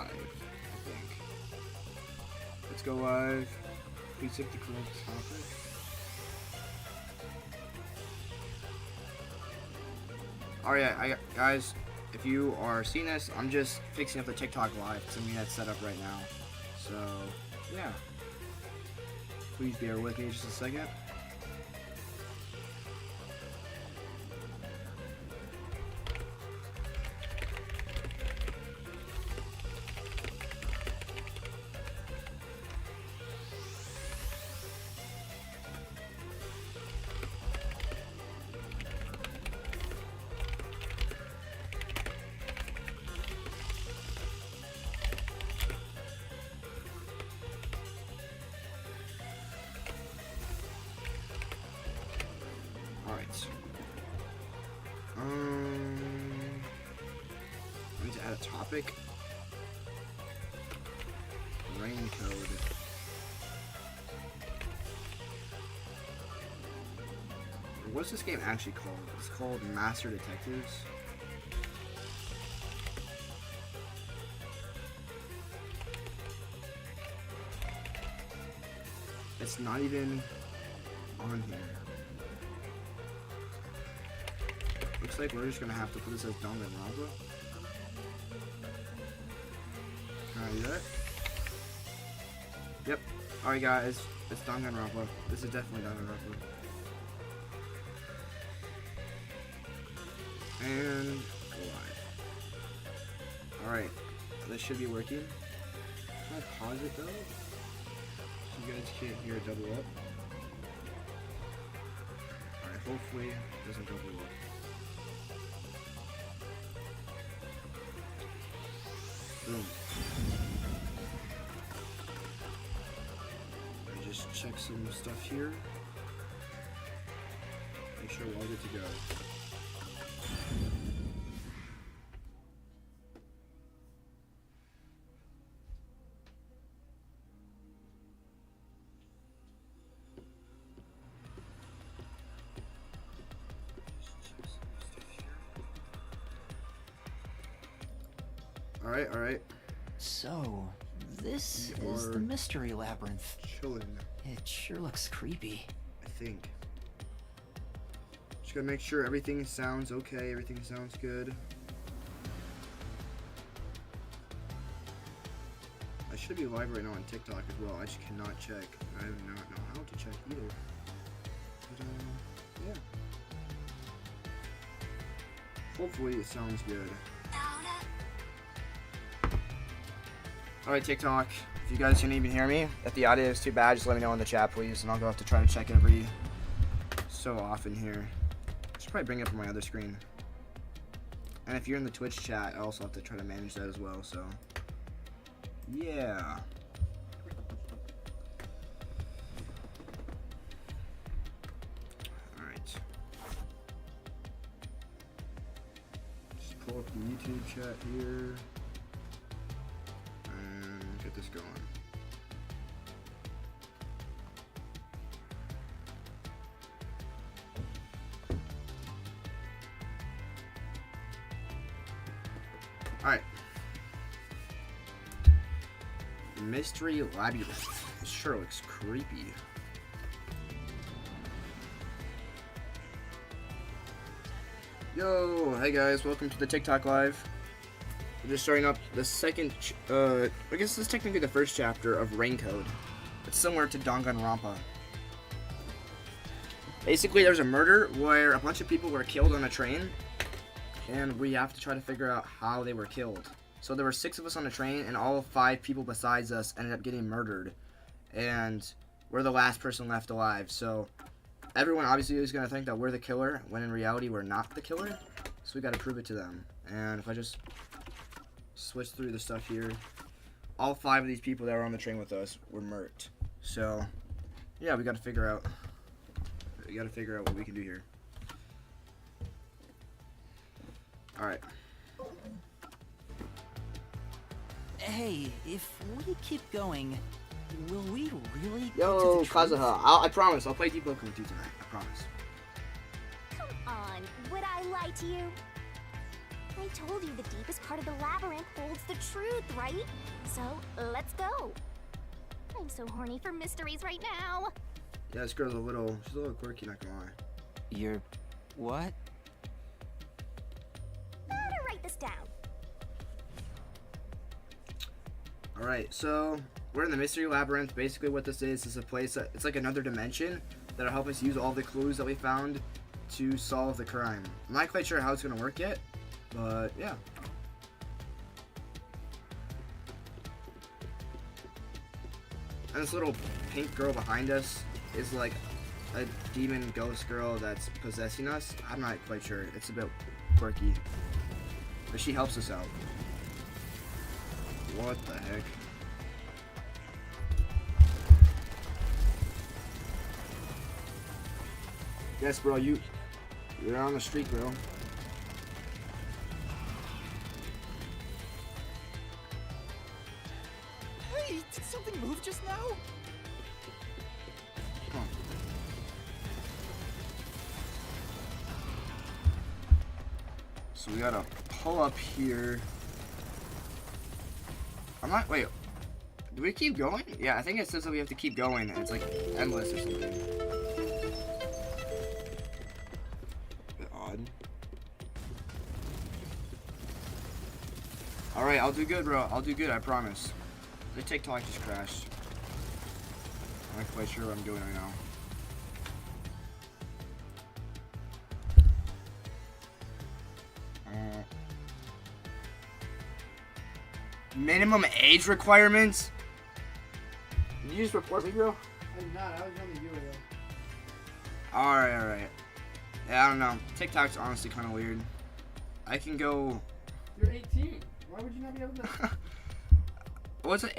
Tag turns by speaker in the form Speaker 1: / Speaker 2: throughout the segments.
Speaker 1: I think. Let's go live. Please hit the correct topic. Alright, guys, if you are seeing this, I'm just fixing up the TikTok live because I'm getting that set up right now. So, yeah. Please bear with me just a second. I need to add a topic. Rain code. What's this game actually called? It's called Master Detectives. It's not even on here. Looks like we're just gonna have to put this as Danganronpa. Can I do that? Yep. Alright guys, it's Danganronpa. This is definitely Danganronpa. And go live. Alright, this should be working. Can I pause it though? So you guys can't hear it double up. Alright, hopefully it doesn't double up. Boom. Let me just check some stuff here. Make sure we're all good to go. Alright.
Speaker 2: So, this is the mystery labyrinth.
Speaker 1: Chilling.
Speaker 2: It sure looks creepy.
Speaker 1: I think. Just gotta make sure everything sounds okay, everything sounds good. I should be live right now on TikTok as well. I just cannot check. I do not know how to check either. But, yeah. Hopefully it sounds good. Alright, TikTok, if you guys can even hear me, if the audio is too bad, just let me know in the chat, please, and I'll go have to try to check every so often here. I should probably bring it up on my other screen. And if you're in the Twitch chat, I also have to try to manage that as well, so yeah. Alright. Just pull up the YouTube chat here. Get this going. Alright. Mystery Labyrinth. It sure looks creepy. Yo, hey guys, welcome to the TikTok Live. We're just starting up the second, I guess this is technically the first chapter of Rain Code. It's similar to Danganronpa. Basically, there's a murder where a bunch of people were killed on a train, and we have to try to figure out how they were killed. So there were 6 of us on the train, and all 5 people besides us ended up getting murdered, and we're the last person left alive. So everyone obviously is going to think that we're the killer, when in reality we're not the killer. So we got to prove it to them. And if I just switch through the stuff here, all 5 of these people that were on the train with us were murked. So yeah, we got to figure out what we can do here. All right.
Speaker 2: Hey, if we keep going, will we really
Speaker 1: Yo,
Speaker 2: get to the truth?
Speaker 1: Kazuha, I promise I'll play Deep Broken with you tonight. I promise.
Speaker 3: Come on, would I lie to you? I told you the deepest part of the labyrinth holds the truth, right? So, let's go. I'm so horny for mysteries right now.
Speaker 1: Yeah, this girl's she's a little quirky, not gonna lie.
Speaker 2: You're... what?
Speaker 3: Gotta write this down.
Speaker 1: Alright, so we're in the mystery labyrinth. Basically what this is a place it's like another dimension that'll help us use all the clues that we found to solve the crime. I'm not quite sure how it's gonna work yet, but yeah. And this little pink girl behind us is like a demon ghost girl that's possessing us. I'm not quite sure. It's a bit quirky. But she helps us out. What the heck? Yes, bro, you're on the street, bro.
Speaker 2: Hey, did something move just now?
Speaker 1: Come on. So we gotta pull up here. Wait, do we keep going? Yeah, I think it says that we have to keep going, and it's like endless or something. Bit odd. Alright, I'll do good, bro. I'll do good, I promise. The TikTok just crashed. I'm not quite sure what I'm doing right now. Minimum age requirements? Did you just report me, bro?
Speaker 4: I did not. I was only viewing it.
Speaker 1: Alright. Yeah, I don't know. TikTok's honestly kind of weird. I can go...
Speaker 4: You're 18. Why would you not be able to?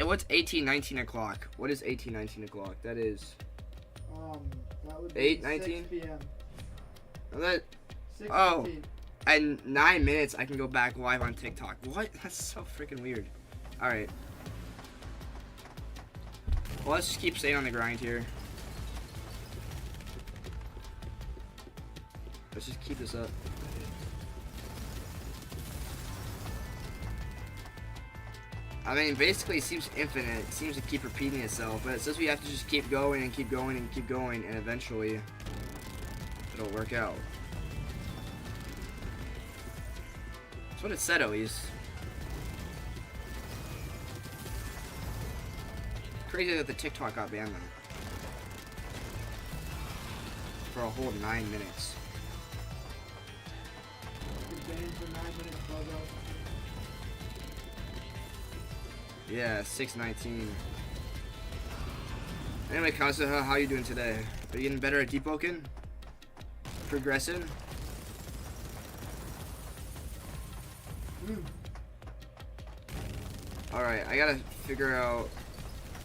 Speaker 1: What's 18, 19 o'clock? What is 18, 19 o'clock? That is...
Speaker 4: That would be
Speaker 1: 8, 19?
Speaker 4: 6 p.m.
Speaker 1: That,
Speaker 4: 6
Speaker 1: Oh.
Speaker 4: 15.
Speaker 1: in 9 minutes, I can go back live on TikTok. What? That's so freaking weird. Alright. Well, let's just keep staying on the grind here. Let's just keep this up. I mean, basically it seems infinite. It seems to keep repeating itself, but it says we have to just keep going and keep going and keep going, and eventually it'll work out. That's what it said, at least. Crazy that the TikTok got banned then. For a whole 9 minutes.
Speaker 4: You're banned for 9 minutes, Bobo.
Speaker 1: Yeah, 6:19. Anyway, Kazuha, how you doing today? Are you getting better at Deepoken? Progressing? Alright, I gotta figure out...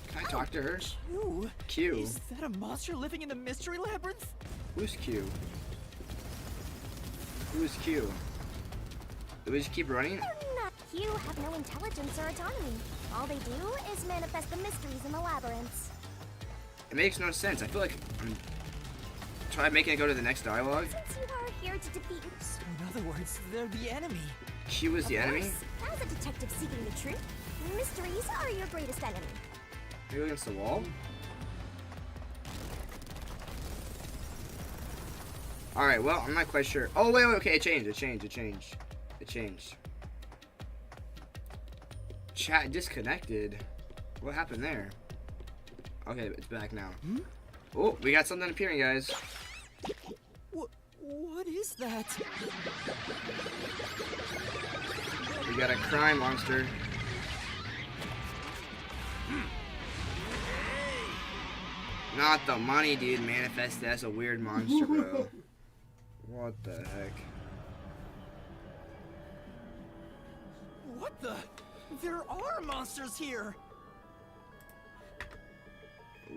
Speaker 1: Can I talk to her?
Speaker 2: Q?
Speaker 1: Q?
Speaker 2: Is that a monster living in the mystery labyrinth?
Speaker 1: Who's Q? Who's Q? Do we just keep running?
Speaker 3: Not you have no intelligence or autonomy. All they do is manifest the mysteries in the labyrinths.
Speaker 1: It makes no sense. I feel like I'm trying making it go to the next dialogue.
Speaker 3: Since you are here to defeat...
Speaker 2: So in other words, they're the enemy.
Speaker 1: Q is the
Speaker 3: Of
Speaker 1: enemy?
Speaker 3: course, as a detective seeking the truth, mysteries are your greatest enemy.
Speaker 1: Are you against the wall? Alright, well, I'm not quite sure. Oh, wait, okay, it changed. Chat disconnected. What happened there? Okay, it's back now. Oh, we got something appearing, guys.
Speaker 2: What is that?
Speaker 1: We got a crime monster. Not the money, dude. Manifested as a weird monster, bro. What the heck?
Speaker 2: What the? There are monsters here!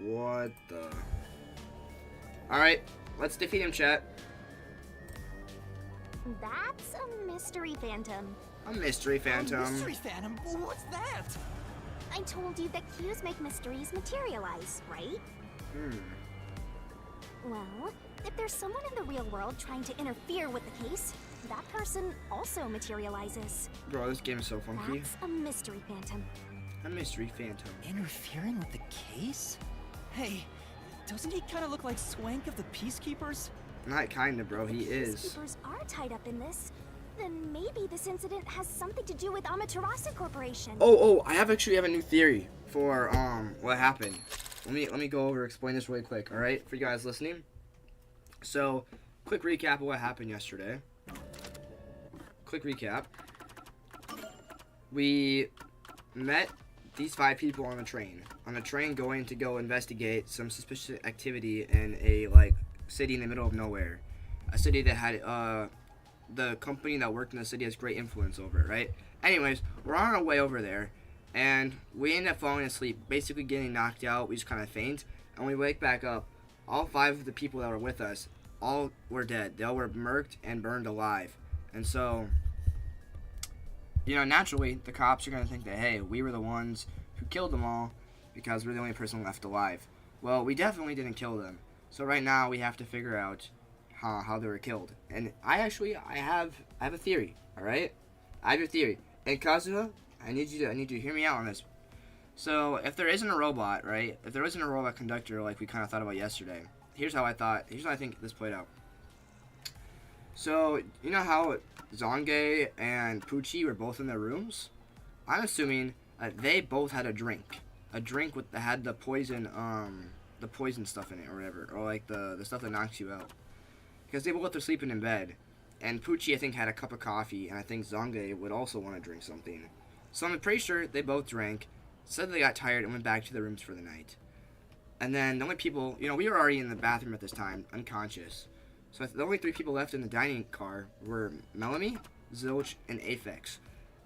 Speaker 1: What the? Alright, let's defeat him, chat.
Speaker 3: That's a mystery phantom.
Speaker 1: A mystery phantom.
Speaker 2: A mystery phantom? What's that?
Speaker 3: I told you that cues make mysteries materialize, right? Well, if there's someone in the real world trying to interfere with the case, that person also materializes.
Speaker 1: Bro, this game is so funky.
Speaker 3: That's a mystery phantom.
Speaker 1: A mystery phantom.
Speaker 2: Interfering with the case? Hey, doesn't he kind of look like Swank of the Peacekeepers?
Speaker 1: Not kinda, bro. He is.
Speaker 3: Peacekeepers are tied up in this. Then maybe this incident has something to do with Amaterasu Corporation.
Speaker 1: Oh, I actually have a new theory for what happened. Let me go over explain this really quick, all right, for you guys listening. So, quick recap of what happened yesterday. Quick recap. We met these 5 people on a train going to go investigate some suspicious activity in a city in the middle of nowhere, a city that had the company that worked in the city has great influence over it, right? Anyways, we're on our way over there, and we end up falling asleep, basically getting knocked out. We just kind of faint, and we wake back up. All 5 of the people that were with us, all were dead. They all were murked and burned alive. And so, you know, naturally, the cops are going to think that, hey, we were the ones who killed them all because we're the only person left alive. Well, we definitely didn't kill them. So right now, we have to figure out how they were killed. And I have a theory, all right? I have a theory. And Kazuha, I need you to hear me out on this. So if there isn't a robot, right? If there isn't a robot conductor like we kind of thought about yesterday, here's how I think this played out. So you know how Zange and Pucci were both in their rooms? I'm assuming they both had a drink that had the poison stuff in it or whatever, or like the stuff that knocks you out. Because they both were sleeping in bed. And Pucci, I think, had a cup of coffee, and I think Zange would also want to drink something. So I'm pretty sure they both drank, said they got tired, and went back to their rooms for the night. And then the only people, you know, we were already in the bathroom at this time, unconscious. So the only 3 people left in the dining car were Melanie, Zilch, and Aphex.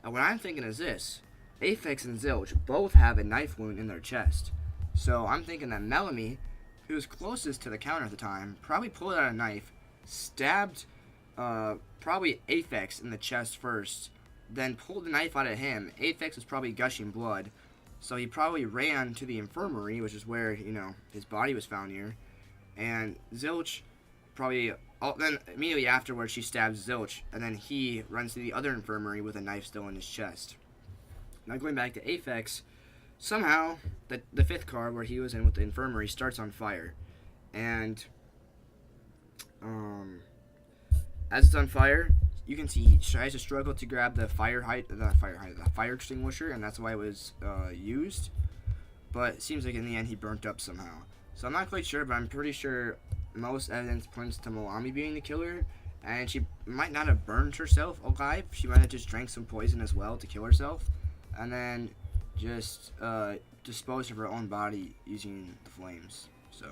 Speaker 1: And what I'm thinking is this. Aphex and Zilch both have a knife wound in their chest. So I'm thinking that Melanie, who was closest to the counter at the time, probably pulled out a knife, stabbed probably Aphex in the chest first, then pulled the knife out of him. Aphex was probably gushing blood, so he probably ran to the infirmary, which is where, you know, his body was found near. And Zilch probably, then immediately afterwards she stabs Zilch, and then he runs to the other infirmary with a knife still in his chest. Now going back to Aphex, somehow the 5th car where he was in with the infirmary starts on fire, and as it's on fire, you can see he tries to struggle to grab the fire extinguisher, and that's why it was used. But it seems like in the end he burnt up somehow. So I'm not quite sure, but I'm pretty sure most evidence points to Malami being the killer, and she might not have burned herself alive. She might have just drank some poison as well to kill herself, and then just disposed of her own body using the flames. So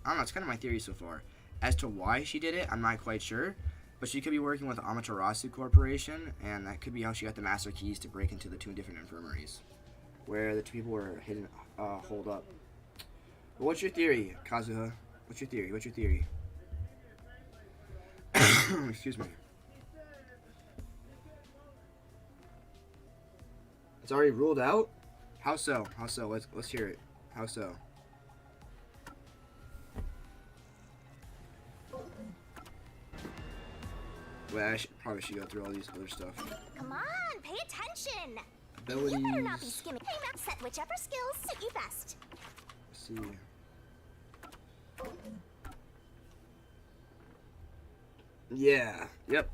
Speaker 1: I don't know. It's kind of my theory so far. As to why she did it, I'm not quite sure. But she could be working with Amaterasu Corporation, and that could be how she got the master keys to break into the 2 different infirmaries, where the 2 people were hidden, holed up. But what's your theory, Kazuha? What's your theory? Excuse me. It's already ruled out? How so? Let's hear it. How so? Well, I probably should go through all these other stuff.
Speaker 3: Come on, pay attention.
Speaker 1: Abilities.
Speaker 3: You better not be skimming. Hey, Matt, set whichever skills suit you best.
Speaker 1: Let's see. Yeah. Yep.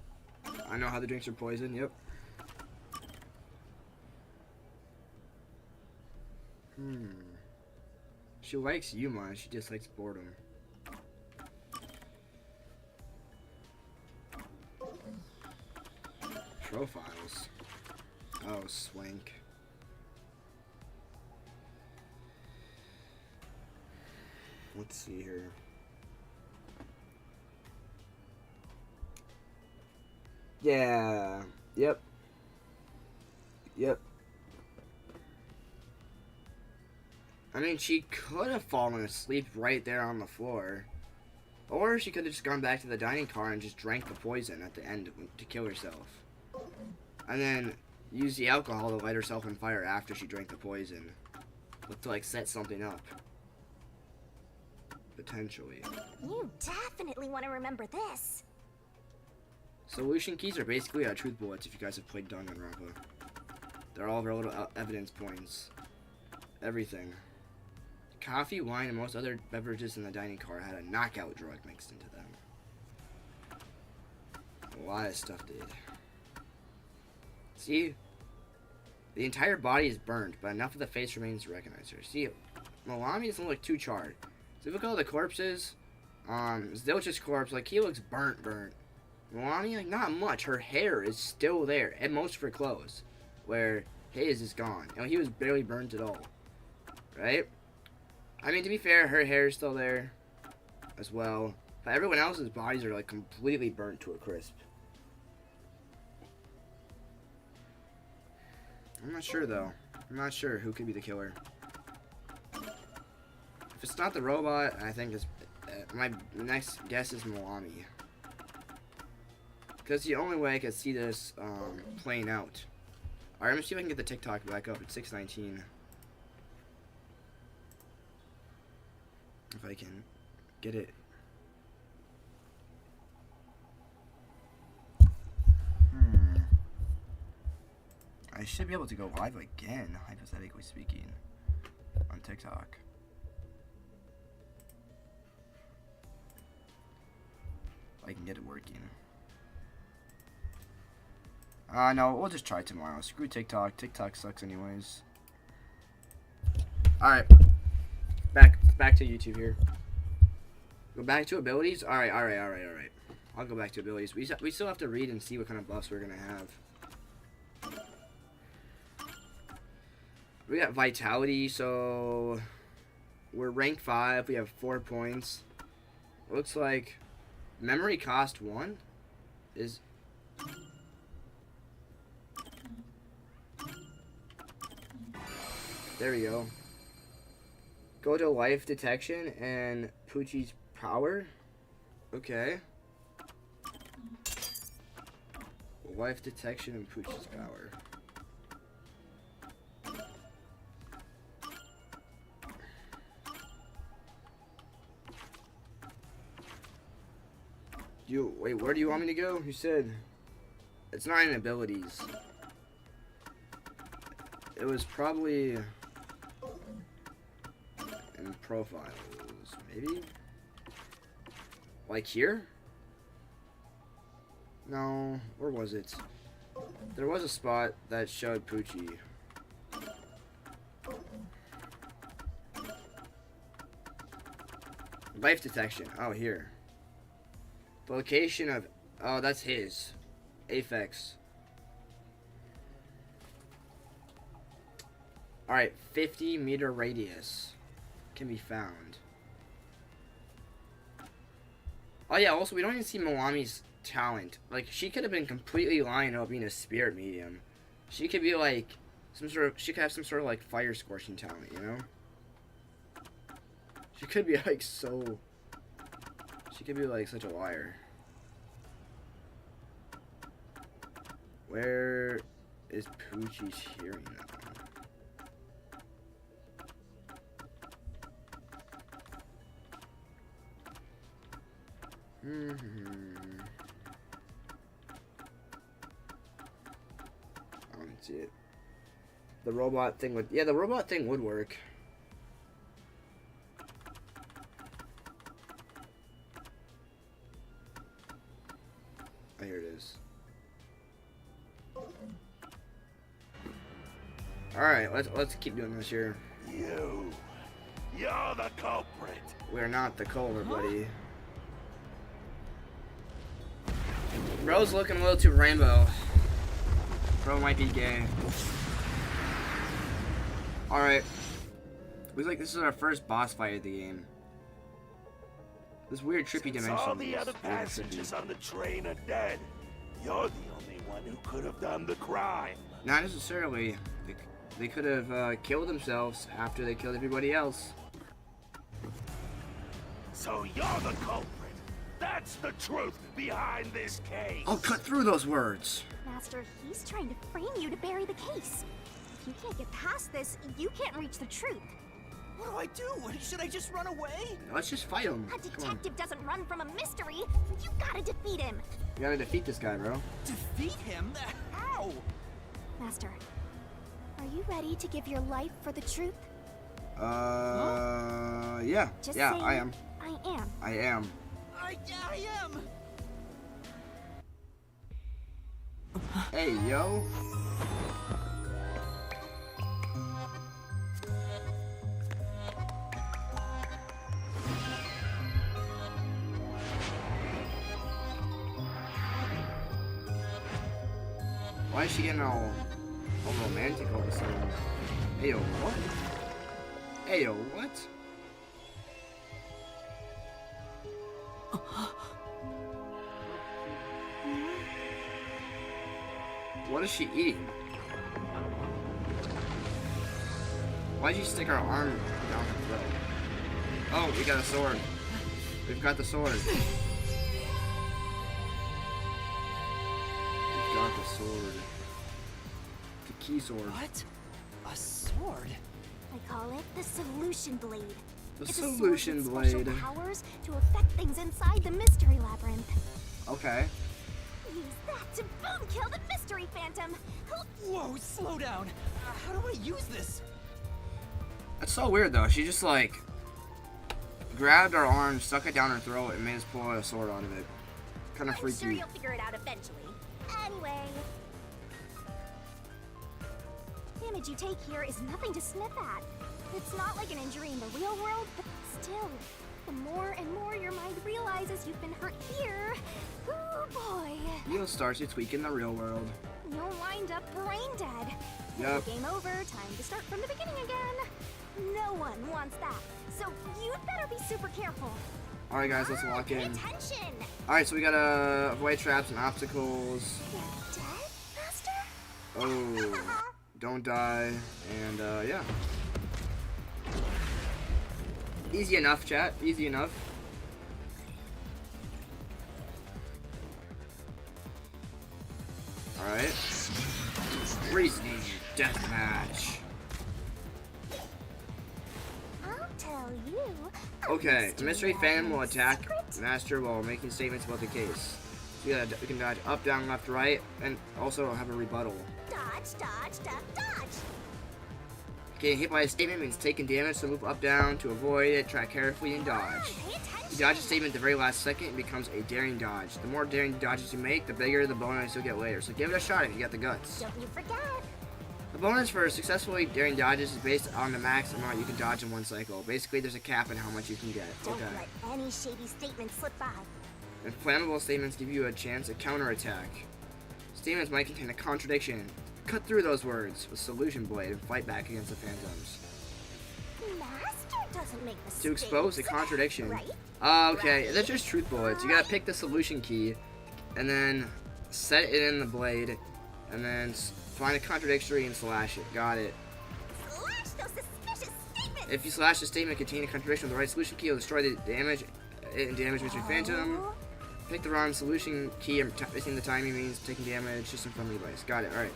Speaker 1: I know how the drinks are poison. Yep. She likes Yuma. She dislikes boredom. Profiles. Oh, Swank. Let's see here. Yeah. Yep. I mean, she could have fallen asleep right there on the floor. Or she could have just gone back to the dining car and just drank the poison at the end to kill herself. And then use the alcohol to light herself on fire after she drank the poison. To like set something up. Potentially.
Speaker 3: You definitely want to remember this.
Speaker 1: Solution keys are basically truth bullets if you guys have played Danganronpa. They're all of our little evidence points. Everything. Coffee, wine, and most other beverages in the dining car had a knockout drug mixed into them. A lot of stuff did. See? The entire body is burned, but enough of the face remains to recognize her. See, Malami doesn't look too charred. So if you look at all the corpses, Zilch's corpse, like, he looks burnt. Malami, like, not much. Her hair is still there, and most of her clothes, where his is gone. You know, he was barely burnt at all. Right? I mean, to be fair, her hair is still there as well. But everyone else's bodies are, like, completely burnt to a crisp. I'm not sure, though. I'm not sure who could be the killer. If it's not the robot, I think it's... my next guess is Malami. Because the only way I could see this playing out. Alright, I'm gonna see if I can get the TikTok back up. It's 6:19. If I can get it. I should be able to go live again, hypothetically speaking, on TikTok. I can get it working. No, we'll just try tomorrow. Screw TikTok. TikTok sucks anyways. Alright. Back to YouTube here. Go back to abilities? Alright. I'll go back to abilities. We still have to read and see what kind of buffs we're gonna have. We got Vitality, so we're rank 5. We have 4 points. Looks like Memory cost 1 is... There we go. Go to Life Detection and Poochie's Power. Okay. Life Detection and Poochie's Power. Wait, where do you want me to go? You said it's not in abilities. It was probably in profiles, maybe? Like here? No, where was it? There was a spot that showed Poochie. Life detection. Oh, here. The location of... Oh, that's his. Aphex. Alright, 50-meter radius can be found. Oh yeah, also, we don't even see Malami's talent. Like, she could have been completely lying about being a spirit medium. She could be, like, she could have some sort of, like, fire scorching talent, you know? She could be, like, so... She could be, like, such a liar. Where is Poochie's hearing now? I don't see it. The robot thing would... Yeah, the robot thing would work. Oh, here it is. Alright, let's keep doing this here.
Speaker 5: You're the culprit.
Speaker 1: We're not the culprit, buddy. Bro's looking a little too rainbow. Bro might be gay. Alright. Looks like this is our first boss fight of the game. This weird trippy dimension.
Speaker 5: All the other passengers on the train are dead. You're the only one who could have done the crime.
Speaker 1: Not necessarily. They could have killed themselves after they killed everybody else.
Speaker 5: So you're the culprit. That's the truth behind this case.
Speaker 1: I'll cut through those words.
Speaker 3: Master, he's trying to frame you to bury the case. If you can't get past this, you can't reach the truth.
Speaker 2: What do I do? Should I just run away?
Speaker 1: Let's just fight him.
Speaker 3: A
Speaker 1: Come on.
Speaker 3: detective doesn't run from a mystery. You gotta defeat him.
Speaker 1: We gotta defeat this guy, bro.
Speaker 2: Defeat him? How?
Speaker 3: Master, are you ready to give your life for the truth?
Speaker 1: Yeah.
Speaker 3: Just
Speaker 1: Yeah,
Speaker 3: say,
Speaker 1: I am.
Speaker 3: I am.
Speaker 1: I am.
Speaker 2: I am.
Speaker 1: Hey, yo. Why is she getting all romantic all of a sudden? Hey, yo, what? Hey, yo, what? What is she eating? Why'd you stick her arm down her throat? Oh, we got a sword. We've got the sword. We've got the sword. The key sword.
Speaker 2: What? A sword?
Speaker 3: I call it the Solution Blade.
Speaker 1: The
Speaker 3: It's a sword
Speaker 1: solution
Speaker 3: with
Speaker 1: blade.
Speaker 3: special powers to affect things inside the Mystery Labyrinth.
Speaker 1: Okay.
Speaker 3: Use that to boom kill the Mystery Phantom.
Speaker 2: Whoa, slow down. How do I use this?
Speaker 1: That's so weird though. She just like grabbed our arm, stuck it down her throat, and made us pull a sword out of it. Kind of
Speaker 3: I'm
Speaker 1: freaky.
Speaker 3: sure you'll figure it out eventually. Anyway, damage you take here is nothing to sniff at. It's not like an injury in the real world, but still, the more and more your mind realizes you've been hurt here, oh boy,
Speaker 1: You'll start to tweak in the real world.
Speaker 3: you'll wind up brain dead.
Speaker 1: Yep.
Speaker 3: Game over, time to start from the beginning again. No one wants that, so you'd better be super careful.
Speaker 1: Alright guys, let's walk
Speaker 3: Pay
Speaker 1: in.
Speaker 3: attention.
Speaker 1: Alright, so we gotta avoid traps and obstacles.
Speaker 3: You're dead, Master?
Speaker 1: Oh, don't die, and yeah. Easy enough, chat. Easy enough. Alright. Reasoning deathmatch.
Speaker 3: I'll tell you. a
Speaker 1: Okay, the mystery phantom will attack
Speaker 3: secret.
Speaker 1: Master while making statements about the case. We can dodge up, down, left, right, and also have a rebuttal.
Speaker 3: Dodge, dodge, duck, dodge.
Speaker 1: Getting hit by a statement means taking damage, so move up, down to avoid it, track carefully, and dodge.
Speaker 3: Pay attention.
Speaker 1: You dodge a statement at the very last second, it becomes a daring dodge. The more daring dodges you make, the bigger the bonus you'll get later. So give it a shot if you got the guts.
Speaker 3: Don't you forget.
Speaker 1: The bonus for successfully daring dodges is based on the max amount you can dodge in one cycle. Basically, there's a cap on how much you can get.
Speaker 3: Don't
Speaker 1: Okay.
Speaker 3: let any shady statement slip by.
Speaker 1: And flammable statements give you a chance at counterattack. Statements might contain a contradiction. Cut through those words with Solution Blade and fight back against the phantoms.
Speaker 3: Master doesn't make mistakes.
Speaker 1: To expose a contradiction.
Speaker 3: Right?
Speaker 1: Okay, that's just truth bullets. You gotta pick the solution key, and then set it in the blade, and then find a contradictory and slash it. Got it.
Speaker 3: Slash those suspicious statements.
Speaker 1: If you slash the statement containing a contradiction with the right solution key, it'll destroy the damage and damage Mystery Phantom.
Speaker 3: Oh,
Speaker 1: Pick the wrong solution key and missing the timing means taking damage. Just some friendly advice. Got it. Alright.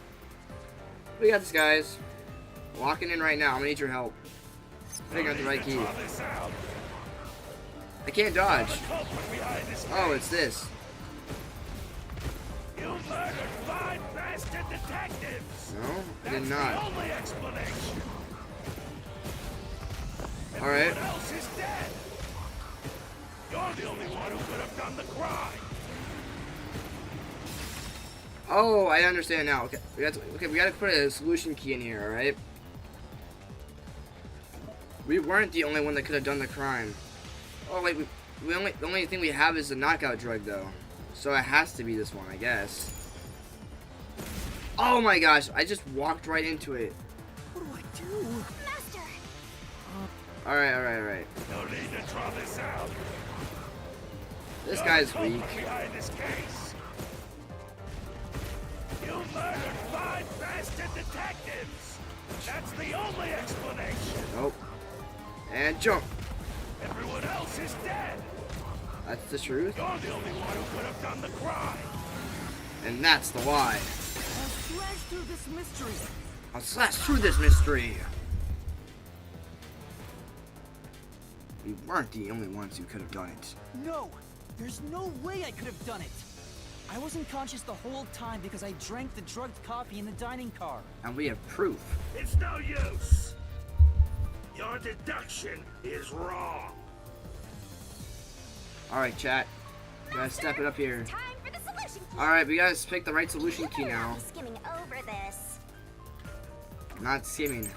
Speaker 1: We got this, guys. Walking in right now. I'm gonna need your help. Figuring out the right key. I can't dodge. Oh, it's this.
Speaker 5: You murdered 5 bastard detectives!
Speaker 1: No, I
Speaker 5: That's
Speaker 1: did
Speaker 5: the
Speaker 1: not.
Speaker 5: only explanation!
Speaker 1: Alright.
Speaker 5: Everyone else is dead! You're the only one who could have done the crime!
Speaker 1: Oh, I understand now. Okay, we gotta put a solution key in here, alright? We weren't the only one that could have done the crime. Oh wait, the only thing we have is the knockout drug though. So it has to be this one, I guess. Oh my gosh, I just walked right into it.
Speaker 2: What do I do?
Speaker 3: Master.
Speaker 1: Alright.
Speaker 5: No need to draw this out.
Speaker 1: This guy's
Speaker 5: You're the
Speaker 1: weak.
Speaker 5: culprit behind this case. You murdered 5 bastard detectives! That's the only explanation!
Speaker 1: Nope. And jump.
Speaker 5: Everyone else is dead!
Speaker 1: That's the truth.
Speaker 5: You're the only one who could have done the crime!
Speaker 1: And that's the lie.
Speaker 2: I'll slash through this mystery.
Speaker 1: I'll slash through this mystery. We weren't the only ones who could have done it.
Speaker 2: No! There's no way I could have done it! I wasn't conscious the whole time because I drank the drugged coffee in the dining car.
Speaker 1: And we have proof.
Speaker 5: It's no use. Your deduction is wrong.
Speaker 1: Alright, chat. We gotta step it up here.
Speaker 3: Time for the solution key.
Speaker 1: Alright, we gotta pick the right solution key now.
Speaker 3: Skimming over this.
Speaker 1: Not skimming.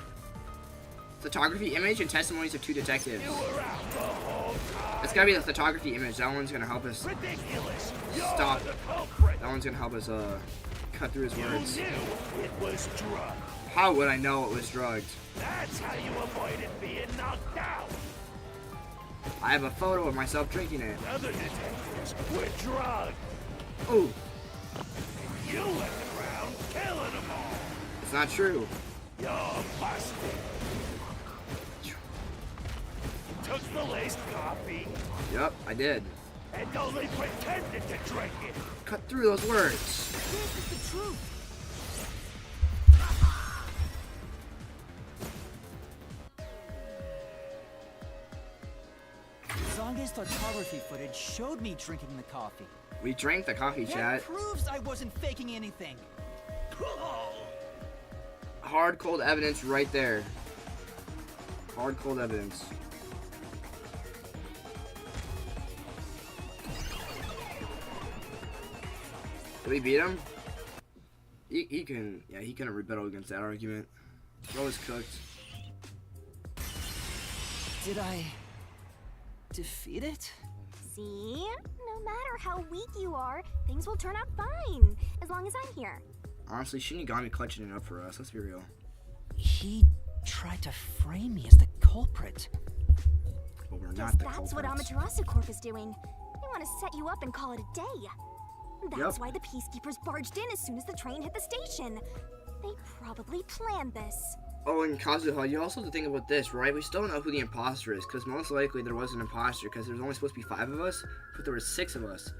Speaker 1: Photography image and testimonies of 2 detectives.
Speaker 5: You were out the whole time.
Speaker 1: It's gotta be the photography image. That one's gonna help us.
Speaker 5: Ridiculous. You're
Speaker 1: Stop.
Speaker 5: the culprit.
Speaker 1: That one's gonna help us cut through his
Speaker 5: You
Speaker 1: words.
Speaker 5: knew it was drugged.
Speaker 1: How would I know it was drugged?
Speaker 5: That's how you avoided being knocked out.
Speaker 1: I have a photo of myself drinking it.
Speaker 5: Other detectives were drugged.
Speaker 1: Ooh,
Speaker 5: You went around killing them all.
Speaker 1: it's not true.
Speaker 5: You're busted. Took the laced coffee
Speaker 1: Yep, I did.
Speaker 5: and only pretended to drink it.
Speaker 1: Cut through those words.
Speaker 2: This is the truth! Zange's photography footage showed me drinking the coffee.
Speaker 1: We drank the coffee,
Speaker 2: That
Speaker 1: chat.
Speaker 2: proves I wasn't faking anything.
Speaker 1: Hard, cold evidence right there. Hard, cold evidence. Did we beat him? He couldn't rebuttal against that argument. Bro was cooked.
Speaker 2: Did I defeat it?
Speaker 3: See? No matter how weak you are, things will turn out fine. As long as I'm here.
Speaker 1: Honestly, Shinigami clutching it up for us. Let's be real.
Speaker 2: He tried to frame me as the culprit.
Speaker 1: But we're
Speaker 3: Guess
Speaker 1: not the
Speaker 3: that's what
Speaker 1: culprits.
Speaker 3: Amaterasu Corp is doing. They want to set you up and call it a day. That's
Speaker 1: Yep.
Speaker 3: why the peacekeepers barged in as soon as the train hit the station. They probably planned this.
Speaker 1: Oh, and Kazuha, you also have to think about this, right? We still don't know who the imposter is, because most likely there was an imposter, because there was only supposed to be 5 of us, but there were 6 of us.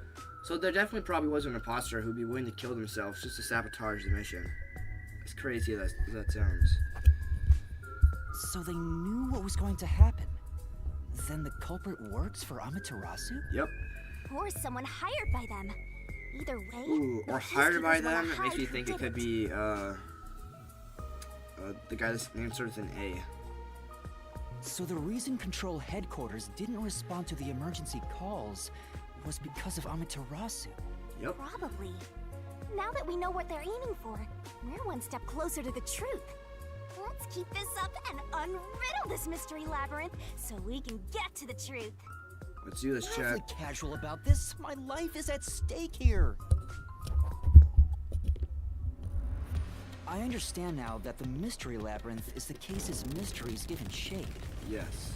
Speaker 1: So there definitely probably was an imposter who'd be willing to kill themselves just to sabotage the mission. As crazy as that sounds.
Speaker 2: So they knew what was going to happen. Then the culprit works for Amaterasu?
Speaker 1: Yep.
Speaker 3: Or someone hired by them. Either way,
Speaker 1: Ooh,
Speaker 3: the
Speaker 1: or hired by
Speaker 3: peacekeepers wanna
Speaker 1: them. It makes
Speaker 3: hide
Speaker 1: me
Speaker 3: who
Speaker 1: think it
Speaker 3: did
Speaker 1: could be, the guy's name starts with an A.
Speaker 2: So the reason Control Headquarters didn't respond to the emergency calls was because of Amaterasu.
Speaker 1: Yep.
Speaker 3: Probably. Now that we know what they're aiming for, we're one step closer to the truth. Let's keep this up and unriddle this mystery labyrinth so we can get to the truth.
Speaker 1: Let's do this,
Speaker 2: Awfully
Speaker 1: chat.
Speaker 2: casual about this. My life is at stake here. I understand now that the mystery labyrinth is the case's mysteries given shape.
Speaker 1: Yes.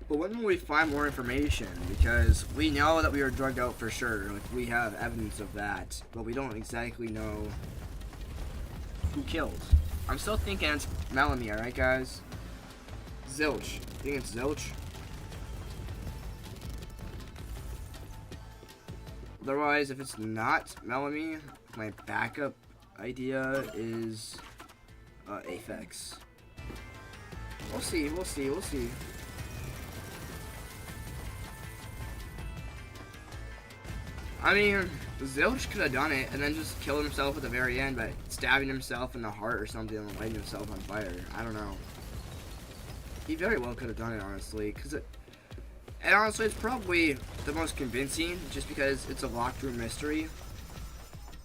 Speaker 1: But when will we find more information? Because we know that we were drugged out for sure. Like, we have evidence of that. But we don't exactly know who killed. I'm still thinking it's Melanie, alright, guys? Zilch. I think it's Zilch. Otherwise, if it's not Melanie, my backup idea is Aphex. We'll see, we'll see, we'll see. I mean, Zilch could have done it and then just killed himself at the very end by stabbing himself in the heart or something and lighting himself on fire. I don't know. He very well could have done it, honestly, and honestly, it's probably the most convincing, just because it's a locked room mystery.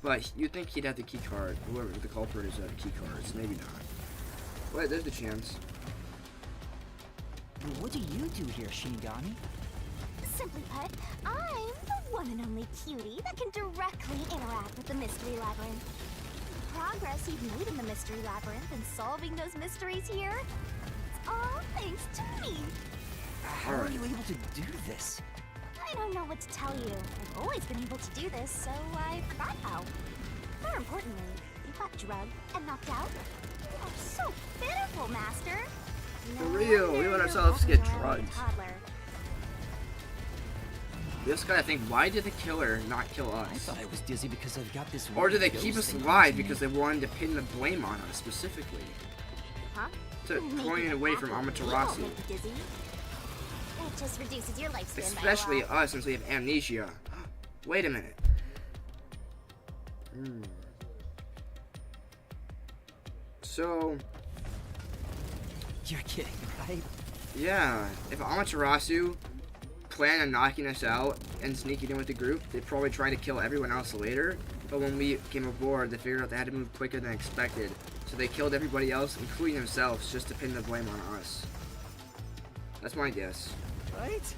Speaker 1: But you'd think he'd have the key card. Whoever the culprit is have the key cards. Maybe not. Wait, there's the chance.
Speaker 2: What do you do here, Shinigami?
Speaker 3: Simply put, I'm the one and only cutie that can directly interact with the mystery labyrinth. The progress you've made in the mystery labyrinth and solving those mysteries here, it's all thanks to me.
Speaker 2: How are you able to do this?
Speaker 3: I don't know what to tell you. I've always been able to do this, so I forgot how. More importantly, you got drugged and knocked out. Oh, so pitiful, Master.
Speaker 1: For real, we let ourselves get drugged.
Speaker 3: Toddler.
Speaker 1: We just gotta think, why did the killer not kill
Speaker 2: I
Speaker 1: us?
Speaker 2: thought I was dizzy because I've got this.
Speaker 1: Or did they
Speaker 2: weird
Speaker 1: keep
Speaker 2: ghost
Speaker 1: us
Speaker 2: thing
Speaker 1: alive
Speaker 2: haunting me.
Speaker 1: because they wanted to pin the blame on us specifically?
Speaker 3: Huh?
Speaker 1: to
Speaker 3: Make
Speaker 1: pulling
Speaker 3: it
Speaker 1: away from
Speaker 3: happen. It won't
Speaker 1: Amaterasu.
Speaker 3: make you dizzy. It just reduces your lifespan
Speaker 1: Especially
Speaker 3: by a lot.
Speaker 1: us, since we have amnesia. Wait a minute. So,
Speaker 2: You're kidding, right?
Speaker 1: yeah, if Amaterasu planned on knocking us out and sneaking in with the group, they'd probably try to kill everyone else later. But when we came aboard, they figured out they had to move quicker than expected. So they killed everybody else, including themselves, just to pin the blame on us. That's my guess.
Speaker 2: Right?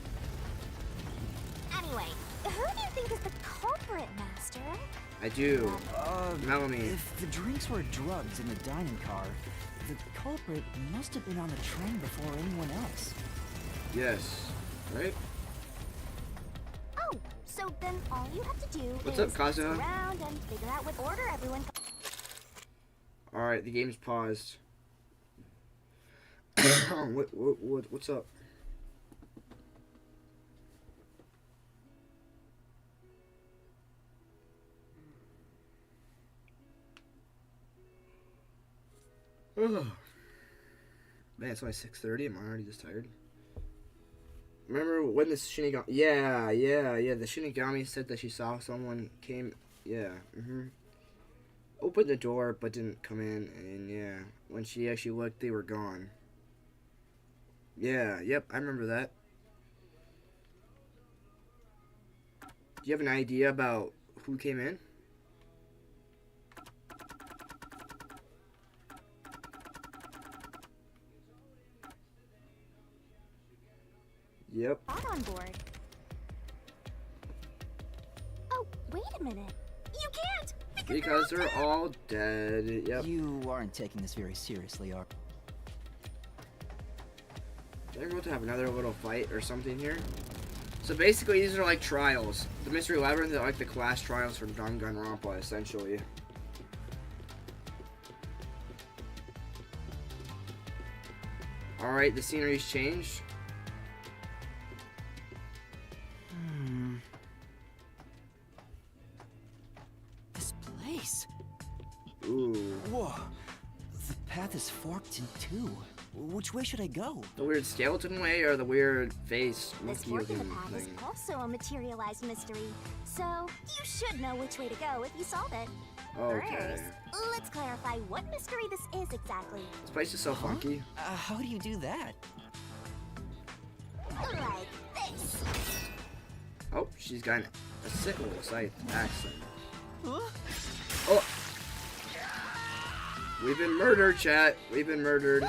Speaker 3: Anyway, who do you think is the culprit, Master?
Speaker 1: I do. Melanie.
Speaker 2: If the drinks were drugs in the dining car, the culprit must have been on the train before anyone else.
Speaker 1: Yes. Right?
Speaker 3: Oh, so then all you have to do
Speaker 1: What's
Speaker 3: is
Speaker 1: up, Kazuha?
Speaker 3: ask around and figure out what order everyone.
Speaker 1: Alright, the game's paused. What's up? Ugh. Man, it's only 6:30. Am I already just tired? Remember when the Shinigami... Yeah. The Shinigami said that she saw someone came... Yeah, opened the door, but didn't come in. And yeah, when she actually looked, they were gone. Yeah, yep, I remember that. Do you have an idea about who came in? Yep.
Speaker 3: Not on board. Oh, wait a minute. You can't!
Speaker 1: Because they're all dead. Yep.
Speaker 2: You aren't taking this very seriously, are
Speaker 1: They're about to have another little fight or something here. So basically, these are like trials. The Mystery Labyrinth are like the class trials from Danganronpa, essentially. Alright, the scenery's changed.
Speaker 2: This place.
Speaker 1: Ooh.
Speaker 2: Whoa. The path is forked in two. Which way should I go?
Speaker 1: The weird skeleton way or the weird face
Speaker 3: This
Speaker 1: monkey
Speaker 3: fork in the
Speaker 1: looking
Speaker 3: path is
Speaker 1: thing?
Speaker 3: also a materialized mystery, so you should know which way to go if you solve it.
Speaker 1: Okay.
Speaker 3: First, let's clarify what mystery this is exactly.
Speaker 1: This place is so funky.
Speaker 2: How do you do that?
Speaker 3: Like this.
Speaker 1: Oh, she's got a sickle scythe accent.
Speaker 2: Huh?
Speaker 1: Oh! We've been murdered, chat. We've been murdered.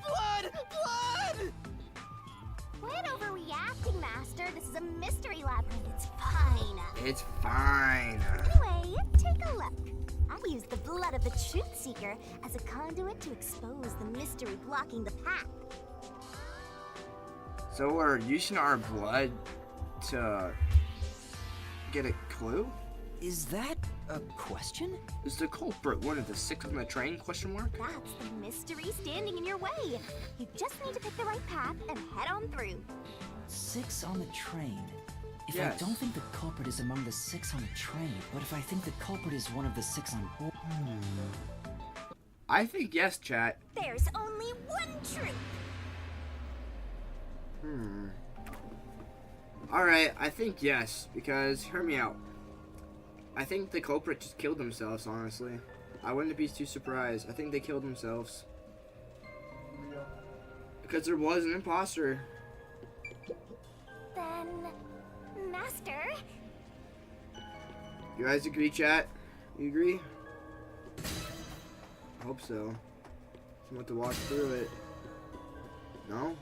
Speaker 2: Blood! Blood!
Speaker 3: Quit overreacting, Master. This is a mystery labyrinth. It's fine.
Speaker 1: It's fine.
Speaker 3: Anyway, take a look. I used the blood of the Truth Seeker as a conduit to expose the mystery blocking the path.
Speaker 1: So we're using our blood to get a clue?
Speaker 2: Is that a question?
Speaker 1: Is the culprit one of the 6 on the train? Question mark.
Speaker 3: That's the mystery standing in your way. You just need to pick the right path and head on through.
Speaker 2: 6 on the train. If
Speaker 1: Yes.
Speaker 2: I don't think the culprit is among the 6 on the train, but if I think the culprit is one of the 6 on board...
Speaker 1: I think yes, chat.
Speaker 3: There's only one truth.
Speaker 1: Alright, I think yes, because hear me out. I think the culprit just killed themselves, honestly. I wouldn't be too surprised. I think they killed themselves. Because there was an imposter.
Speaker 3: Then, Master,
Speaker 1: You guys agree, chat? You agree? I hope so. I want to walk through it. No?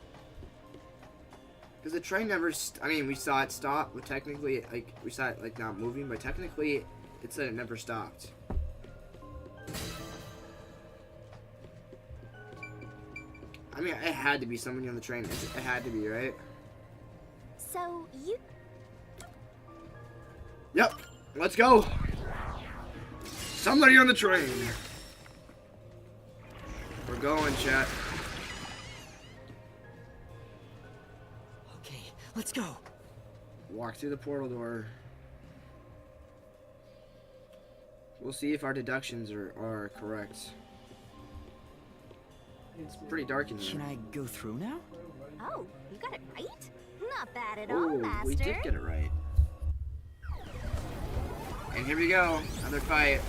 Speaker 1: Because the train never, I mean, we saw it stop, but technically, like, we saw it, like, not moving, but technically, it said it never stopped. I mean, it had to be somebody on the train. It had to be, right?
Speaker 3: so you
Speaker 1: Yep. Let's go. Somebody on the train. We're going, chat.
Speaker 2: Okay, let's go.
Speaker 1: Walk through the portal door. We'll see if our deductions are correct. It's pretty dark in here.
Speaker 2: Can I go through now?
Speaker 3: Oh, you got it right? Not bad at
Speaker 1: Oh,
Speaker 3: all, Master.
Speaker 1: we did get it right. And here we go, another fight.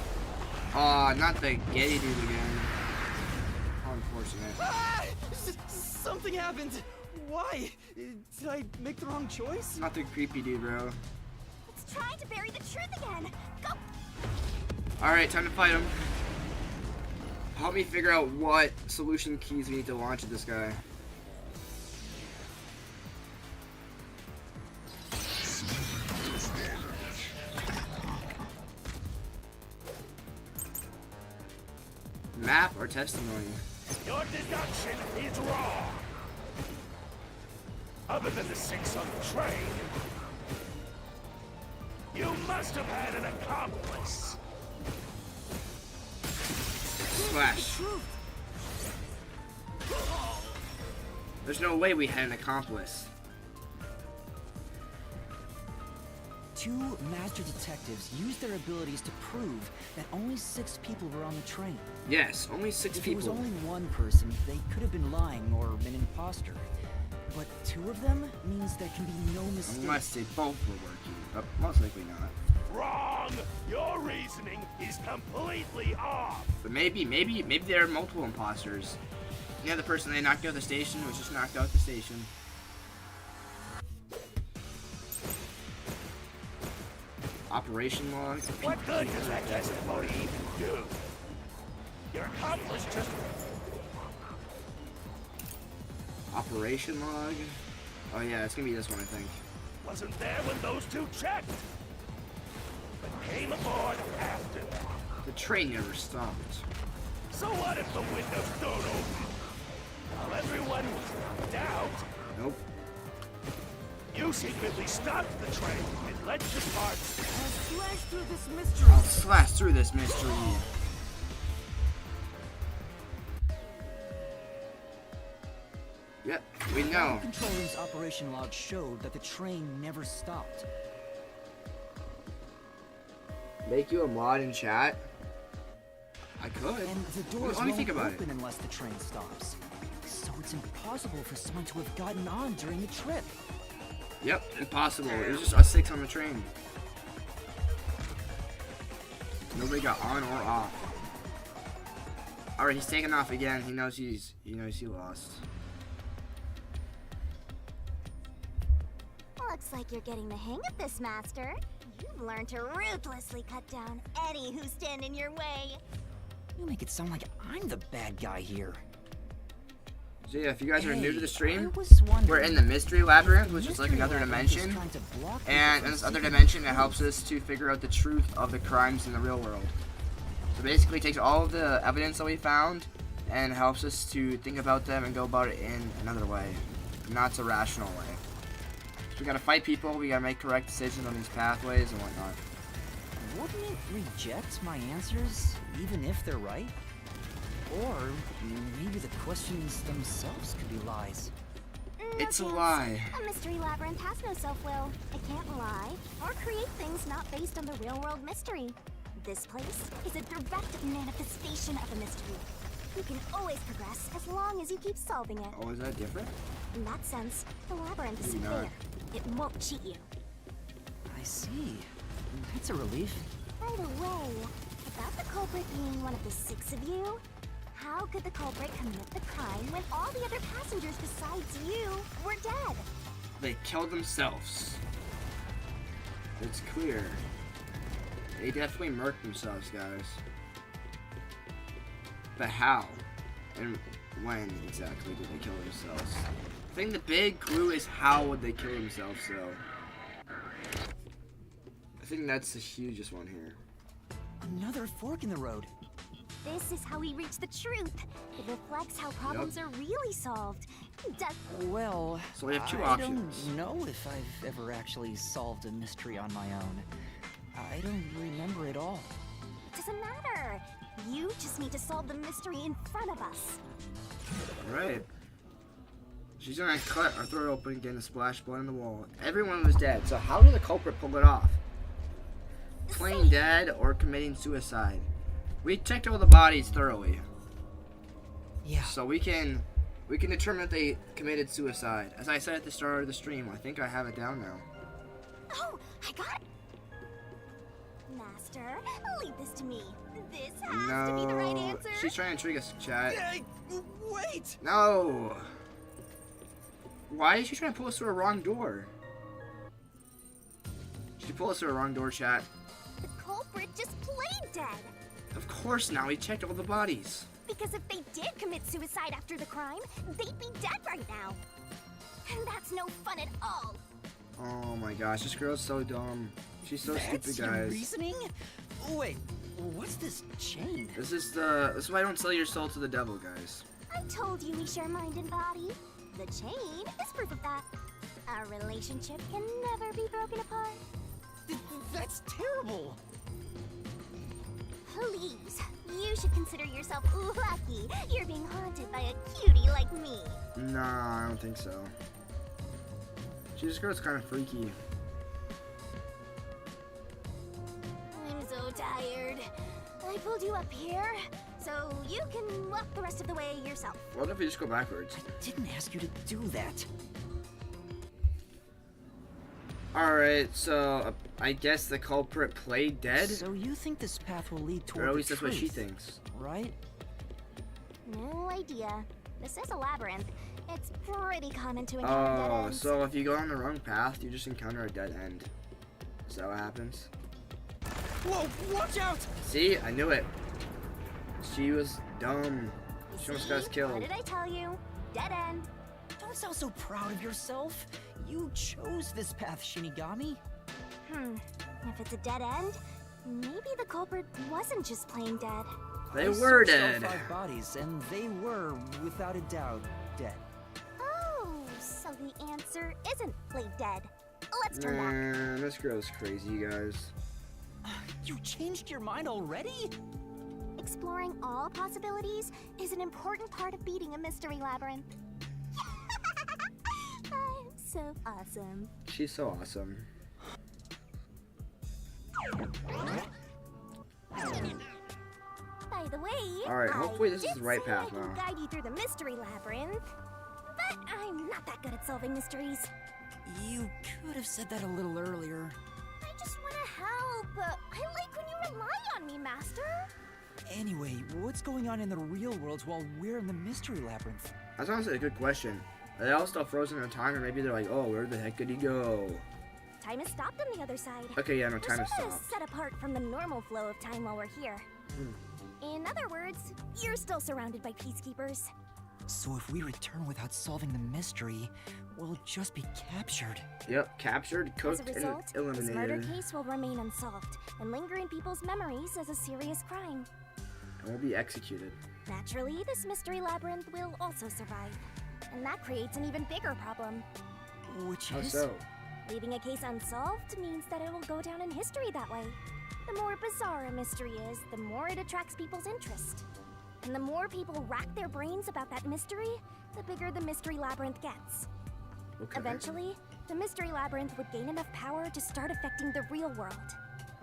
Speaker 1: Aw, not the Getty dude again. How unfortunate.
Speaker 2: Ah! Something happened. Why? Did I make the wrong choice?
Speaker 1: Not the creepy dude, bro.
Speaker 3: It's trying to bury the truth again. Go!
Speaker 1: Alright, time to fight him. Help me figure out what solution keys we need to launch at this guy. Map or testimony?
Speaker 5: Your deduction is wrong. Other than the 6 on the train, you must have had an accomplice.
Speaker 1: Slash. There's no way we had an accomplice.
Speaker 2: Two master detectives used their abilities to prove that only 6 people were on the train.
Speaker 1: Yes, only 6
Speaker 2: If it was
Speaker 1: people.
Speaker 2: only one person, they could have been lying or an imposter. But 2 of them means there can be no mistake.
Speaker 1: Unless they both were working. But most likely not.
Speaker 5: Wrong. Your reasoning is completely off.
Speaker 1: But maybe there are multiple imposters. The other person they knocked out the station was just knocked out the station. Operation log.
Speaker 5: What good does that testimony even do? Your accomplice just...
Speaker 1: Operation log. Oh yeah, it's gonna be this one, I think.
Speaker 5: wasn't there when those 2 checked. But came aboard after that.
Speaker 1: The train never stopped.
Speaker 5: So what if the windows don't open? While everyone was knocked out,
Speaker 1: Nope.
Speaker 5: you secretly stopped the train and let your part
Speaker 2: Slash through this mystery.
Speaker 1: I'll slash through this mystery. Yep, we know.
Speaker 2: Control room's operation log showed that the train never stopped.
Speaker 1: Make you a mod in chat? I could.
Speaker 2: And the doors
Speaker 1: Let me
Speaker 2: won't
Speaker 1: think about it.
Speaker 2: open unless the train stops. So it's impossible for someone to have gotten on during the trip.
Speaker 1: Yep, impossible. It was just us 6 on the train. Nobody got on or off. Alright, he's taking off again. He knows he lost.
Speaker 3: Looks like you're getting the hang of this, Master. You've learned to ruthlessly cut down any who stand in your way.
Speaker 2: You make it sound like I'm the bad guy here.
Speaker 1: So yeah, if you guys are new to the
Speaker 2: I
Speaker 1: stream,
Speaker 2: was wondering,
Speaker 1: we're in the Mystery Labyrinth, which is like
Speaker 2: Mystery
Speaker 1: another
Speaker 2: Labyrinth is
Speaker 1: dimension.
Speaker 2: trying to block people
Speaker 1: And
Speaker 2: from
Speaker 1: in this other
Speaker 2: seeing
Speaker 1: dimension, it
Speaker 2: the
Speaker 1: helps
Speaker 2: truth.
Speaker 1: us to figure out the truth of the crimes in the real world. So basically, it takes all of the evidence that we found and helps us to think about them and go about it in another way, not a rational way. So we gotta fight people, we gotta make correct decisions on these pathways and whatnot.
Speaker 2: Wouldn't it reject my answers, even if they're right? Or maybe the questions themselves could be lies.
Speaker 3: No
Speaker 1: It's a
Speaker 3: chance.
Speaker 1: lie.
Speaker 3: A mystery labyrinth has no self-will. It can't lie or create things not based on the real-world mystery. This place is a direct manifestation of a mystery. You can always progress as long as you keep solving it.
Speaker 1: Oh, is that different?
Speaker 3: In that sense, the labyrinth is
Speaker 1: Maybe not.
Speaker 3: fair. It won't cheat you.
Speaker 2: I see. That's a relief.
Speaker 3: By the way, about the culprit being one of the 6 of you, how could the culprit commit the crime when all the other passengers besides you were dead?
Speaker 1: They killed themselves. It's clear. They definitely murked themselves, guys. But how? And when exactly did they kill themselves? I think the big clue is how would they kill themselves, so. I think that's the hugest one here.
Speaker 2: Another fork in the road.
Speaker 3: This is how we reach the truth. It reflects how problems are really solved.
Speaker 2: Well,
Speaker 1: So we have 2
Speaker 2: I
Speaker 1: options.
Speaker 2: don't know if I've ever actually solved a mystery on my own. I don't remember it all.
Speaker 3: Doesn't matter. You just need to solve the mystery in front of us.
Speaker 1: Right. She's gonna cut our throat open, getting a splash blood on the wall. Everyone was dead, so how did the culprit pull it off? Plain dead or committing suicide? We checked all the bodies thoroughly.
Speaker 2: Yeah.
Speaker 1: So we can determine that they committed suicide. As I said at the start of the stream, I think I have it down now.
Speaker 3: Oh, I got it. Master, leave this to me. This has to be the right
Speaker 1: No,
Speaker 3: answer.
Speaker 1: she's trying to trick us, chat.
Speaker 2: Hey, wait!
Speaker 1: No. Why is she trying to pull us through a wrong door? She pulled us through a wrong door, chat.
Speaker 3: The culprit just played dead.
Speaker 1: Of course now, we checked all the bodies.
Speaker 3: Because if they did commit suicide after the crime, they'd be dead right now. And that's no fun at all.
Speaker 1: Oh my gosh, this girl's so dumb. She's so
Speaker 2: That's
Speaker 1: stupid,
Speaker 2: your
Speaker 1: guys.
Speaker 2: reasoning? Wait, what's this chain?
Speaker 1: This is why I don't sell your soul to the devil, guys.
Speaker 3: I told you we share mind and body. The chain is proof of that. Our relationship can never be broken apart.
Speaker 2: That's terrible.
Speaker 3: Please, you should consider yourself lucky you're being haunted by a cutie like me.
Speaker 1: Nah, I don't think so. This girl's kind of freaky.
Speaker 3: I'm so tired. I pulled you up here, so you can walk the rest of the way yourself.
Speaker 1: What if we just go backwards?
Speaker 2: I didn't ask you to do that.
Speaker 1: Alright, so I guess the culprit played dead?
Speaker 2: So you think this path will lead toward
Speaker 1: Or at least
Speaker 2: the
Speaker 1: that's what she
Speaker 2: truth,
Speaker 1: thinks.
Speaker 2: right?
Speaker 3: No idea. This is a labyrinth. It's pretty common to encounter dead
Speaker 1: Oh,
Speaker 3: ends.
Speaker 1: so if you go on the wrong path, you just encounter a dead end. Is that what happens?
Speaker 2: Whoa, watch out!
Speaker 1: See? I knew it. She was dumb. She almost got us
Speaker 3: See?
Speaker 1: killed.
Speaker 3: What did I tell you? Dead end.
Speaker 2: Don't sound so proud of yourself. You chose this path, Shinigami.
Speaker 3: If it's a dead end, maybe the culprit wasn't just plain dead.
Speaker 1: They
Speaker 2: I
Speaker 1: were
Speaker 2: searched all
Speaker 1: dead.
Speaker 2: 5 bodies, and they were, without a doubt, dead.
Speaker 3: Oh, so the answer isn't played dead. Let's turn back.
Speaker 1: Man, this girl's crazy, you guys.
Speaker 2: You changed your mind already?
Speaker 3: Exploring all possibilities is an important part of beating a mystery labyrinth. I'm so awesome.
Speaker 1: She's so awesome.
Speaker 3: By the way,
Speaker 1: Alright, hopefully this is
Speaker 3: did
Speaker 1: the right
Speaker 3: say
Speaker 1: path
Speaker 3: I can
Speaker 1: now.
Speaker 3: guide you through the mystery labyrinth, but I'm not that good at solving mysteries.
Speaker 2: You could have said that a little earlier.
Speaker 3: I just want to help. I like when you rely on me, Master.
Speaker 2: Anyway, what's going on in the real world while we're in the mystery labyrinth?
Speaker 1: That's honestly a good question. Are they all still frozen in time, or maybe they're like, oh, where the heck did he go?
Speaker 3: Time has stopped on the other side.
Speaker 1: Okay, yeah, no,
Speaker 3: We're
Speaker 1: time has
Speaker 3: sort of
Speaker 1: stopped.
Speaker 3: set apart from the normal flow of time while we're here. In other words, you're still surrounded by peacekeepers.
Speaker 2: So if we return without solving the mystery, we'll just be captured.
Speaker 1: Yep, captured,
Speaker 3: As
Speaker 1: cooked,
Speaker 3: a
Speaker 1: and
Speaker 3: result, this murder
Speaker 1: eliminated.
Speaker 3: case will remain unsolved and linger in people's memories as a serious crime.
Speaker 1: And will be executed.
Speaker 3: Naturally, this mystery labyrinth will also survive. And that creates an even bigger problem.
Speaker 2: Which
Speaker 1: How
Speaker 2: is...
Speaker 1: so?
Speaker 3: Leaving a case unsolved means that it will go down in history that way. The more bizarre a mystery is, the more it attracts people's interest. And the more people rack their brains about that mystery, the bigger the mystery labyrinth gets.
Speaker 1: Okay.
Speaker 3: Eventually, the mystery labyrinth would gain enough power to start affecting the real world.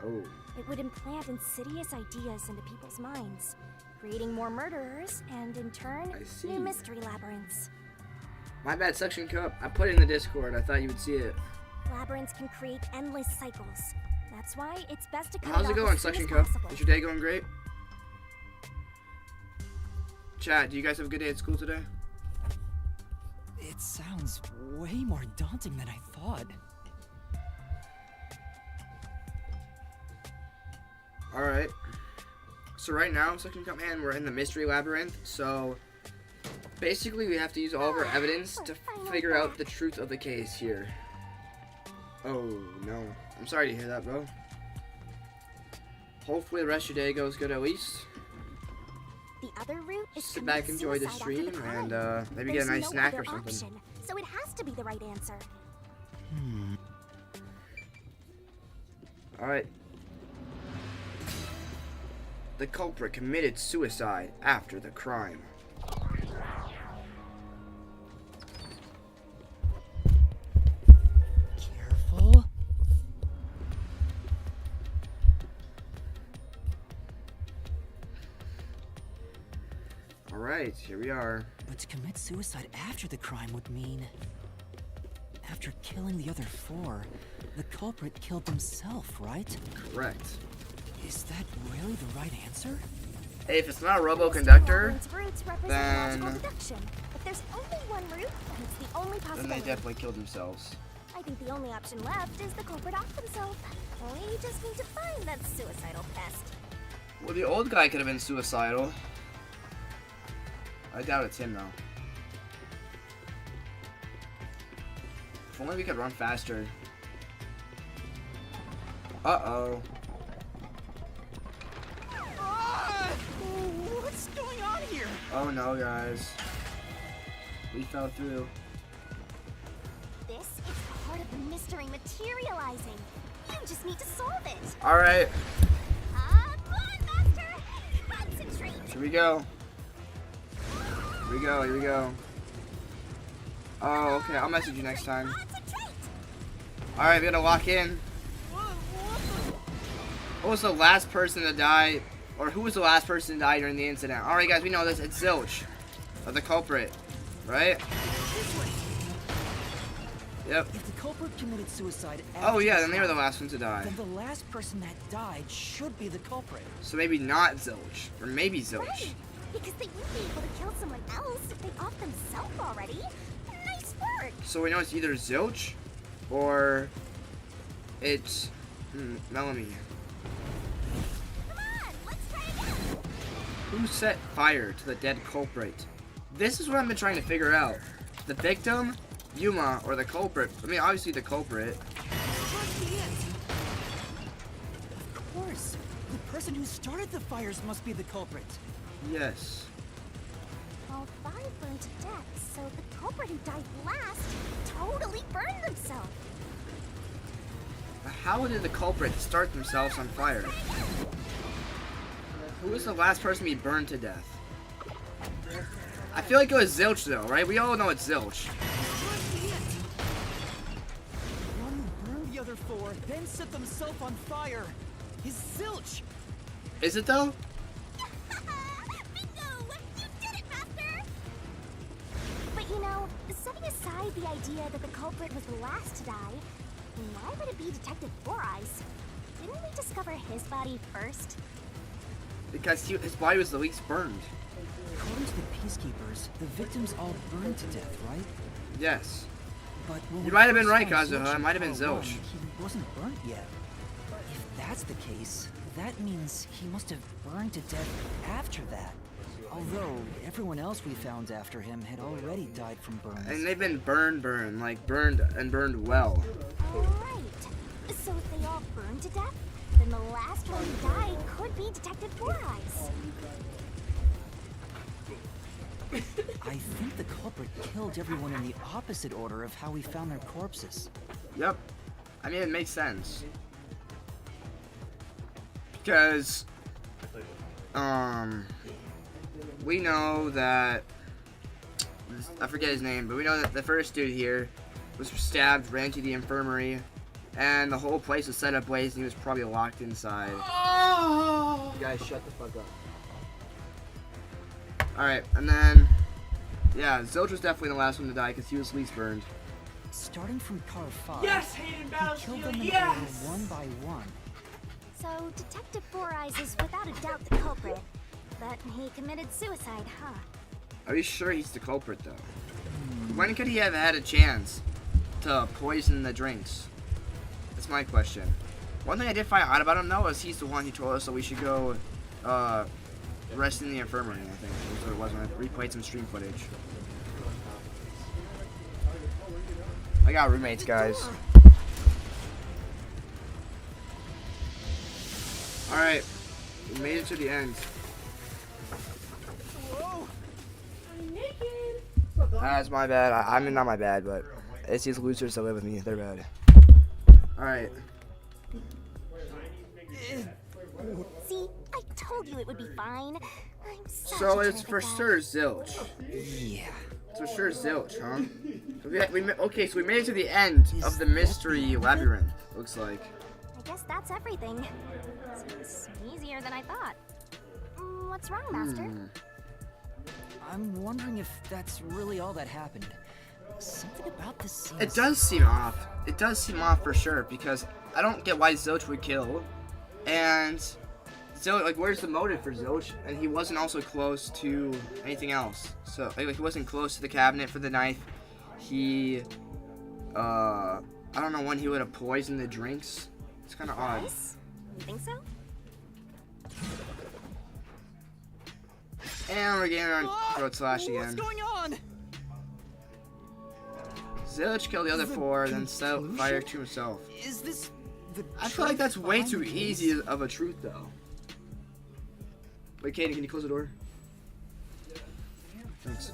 Speaker 1: Oh,
Speaker 3: It would implant insidious ideas into people's minds, creating more murderers and, in turn,
Speaker 1: I see.
Speaker 3: new mystery labyrinths.
Speaker 1: my bad, Suction Cup. I put it in the Discord. I thought you would see it.
Speaker 3: Labyrinths can create endless cycles. That's why it's best to cut
Speaker 1: How's
Speaker 3: it
Speaker 1: it
Speaker 3: off
Speaker 1: going,
Speaker 3: as soon
Speaker 1: Suction
Speaker 3: as
Speaker 1: Cup?
Speaker 3: possible.
Speaker 1: Is your day going great? Chat, do you guys have a good day at school today?
Speaker 2: It sounds way more daunting than I thought.
Speaker 1: Alright. So right now, Suction Cup Man, we're in the Mystery Labyrinth. So basically we have to use all of our evidence to figure out the truth of the case here. Oh, no. I'm sorry to hear that, bro. Hopefully the rest of your day goes good at least.
Speaker 3: The other route is
Speaker 1: Sit back, enjoy the stream, and maybe get a
Speaker 3: There's
Speaker 1: nice
Speaker 3: no
Speaker 1: snack
Speaker 3: other
Speaker 1: or something.
Speaker 3: option, so it has to be the right answer.
Speaker 1: Alright. The culprit committed suicide after the crime.
Speaker 2: Careful.
Speaker 1: Alright, here we are.
Speaker 2: But to commit suicide after the crime would mean... After killing the other 4, the culprit killed himself, right?
Speaker 1: Correct.
Speaker 2: Is that really the right answer?
Speaker 1: Hey, if it's not a robo-conductor,
Speaker 3: Its roots represent
Speaker 1: then-
Speaker 3: logical deduction. If there's only one root, then it's the only
Speaker 1: then
Speaker 3: possibility.
Speaker 1: they definitely killed themselves.
Speaker 3: I think the only option left is the culprit off himself. We just need to find that suicidal pest.
Speaker 1: Well, the old guy could have been suicidal. I doubt it's him, though. If only we could run faster. Uh-oh.
Speaker 2: What's going on here?
Speaker 1: Oh no, guys. We fell through.
Speaker 3: This is part of the mystery materializing. You just need to solve it.
Speaker 1: Alright,
Speaker 3: Come on, Master! Concentrate!
Speaker 1: here we go. Here we go, here we go. Oh, okay, I'll message you next time.
Speaker 3: Concentrate!
Speaker 1: Alright, we gotta lock in. What was the last person to die? Or who was the last person to die during the incident? Alright, guys, we know this. It's Zilch. Or the culprit. Right? Yep.
Speaker 2: If the culprit committed suicide after
Speaker 1: Oh, yeah,
Speaker 2: the
Speaker 1: then they were the
Speaker 2: crime,
Speaker 1: last one to die.
Speaker 2: then the last person that died should be the culprit.
Speaker 1: So maybe not Zilch. Or maybe Zilch.
Speaker 3: Right! Because they wouldn't be able to kill someone else if they off themselves already. Nice work!
Speaker 1: So we know it's either Zilch or it's Melanie.
Speaker 3: Come on, let's try again!
Speaker 1: Who set fire to the dead culprit? This is what I've been trying to figure out. The victim, Yuma, or the culprit. I mean, obviously the culprit.
Speaker 2: Of course. The person who started the fires must be the culprit.
Speaker 1: Yes.
Speaker 3: All 5 burned to death, so the culprit who died last totally burned themselves.
Speaker 1: How did the culprit start themselves on fire? Who was the last person to be burned to death? I feel like it was Zilch, though, right? We all know it's Zilch.
Speaker 2: One who burned the other 4, then set themselves on fire. Is Zilch.
Speaker 1: Is it, though?
Speaker 3: Bingo! You did it, Master! But you know, setting aside the idea that the culprit was the last to die, why would it be Detective Four Eyes? Didn't we discover his body first?
Speaker 1: Because his body was the least burned.
Speaker 2: According to the Peacekeepers, the victims all burned to death, right?
Speaker 1: Yes.
Speaker 2: But when
Speaker 1: You
Speaker 2: we
Speaker 1: might have been
Speaker 2: first
Speaker 1: right,
Speaker 2: found
Speaker 1: Kazuha.
Speaker 2: Zilch
Speaker 1: It
Speaker 2: in
Speaker 1: might have been
Speaker 2: Part 1,
Speaker 1: Zilch.
Speaker 2: He wasn't burnt yet. If that's the case, that means he must have burned to death after that. Although everyone else we found after him had already died from burns.
Speaker 1: And they've been burned, like burned and burned well.
Speaker 3: Alright. So if they all burned to death, then the last one who died could be Detective Four Eyes.
Speaker 2: I think the culprit killed everyone in the opposite order of how we found their corpses.
Speaker 1: Yep. I mean, it makes sense. Because, we know that, I forget his name, but we know that the first dude here was stabbed, ran to the infirmary, and the whole place was set ablaze, and he was probably locked inside.
Speaker 4: Oh!
Speaker 1: You guys, shut the fuck up. Alright, and then, yeah, Zilch was definitely the last one to die because he was least burned.
Speaker 2: Starting from car 5,
Speaker 4: Yes, Hayden
Speaker 2: he killed
Speaker 4: Battlefield,
Speaker 2: them in
Speaker 4: yes!
Speaker 2: order one by one.
Speaker 3: So Detective Four Eyes is without a doubt the culprit. But he committed suicide, huh?
Speaker 1: Are you sure he's the culprit, though? When could he have had a chance to poison the drinks? That's my question. One thing I did find out about him, though, is he's the one who told us that we should go rest in the infirmary, I think. That's what it was when I replayed some stream footage. I got roommates, guys. Alright, we made it to the end. That's my bad. I mean, not my bad, but it's these losers that live with me. They're bad. Alright.
Speaker 3: See, I told you it would be fine. I'm such
Speaker 1: So
Speaker 3: a
Speaker 1: it's for
Speaker 3: terrific guy.
Speaker 1: sure Zilch.
Speaker 2: Yeah.
Speaker 1: It's for sure Zilch, huh? Okay, so we made it to the end of the mystery labyrinth, looks like.
Speaker 3: I guess that's everything. Seems easier than I thought. What's wrong, Master?
Speaker 2: I'm wondering if that's really all that happened. Something about this seems...
Speaker 1: It does seem off. It does seem off for sure, because I don't get why Zilch would kill. And Zilch, like, where's the motive for Zilch? And he wasn't also close to anything else. So, like, he wasn't close to the cabinet for the knife. He, I don't know when he would have poisoned the drinks. It's kind of odd.
Speaker 3: Nice? You think so?
Speaker 1: And we're getting on throat slash again.
Speaker 2: What's going on?
Speaker 1: Zilch killed the other
Speaker 2: The
Speaker 1: four, then set
Speaker 2: conclusion?
Speaker 1: fire to himself.
Speaker 2: Is this the
Speaker 1: I feel like that's
Speaker 2: truth
Speaker 1: way
Speaker 2: behind
Speaker 1: too
Speaker 2: the
Speaker 1: easy
Speaker 2: case?
Speaker 1: of a truth, though. Wait, Katie, can you close the door? Thanks.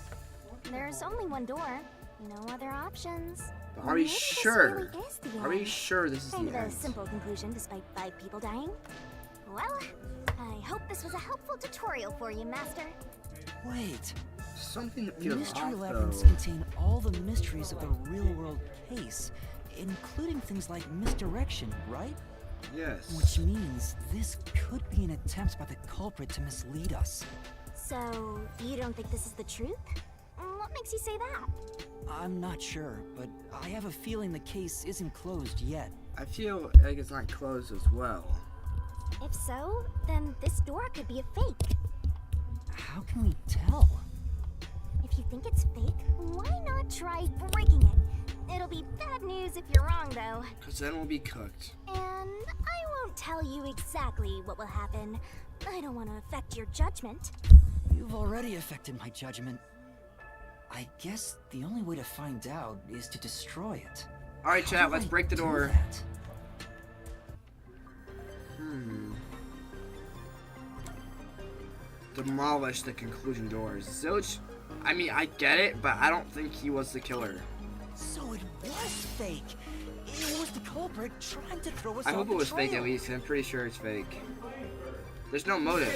Speaker 3: There's only one door. No other options.
Speaker 1: But are we
Speaker 3: Maybe this
Speaker 1: sure?
Speaker 3: really is the
Speaker 1: Are we
Speaker 3: end.
Speaker 1: sure this is
Speaker 3: Kind
Speaker 1: the
Speaker 3: of a
Speaker 1: end?
Speaker 3: simple conclusion despite 5 people dying. Well, I hope this was a helpful tutorial for you, Master.
Speaker 2: Wait,
Speaker 1: Something that feels
Speaker 2: mystery
Speaker 1: off,
Speaker 2: labyrinths
Speaker 1: though.
Speaker 2: contain all the mysteries of the real-world case, including things like misdirection, right?
Speaker 1: Yes.
Speaker 2: Which means this could be an attempt by the culprit to mislead us.
Speaker 3: So, you don't think this is the truth? What makes you say that?
Speaker 2: I'm not sure, but I have a feeling the case isn't closed yet.
Speaker 1: I feel like it's not closed as well.
Speaker 3: If so, then this door could be a fake.
Speaker 2: How can we tell?
Speaker 3: If you think it's fake, why not try breaking it? It'll be bad news if you're wrong, though.
Speaker 1: Because then we'll be cooked.
Speaker 3: And I won't tell you exactly what will happen. I don't want to affect your judgment.
Speaker 2: You've already affected my judgment. I guess the only way to find out is to destroy it.
Speaker 1: Alright,
Speaker 2: How
Speaker 1: chat,
Speaker 2: do
Speaker 1: let's
Speaker 2: I
Speaker 1: break the
Speaker 2: do
Speaker 1: door.
Speaker 2: that?
Speaker 1: Demolish the conclusion doors. Zilch, I mean, I get it, but I don't think he was the killer.
Speaker 2: So it was fake. It was the culprit trying to throw us
Speaker 1: I
Speaker 2: off
Speaker 1: hope
Speaker 2: the
Speaker 1: it was fake
Speaker 2: trail.
Speaker 1: at least. I'm pretty sure it's fake. There's no motive.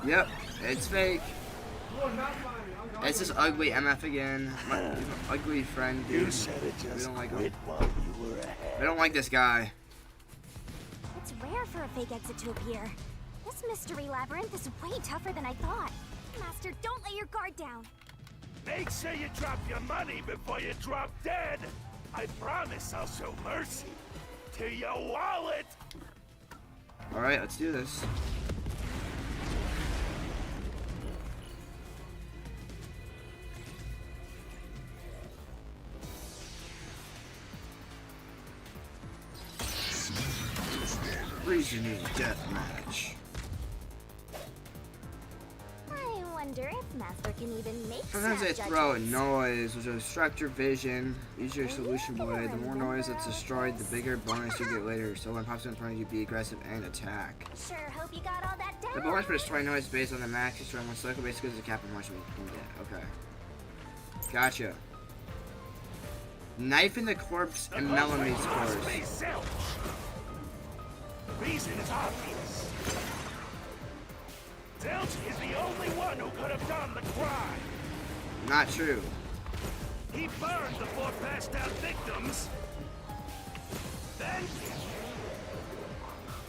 Speaker 1: Yep, it's fake. It's this ugly MF again. My ugly friend, dude.
Speaker 5: You said it
Speaker 1: We
Speaker 5: just
Speaker 1: don't like
Speaker 5: quit
Speaker 1: him.
Speaker 5: while you were ahead.
Speaker 1: I don't like this guy.
Speaker 3: It's rare for a fake exit to appear. This mystery labyrinth is way tougher than I thought. Master, don't let your guard down.
Speaker 5: Make sure you drop your money before you drop dead. I promise I'll show mercy to your wallet.
Speaker 1: Alright, let's do this. Reasoning deathmatch.
Speaker 3: I wonder if Master can even make
Speaker 1: Sometimes they
Speaker 3: snap
Speaker 1: throw a
Speaker 3: judgments.
Speaker 1: noise, which will distract your vision. Use your solution blade. The more noise that's destroyed, the bigger bonus you get later. So when pops in front of you, be aggressive and attack.
Speaker 3: Sure hope you got all that down.
Speaker 1: The bonus for destroying noise is based on the max destroying one cycle, basically as a cap of much we can get. Okay. Gotcha. Knife in the corpse and Melanie's corpse.
Speaker 5: The reason is obvious. Zilch is the only one who could have done the crime.
Speaker 1: Not true.
Speaker 5: He burned the 4 passed out victims. Then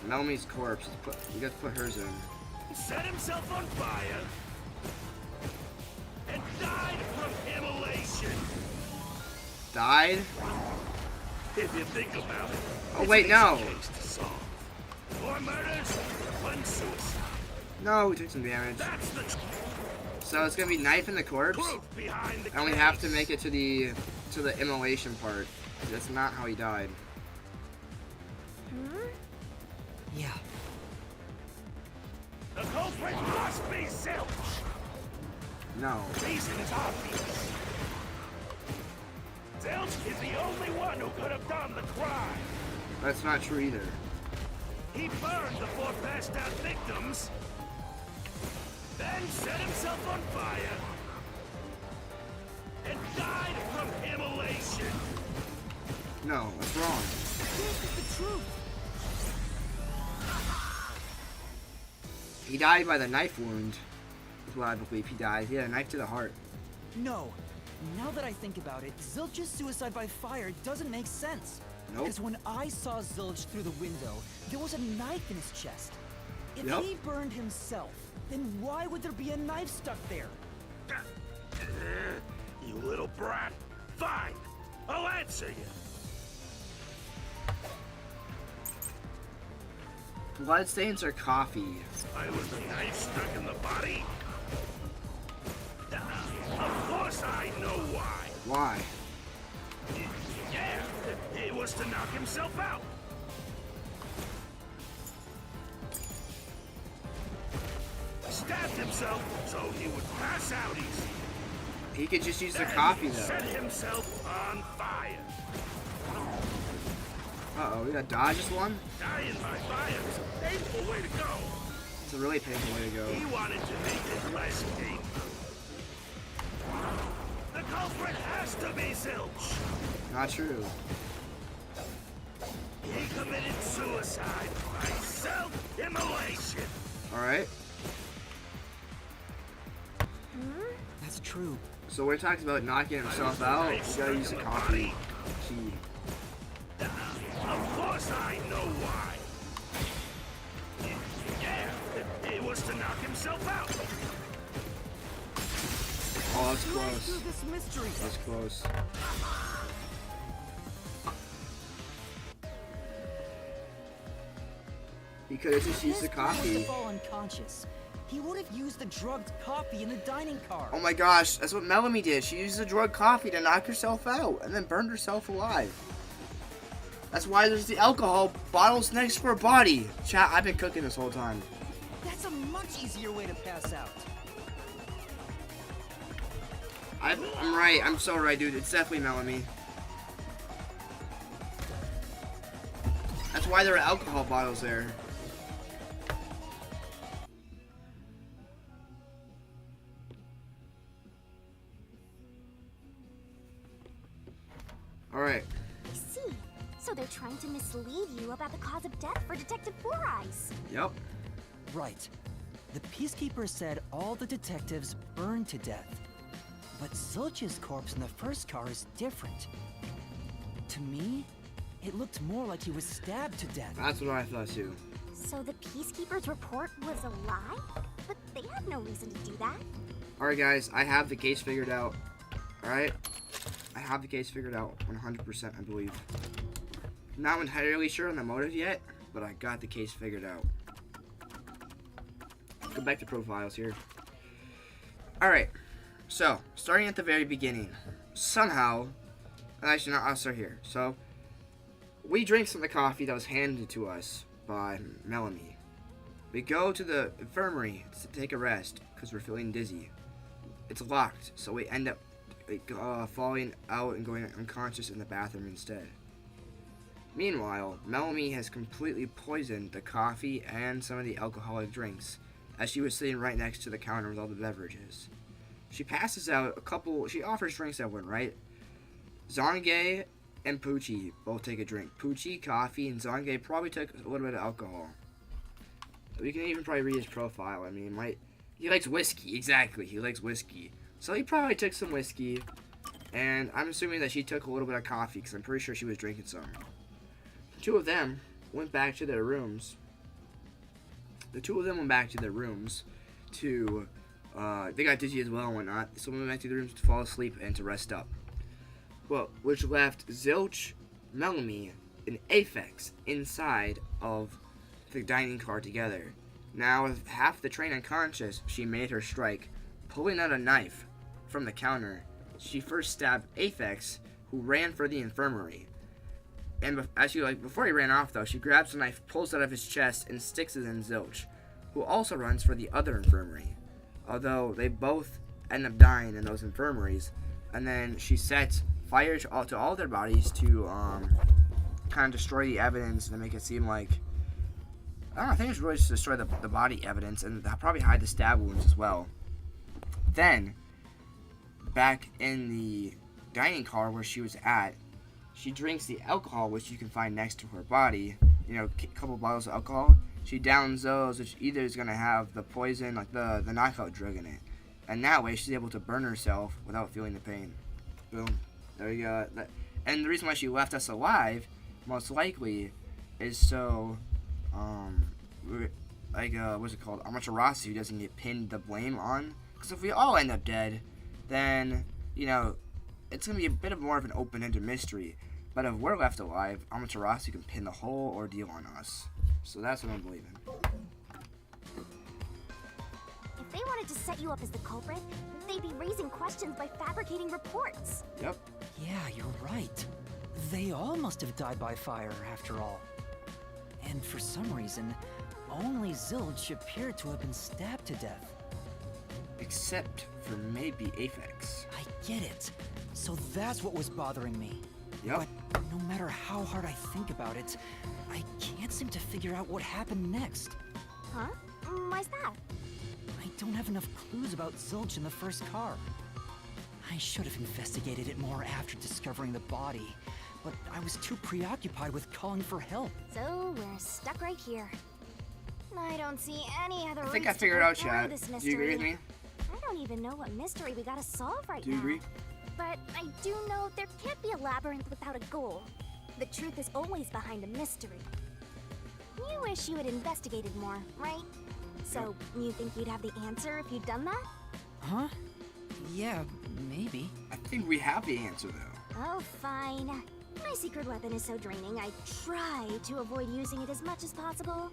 Speaker 1: Melanie's corpse. You guys put hers in.
Speaker 5: set himself on fire and died from immolation.
Speaker 1: Died?
Speaker 5: If you think about it.
Speaker 1: Oh,
Speaker 5: it's
Speaker 1: wait,
Speaker 5: an
Speaker 1: no.
Speaker 5: easy case to solve. 4 murders, 1 suicide.
Speaker 1: No, we took some damage.
Speaker 5: That's the
Speaker 1: So it's gonna be knife in the corpse,
Speaker 5: proof behind the
Speaker 1: and we
Speaker 5: case.
Speaker 1: have to make it to the immolation part. That's not how he died.
Speaker 3: Hmm?
Speaker 2: Yeah,
Speaker 5: The culprit must be Zilch.
Speaker 1: No.
Speaker 5: The reason is obvious. Zilch is the only one who could have done the crime.
Speaker 1: That's not true either.
Speaker 5: He burned the 4 passed out victims, then set himself on fire, and died from immolation.
Speaker 1: No, that's wrong.
Speaker 2: this is the truth.
Speaker 1: He died by the knife wound. That's what I believe he died. He had a knife to the heart.
Speaker 2: No. Now that I think about it, Zilch's suicide by fire doesn't make sense.
Speaker 1: Nope.
Speaker 2: Because when I saw Zilch through the window, there was a knife in his chest. If
Speaker 1: Yep.
Speaker 2: he burned himself, then why would there be a knife stuck there?
Speaker 5: You little brat. Fine. I'll answer you.
Speaker 1: Bloodstains or coffee?
Speaker 5: I was the knife stuck in the body. Of course I know why.
Speaker 1: Why?
Speaker 5: Yeah, it was to knock himself out. Stabbed himself so he would pass out easy.
Speaker 1: He could just use the
Speaker 5: Then
Speaker 1: coffee
Speaker 5: set
Speaker 1: though.
Speaker 5: himself on fire.
Speaker 1: Uh-oh, we got dodges one?
Speaker 5: Dying by fire is a painful way to go.
Speaker 1: It's a really painful way to go.
Speaker 5: He wanted to make it less painful. The culprit has to be Zilch.
Speaker 1: Not true.
Speaker 5: He committed suicide by self-immolation.
Speaker 1: Alright.
Speaker 2: That's true.
Speaker 1: So when he talks about knocking himself out, you gotta use the coffee key.
Speaker 5: Of course I know why. Yeah, it was to knock himself out.
Speaker 1: Oh, that's
Speaker 2: Right
Speaker 1: close.
Speaker 2: through this mystery.
Speaker 1: That's close. He could have just used the
Speaker 2: This guy was to
Speaker 1: coffee.
Speaker 2: fall unconscious. He would have used the drugged coffee in the dining car.
Speaker 1: Oh my gosh, that's what Melanie did. She used the drug coffee to knock herself out and then burned herself alive. That's why there's the alcohol bottles next to her body. Chat, I've been cooking this whole time.
Speaker 2: That's a much easier way to pass out.
Speaker 1: I'm right. I'm so right, dude. It's definitely Melanie. That's why there are alcohol bottles there. Alright.
Speaker 3: I see. So they're trying to mislead you about the cause of death for Detective Four Eyes.
Speaker 1: Yep.
Speaker 2: Right. The Peacekeeper said all the detectives burned to death. But Zilch's corpse in the first car is different. To me, it looked more like he was stabbed to death.
Speaker 1: That's what I thought too.
Speaker 3: So the Peacekeeper's report was a lie? But they had no reason to do that.
Speaker 1: Alright guys, I have the case figured out. Alright? I have the case figured out 100%, I believe. Not entirely sure on the motive yet, but I got the case figured out. Go back to profiles here. Alright, so, starting at the very beginning. Somehow, actually not, I'll start here. So, we drink some of the coffee that was handed to us by Melanie. We go to the infirmary to take a rest because we're feeling dizzy. It's locked, so we end up falling out and going unconscious in the bathroom instead. Meanwhile, Melanie has completely poisoned the coffee and some of the alcoholic drinks as she was sitting right next to the counter with all the beverages. She passes out she offers drinks to everyone, right? Zange and Poochie both take a drink. Poochie, coffee, and Zange probably took a little bit of alcohol. We can even probably read his profile. I mean, he likes whiskey. Exactly, he likes whiskey. So he probably took some whiskey, and I'm assuming that she took a little bit of coffee because I'm pretty sure she was drinking some. The two of them went back to their rooms. They got dizzy as well and whatnot. So we went back to the rooms to fall asleep and to rest up. Well, which left Zilch, Melanie, and Aphex inside of the dining car together. Now, with half the train unconscious, she made her strike, pulling out a knife from the counter. She first stabbed Aphex, who ran for the infirmary. And before he ran off, though, she grabs the knife, pulls it out of his chest, and sticks it in Zilch, who also runs for the other infirmary. Although they both end up dying in those infirmaries, and then she sets fire to all their bodies to kind of destroy the evidence and make it seem like, I don't know, I think it's really just destroy the body evidence and probably hide the stab wounds as well. Then, back in the dining car where she was at, she drinks the alcohol, which you can find next to her body. You know, a couple bottles of alcohol. She downs those, which either is going to have the poison, like the knockout drug in it. And that way, she's able to burn herself without feeling the pain. Boom. There you go. And the reason why she left us alive, most likely, is so what's it called, Amaterasu doesn't get pinned the blame on. Because if we all end up dead, then, you know, it's going to be a bit of more of an open-ended mystery. But if we're left alive, Amaterasu can pin the whole ordeal on us. So that's what I'm believing.
Speaker 3: If they wanted to set you up as the culprit, they'd be raising questions by fabricating reports.
Speaker 1: Yep.
Speaker 2: Yeah, you're right. They all must have died by fire, after all. And for some reason, only Zilch appeared to have been stabbed to death.
Speaker 1: Except for maybe Aphex.
Speaker 2: I get it. So that's what was bothering me.
Speaker 1: Yep.
Speaker 2: But no matter how hard I think about it, I can't seem to figure out what happened next.
Speaker 3: Huh? Why's that?
Speaker 2: I don't have enough clues about Zilch in the first car. I should have investigated it more after discovering the body, but I was too preoccupied with calling for help.
Speaker 3: So we're stuck right here. I don't see any other
Speaker 1: I think I
Speaker 3: routes to
Speaker 1: figured
Speaker 3: go
Speaker 1: out,
Speaker 3: through
Speaker 1: chat.
Speaker 3: this
Speaker 1: Do you agree with
Speaker 3: mystery.
Speaker 1: me?
Speaker 3: I don't even know what mystery we gotta solve right
Speaker 1: Do you
Speaker 3: now.
Speaker 1: agree?
Speaker 3: But I do know there can't be a labyrinth without a goal. The truth is always behind a mystery. You wish you had investigated more, right? So, you think you'd have the answer if you'd done that?
Speaker 2: Huh? Yeah, maybe.
Speaker 1: I think we have the answer, though.
Speaker 3: Oh, fine. My secret weapon is so draining, I try to avoid using it as much as possible.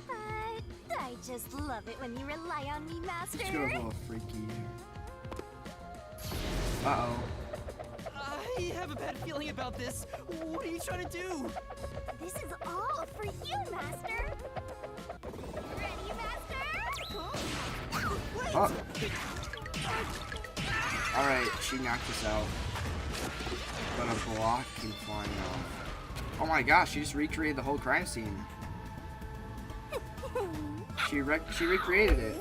Speaker 3: But I just love it when you rely on me, Master.
Speaker 1: Let's go a little freaky. Uh-oh.
Speaker 2: I have a bad feeling about this. What are you trying to do?
Speaker 3: This is all for you, Master. Ready, Master?
Speaker 1: Oh. Alright, she knocked us out. But a block came flying off. Oh my gosh, she just recreated the whole crime scene. She recreated it.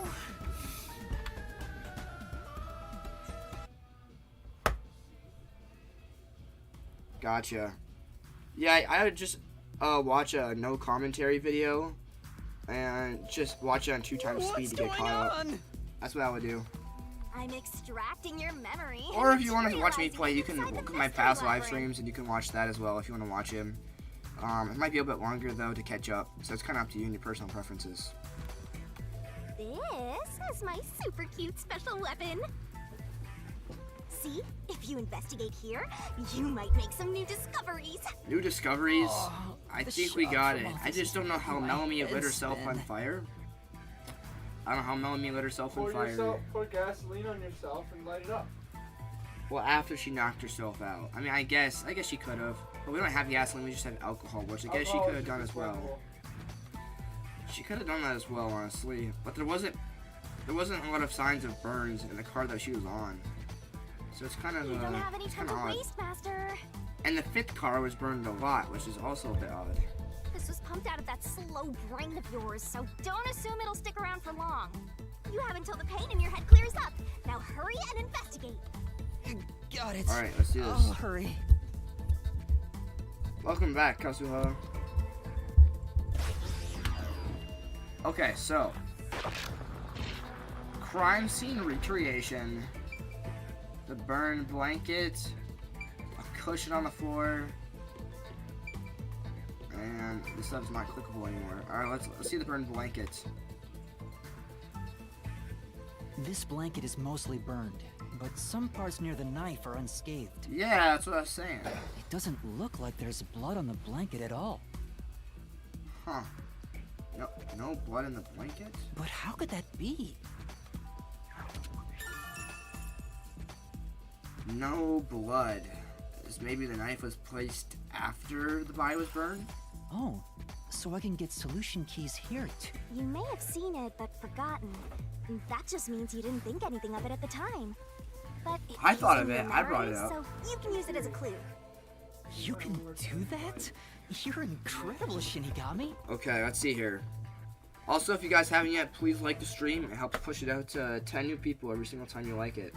Speaker 1: Gotcha. Yeah, I would just watch a no commentary video and just watch it on 2 times speed to get caught up. That's what I would do.
Speaker 3: I'm extracting your memory.
Speaker 1: Or
Speaker 3: and
Speaker 1: if you want to watch me
Speaker 3: materializing
Speaker 1: play,
Speaker 3: it
Speaker 1: you can
Speaker 3: inside
Speaker 1: look
Speaker 3: the
Speaker 1: at my
Speaker 3: mystery
Speaker 1: past live
Speaker 3: labyrinth.
Speaker 1: streams and you can watch that as well if you want to watch him. It might be a bit longer though to catch up, so it's kind of up to you and your personal preferences.
Speaker 3: This is my super cute special weapon. See, if you investigate here, you might make some new discoveries.
Speaker 1: New discoveries?
Speaker 2: Oh,
Speaker 1: I
Speaker 2: the
Speaker 1: think we
Speaker 2: shock
Speaker 1: got
Speaker 2: from
Speaker 1: it.
Speaker 2: all
Speaker 1: I
Speaker 2: this
Speaker 1: just don't know how
Speaker 2: my
Speaker 1: Melanie lit
Speaker 2: head
Speaker 1: herself on
Speaker 2: spin.
Speaker 1: fire. I don't know how Melanie lit herself on fire.
Speaker 4: Pour gasoline on yourself and light it up.
Speaker 1: Well, after she knocked herself out. I mean, I guess she could have. But we don't have gasoline, we just have alcohol, which I guess she could have done as well. She could have done that as well, honestly. But there wasn't a lot of signs of burns in the car that she was on. So it's kind of
Speaker 3: You don't have any
Speaker 1: it's
Speaker 3: time
Speaker 1: kind
Speaker 3: to
Speaker 1: of odd.
Speaker 3: waste, Master.
Speaker 1: And the 5th car was burned a lot, which is also a bit odd.
Speaker 3: This was pumped out of that slow brain of yours, so don't assume it'll stick around for long. You have until the pain in your head clears up. Now hurry and investigate.
Speaker 2: Got it.
Speaker 1: All right, let's do this.
Speaker 2: I'll hurry.
Speaker 1: Welcome back, Kazuha. Okay, so crime scene recreation. The burned blanket, a cushion on the floor, and this stuff's not clickable anymore. All right, let's see the burned blanket.
Speaker 2: This blanket is mostly burned, but some parts near the knife are unscathed.
Speaker 1: Yeah, that's what I was saying.
Speaker 2: It doesn't look like there's blood on the blanket at all.
Speaker 1: Huh? No blood in the blanket.
Speaker 2: But how could that be?
Speaker 1: No blood. Maybe the knife was placed after the body was burned?
Speaker 2: Oh, so I can get solution keys here too.
Speaker 3: You may have seen it, but forgotten. That just means you didn't think anything of it at the time. But it
Speaker 1: I
Speaker 3: is
Speaker 1: thought
Speaker 3: in
Speaker 1: of
Speaker 3: your
Speaker 1: it. I brought it
Speaker 3: memory,
Speaker 1: up.
Speaker 3: So you can use it as a clue.
Speaker 2: You can do that? You're incredible, Shinigami.
Speaker 1: Okay, let's see here. Also, if you guys haven't yet, please like the stream. It helps push it out to 10 new people every single time you like it.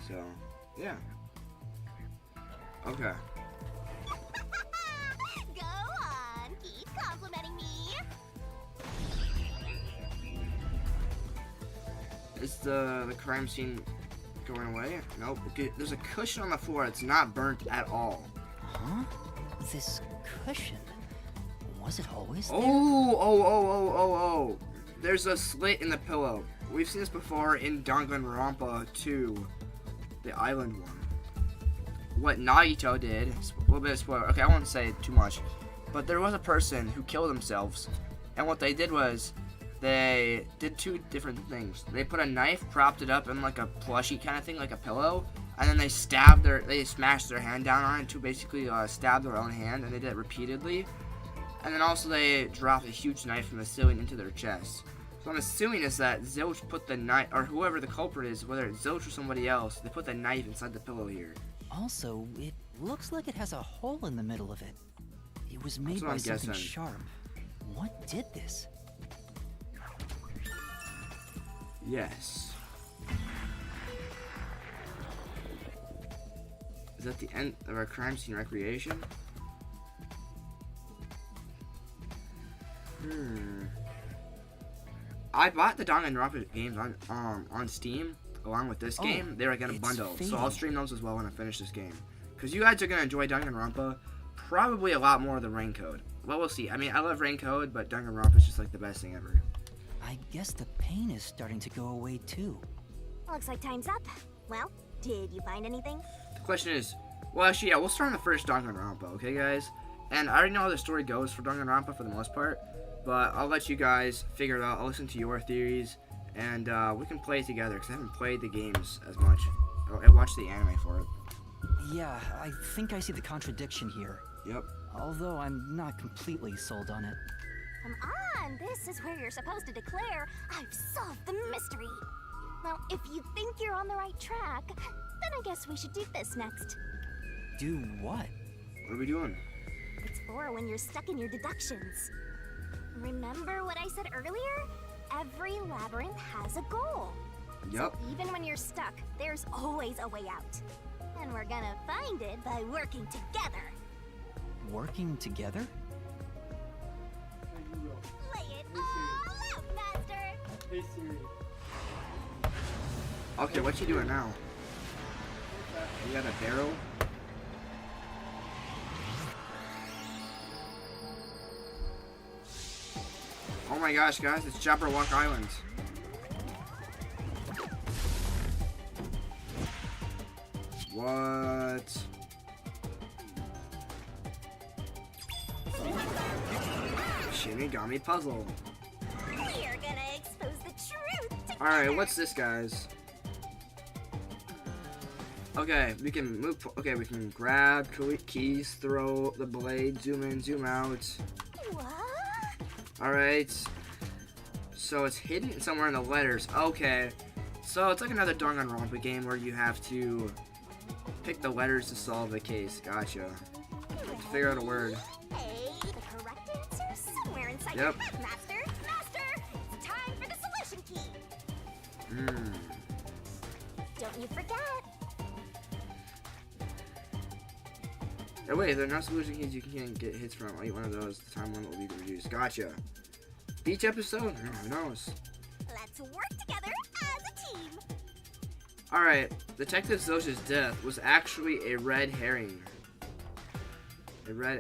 Speaker 1: So, yeah. Okay.
Speaker 3: Go on, keep complimenting me.
Speaker 1: Is the crime scene going away? Nope. Okay, there's a cushion on the floor. It's not burnt at all.
Speaker 2: Huh? This cushion. Was it always there?
Speaker 1: Oh. there's a slit in the pillow. We've seen this before in Danganronpa 2, the island one. What Naito did, a little bit of spoiler. Okay, I won't say too much, but there was a person who killed themselves, and what they did was they did two different things. They put a knife, propped it up in like a plushie kind of thing, like a pillow, and then they smashed their hand down on it to basically stab their own hand, and they did it repeatedly. And then also they dropped a huge knife from the ceiling into their chest. So I'm assuming is that Zilch put the knife, or whoever the culprit is, whether it's Zilch or somebody else, they put the knife inside the pillow here.
Speaker 2: Also, it looks like it has a hole in the middle of it. It was made by something sharp. What did this?
Speaker 1: Yes. Is that the end of our crime scene recreation? I bought the Danganronpa games on Steam along with this game. They were gonna bundle, so I'll stream those as well when I finish this game. Cause you guys are gonna enjoy Danganronpa probably a lot more than Rain Code. Well, we'll see. I mean, I love Rain Code, but Danganronpa is just like the best thing ever.
Speaker 2: I guess the pain is starting to go away too.
Speaker 3: Looks like time's up. Well, did you find anything?
Speaker 1: The question is, well, actually, yeah, we'll start on the first Danganronpa, okay, guys? And I already know how the story goes for Danganronpa for the most part, but I'll let you guys figure it out. I'll listen to your theories, and we can play it together, because I haven't played the games as much. I watched the anime for it.
Speaker 2: Yeah, I think I see the contradiction here.
Speaker 1: Yep.
Speaker 2: Although I'm not completely sold on it.
Speaker 3: Come on, this is where you're supposed to declare, I've solved the mystery. Well, if you think you're on the right track, then I guess we should do this next.
Speaker 2: Do what?
Speaker 1: What are we doing?
Speaker 3: It's for when you're stuck in your deductions. Remember what I said earlier? Every labyrinth has a goal.
Speaker 1: Yep.
Speaker 3: So even when you're stuck, there's always a way out. And we're gonna find it by working together.
Speaker 2: Working together?
Speaker 4: Yeah, you will.
Speaker 3: Lay it all out, Master!
Speaker 4: Hey Siri.
Speaker 1: Okay, what you doing now? You got a barrel? Oh my gosh, guys, it's Jabberwock Island. What? Shinigami puzzle.
Speaker 3: We're gonna expose the truth together!
Speaker 1: Alright, what's this, guys? Okay, we can move. Okay, we can grab keys, throw the blade, zoom in, zoom out.
Speaker 3: What?
Speaker 1: Alright. So it's hidden somewhere in the letters. Okay. So it's like another Danganronpa game where you have to pick the letters to solve the case. Gotcha. To figure out a word.
Speaker 3: Hey, the correct answer's somewhere inside
Speaker 1: Yep.
Speaker 3: your head, Master! Master! It's time for the solution key! Don't you forget!
Speaker 1: Oh wait, there are no solution keys you can get hits from. I'll eat one of those. The time limit will be reduced. Gotcha. Beach episode? Who knows?
Speaker 3: Let's work together as a team!
Speaker 1: Alright, Detective Zilch's death was actually a red herring.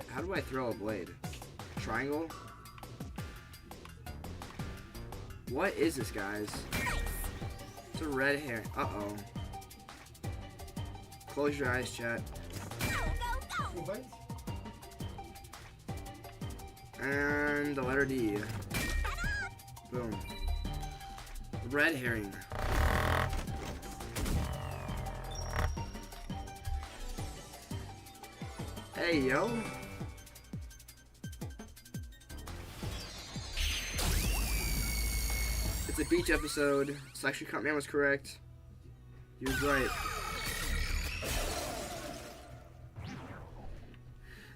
Speaker 1: How do I throw a blade? Triangle? What is this, guys? It's a red herring. Uh-oh. Close your eyes, chat.
Speaker 3: Go, go, go!
Speaker 4: What?
Speaker 1: And the letter D. Boom. Red herring. Hey, yo. It's a beach episode. Selection Cut Man was correct. He was right.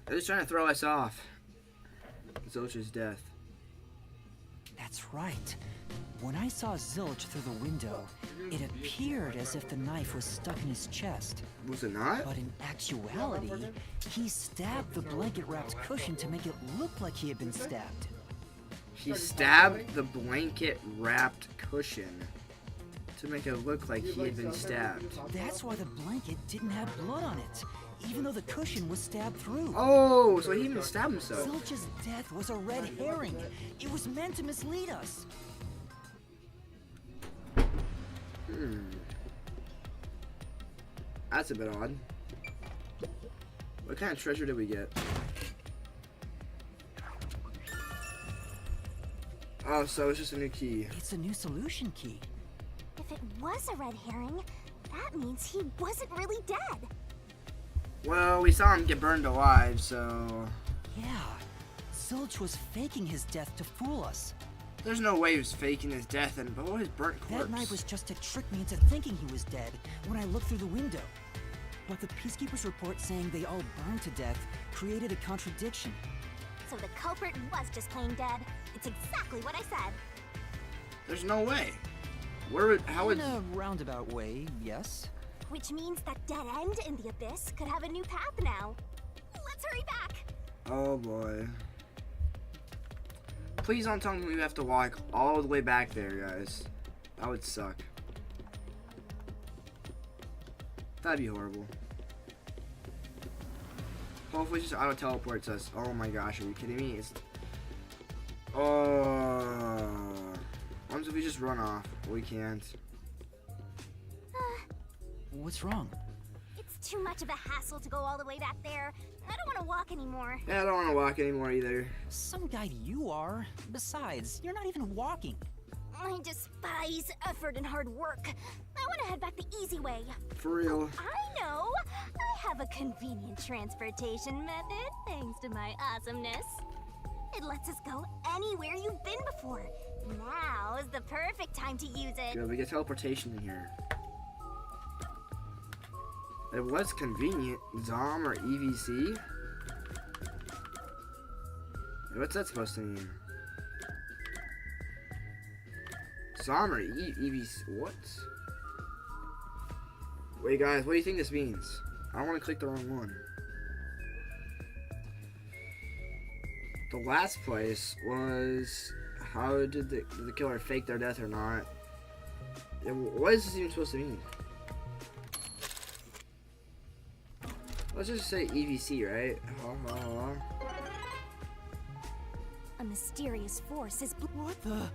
Speaker 1: They're just trying to throw us off. Zilch's death.
Speaker 2: That's right. When I saw Zilch through the window, it appeared as if the knife was stuck in his chest.
Speaker 1: Was it not?
Speaker 2: But in actuality, he stabbed the blanket-wrapped cushion to make it look like he had been stabbed.
Speaker 1: He stabbed the blanket-wrapped cushion to make it look like he had been stabbed.
Speaker 2: That's why the blanket didn't have blood on it, even though the cushion was stabbed through.
Speaker 1: Oh, so he even stabbed himself.
Speaker 2: Zilch's death was a red herring. It was meant to mislead us.
Speaker 1: That's a bit odd. What kind of treasure did we get? Oh, so it's just a new key.
Speaker 2: It's a new solution key.
Speaker 3: If it was a red herring, that means he wasn't really dead.
Speaker 1: Well, we saw him get burned alive, so...
Speaker 2: Yeah. Zilch was faking his death to fool us.
Speaker 1: There's no way he was faking his death and below his burnt corpse.
Speaker 2: That knife was just to trick me into thinking he was dead when I looked through the window. But the Peacekeeper's report saying they all burned to death created a contradiction.
Speaker 3: So the culprit was just plain dead. It's exactly what I said.
Speaker 1: There's no way. Where would... How would...
Speaker 2: In a roundabout way, yes.
Speaker 3: Which means that dead end in the abyss could have a new path now. Let's hurry back.
Speaker 1: Oh boy. Please don't tell me we have to walk all the way back there, guys. That would suck. That'd be horrible. Hopefully just auto teleports us. Oh my gosh, are you kidding me? It's... Oh. What if we just run off? We can't.
Speaker 2: What's wrong?
Speaker 3: It's too much of a hassle to go all the way back there. I don't want to walk anymore.
Speaker 1: Yeah, I don't want to walk anymore either.
Speaker 2: Some guy you are. Besides, you're not even walking.
Speaker 3: I despise effort and hard work. I want to head back the easy way.
Speaker 1: For real.
Speaker 3: I know. I have a convenient transportation method thanks to my awesomeness. It lets us go anywhere you've been before. Now is the perfect time to use it.
Speaker 1: Good, we get teleportation in here. It was convenient. Zom or EVC? What's that supposed to mean? Zom or EVC? What? Wait, guys, what do you think this means? I don't want to click the wrong one. The last place was... How did the killer fake their death or not? What is this even supposed to mean? Let's just say EVC, right?
Speaker 3: A mysterious force is...
Speaker 2: What the?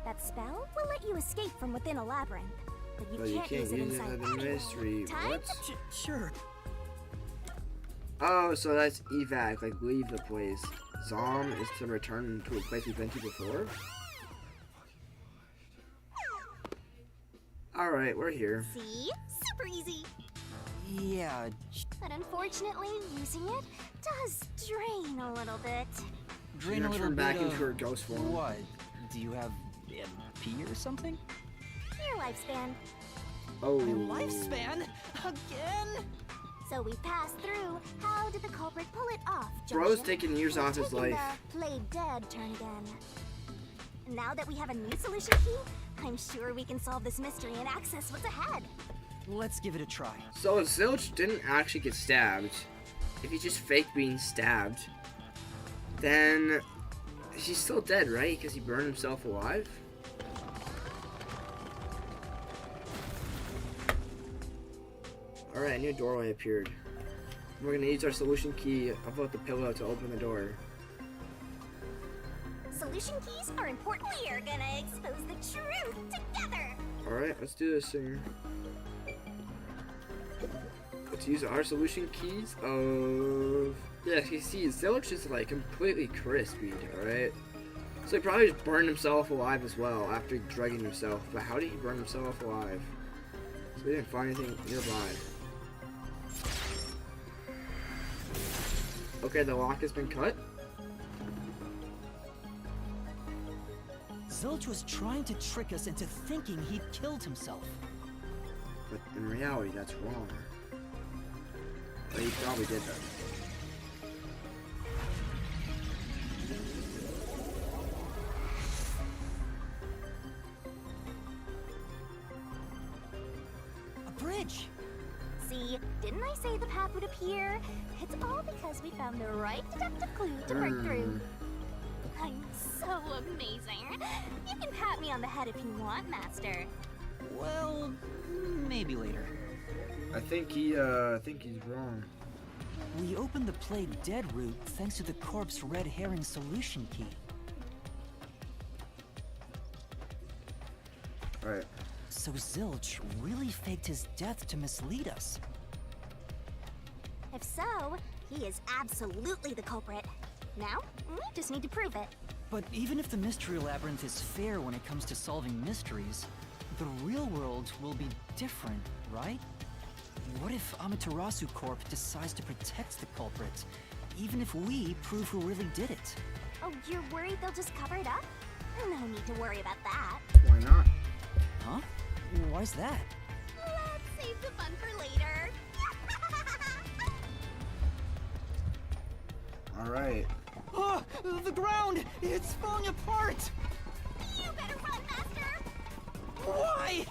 Speaker 3: That spell will let you escape from within a labyrinth. But you can't use it inside
Speaker 1: the mystery.
Speaker 3: Time?
Speaker 1: What?
Speaker 2: Sure.
Speaker 1: Oh, so that's evac, like leave the place. Zom is to return to a place we've been to before? Alright, we're here.
Speaker 3: See? Super easy.
Speaker 2: Yeah.
Speaker 3: But unfortunately, using it does drain a little bit.
Speaker 2: Drain
Speaker 1: You're
Speaker 2: a
Speaker 1: gonna
Speaker 2: little
Speaker 1: turn back
Speaker 2: bit
Speaker 1: into
Speaker 2: of
Speaker 1: her ghost form.
Speaker 2: What? Do you have MP or something?
Speaker 3: Your lifespan.
Speaker 1: Oh.
Speaker 2: My lifespan? Again?
Speaker 3: So we passed through. How did the culprit pull it off,
Speaker 1: Bro's
Speaker 3: Joshua?
Speaker 1: taking years off his
Speaker 3: Taking
Speaker 1: life.
Speaker 3: the played dead turn again. Now that we have a new solution key, I'm sure we can solve this mystery and access what's ahead.
Speaker 2: Let's give it a try.
Speaker 1: So if Zilch didn't actually get stabbed, if he just faked being stabbed, then he's still dead, right? Because he burned himself alive? Alright, a new doorway appeared. We're gonna use our solution key above the pillow to open the door.
Speaker 3: Solution keys are important. We're gonna expose the truth together.
Speaker 1: Alright, let's do this thing. Let's use our solution keys of... Yeah, you see, Zilch is like completely crispy, alright? So he probably just burned himself alive as well after drugging himself. But how did he burn himself alive? So we didn't find anything nearby. Okay, the lock has been cut.
Speaker 2: Zilch was trying to trick us into thinking he'd killed himself.
Speaker 1: But in reality, that's wrong. But he probably did that.
Speaker 2: A bridge!
Speaker 3: See, didn't I say the path would appear? It's all because we found the right deductive clue to break through. I'm so amazing. You can pat me on the head if you want, Master.
Speaker 2: Well, maybe later.
Speaker 1: I think he's wrong.
Speaker 2: We opened the played dead route thanks to the corpse red herring solution key.
Speaker 1: Alright.
Speaker 2: So Zilch really faked his death to mislead us.
Speaker 3: If so, he is absolutely the culprit. Now, we just need to prove it.
Speaker 2: But even if the Mystery Labyrinth is fair when it comes to solving mysteries, the real world will be different, right? What if Amaterasu Corp decides to protect the culprit, even if we prove who really did it?
Speaker 3: Oh, you're worried they'll just cover it up? No need to worry about that.
Speaker 1: Why not?
Speaker 2: Huh? Why's that?
Speaker 3: Let's save the fun for later.
Speaker 1: Alright.
Speaker 2: Oh, the ground! It's falling apart!
Speaker 3: You better run faster!
Speaker 2: Why?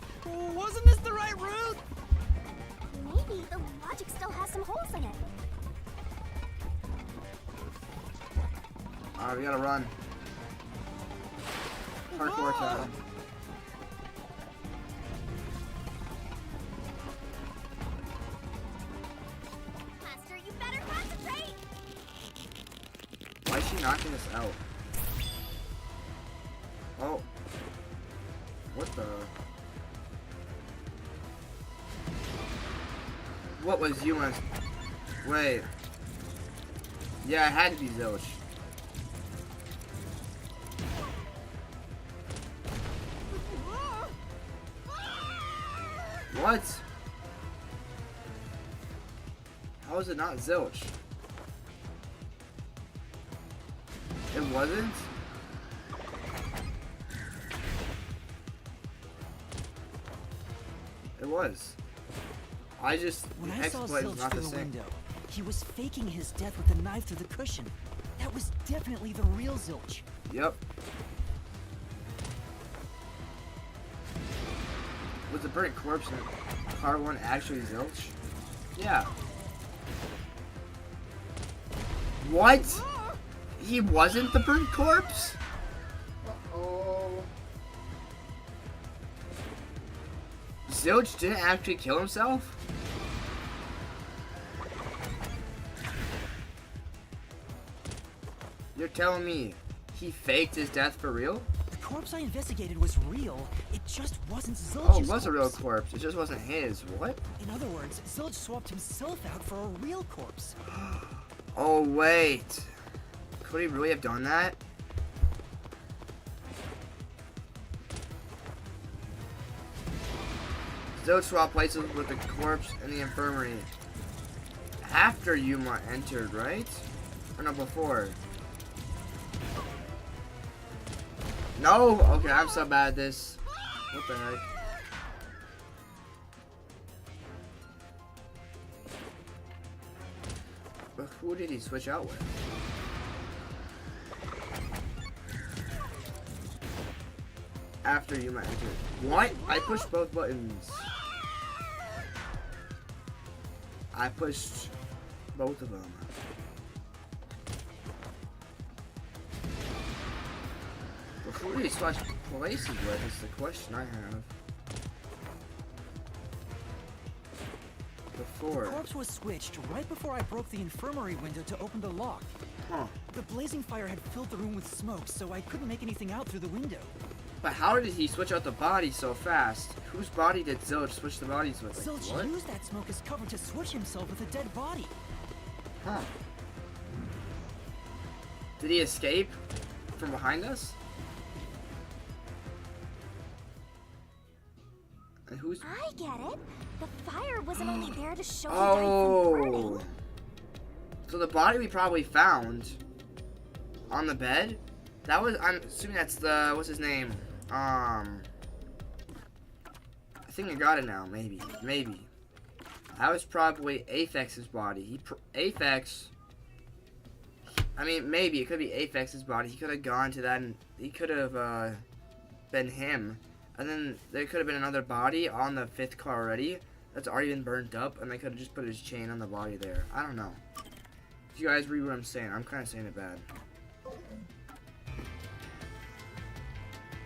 Speaker 2: Wasn't this the right route?
Speaker 3: Maybe the logic still has some holes in it.
Speaker 1: Alright, we gotta run. Parkour time.
Speaker 3: Master, you better concentrate!
Speaker 1: Why is she knocking us out? Oh. What the? What was Yuma's? Wait. Yeah, it had to be Zilch. What? How is it not Zilch? It wasn't? It was. I just
Speaker 2: When I saw
Speaker 1: exploit is
Speaker 2: Zilch
Speaker 1: not
Speaker 2: through
Speaker 1: the
Speaker 2: the
Speaker 1: same.
Speaker 2: window, he was faking his death with a knife through the cushion. That was definitely the real Zilch.
Speaker 1: Yep. Was the burnt corpse in car one actually Zilch? Yeah. What? He wasn't the burnt corpse?
Speaker 4: Oh.
Speaker 1: Zilch didn't actually kill himself? You're telling me he faked his death for real?
Speaker 2: The corpse I investigated was real. It just wasn't Zilch's
Speaker 1: Oh, it was a real
Speaker 2: corpse.
Speaker 1: corpse. It just wasn't his. What?
Speaker 2: In other words, Zilch swapped himself out for a real corpse.
Speaker 1: Oh, wait. Could he really have done that? Zilch swapped places with the corpse in the infirmary. After Yuma entered, right? Or no, before? No! Okay, I'm so bad at this. What the heck? But who did he switch out with? After Yuma entered. What? I pushed both buttons. I pushed both of them. But who did he switch places with is the question I have. Before.
Speaker 2: The corpse was switched right before I broke the infirmary window to open the lock.
Speaker 1: Huh.
Speaker 2: The blazing fire had filled the room with smoke, so I couldn't make anything out through the window.
Speaker 1: But how did he switch out the body so fast? Whose body did Zilch switch the bodies with? Like,
Speaker 2: Zilch
Speaker 1: what?
Speaker 2: used that smoke as cover to switch himself with a dead body.
Speaker 1: Huh. Did he escape from behind us? And who's...
Speaker 3: I get it. The fire wasn't only there to show he died from burning.
Speaker 1: Oh. So the body we probably found on the bed, that was, I'm assuming that's the, what's his name? I think I got it now, maybe. That was probably Aphex's body. Aphex, I mean, maybe it could be Aphex's body. He could have gone to that and he could have been him. And then there could have been another body on the 5th car already that's already been burnt up, and they could have just put his chain on the body there. I don't know. If you guys read what I'm saying, I'm kind of saying it bad.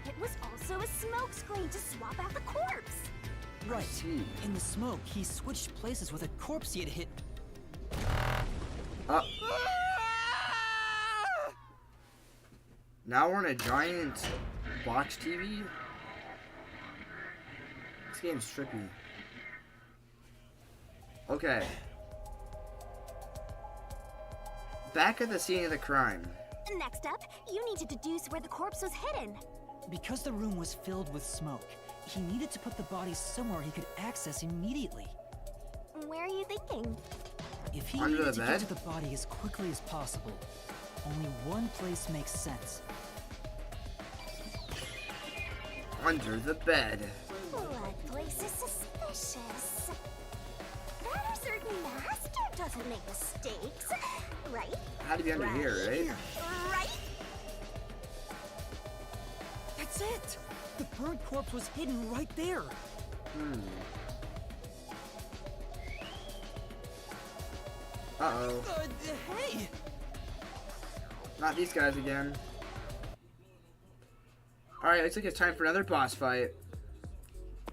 Speaker 3: It was also a smoke screen to swap out the corpse.
Speaker 2: Right.
Speaker 1: see.
Speaker 2: In the smoke, he switched places with a corpse he had hit.
Speaker 1: Now we're on a giant box TV. This game's trippy. Okay. Back at the scene of the crime.
Speaker 3: Next up, you need to deduce where the corpse was hidden.
Speaker 2: Because the room was filled with smoke, he needed to put the body somewhere he could access immediately.
Speaker 3: Where are you thinking?
Speaker 2: If he
Speaker 1: Under
Speaker 2: needed
Speaker 1: the
Speaker 2: to
Speaker 1: bed?
Speaker 2: get to the body as quickly as possible, only one place makes sense.
Speaker 1: Under the bed.
Speaker 3: What place is suspicious? That a certain master doesn't make mistakes, right?
Speaker 1: Had to be under here, right?
Speaker 3: Right?
Speaker 2: That's it! The burnt corpse was hidden right there!
Speaker 1: Uh-oh.
Speaker 2: Hey!
Speaker 1: Not these guys again. Alright, looks like it's time for another boss fight.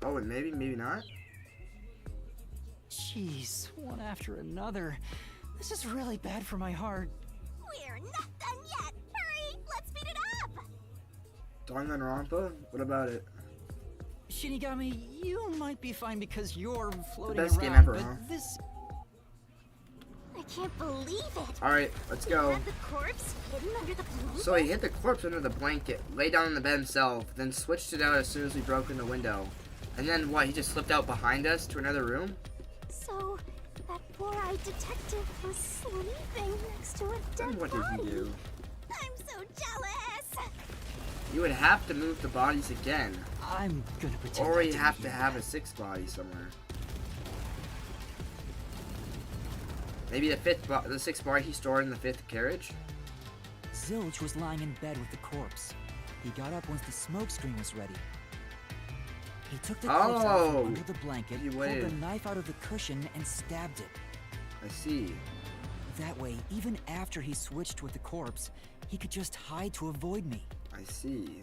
Speaker 1: Oh, and maybe not?
Speaker 2: Jeez, one after another. This is really bad for my heart.
Speaker 3: We're not done yet. Hurry, let's speed it up.
Speaker 1: Danganronpa? What about it?
Speaker 2: Shinigami, you might be fine because you're floating
Speaker 1: best
Speaker 2: around,
Speaker 1: game ever,
Speaker 2: but
Speaker 1: huh?
Speaker 2: this...
Speaker 3: I can't believe it.
Speaker 1: Alright, let's
Speaker 3: He
Speaker 1: go.
Speaker 3: had the corpse hidden under the blanket.
Speaker 1: So he hit the corpse under the blanket, lay down on the bed himself, then switched it out as soon as we broke in the window. And then what, he just slipped out behind us to another room?
Speaker 3: So, that four-eyed detective was sleeping next to a
Speaker 1: Then
Speaker 3: dead
Speaker 1: what did
Speaker 3: body.
Speaker 1: he do?
Speaker 3: I'm so jealous.
Speaker 1: You would have to move the bodies again.
Speaker 2: I'm gonna pretend
Speaker 1: Or
Speaker 2: I
Speaker 1: you
Speaker 2: didn't
Speaker 1: have
Speaker 2: hear
Speaker 1: to
Speaker 2: that.
Speaker 1: have a sixth body somewhere. Maybe the sixth body he stored in the fifth carriage?
Speaker 2: Zilch was lying in bed with the corpse. He got up once the smoke screen was ready. He took the corpse out from
Speaker 1: Oh!
Speaker 2: under the blanket,
Speaker 1: He
Speaker 2: pulled
Speaker 1: waited.
Speaker 2: the knife out of the cushion, and stabbed it.
Speaker 1: I see.
Speaker 2: That way, even after he switched with the corpse, he could just hide to avoid me.
Speaker 1: I see.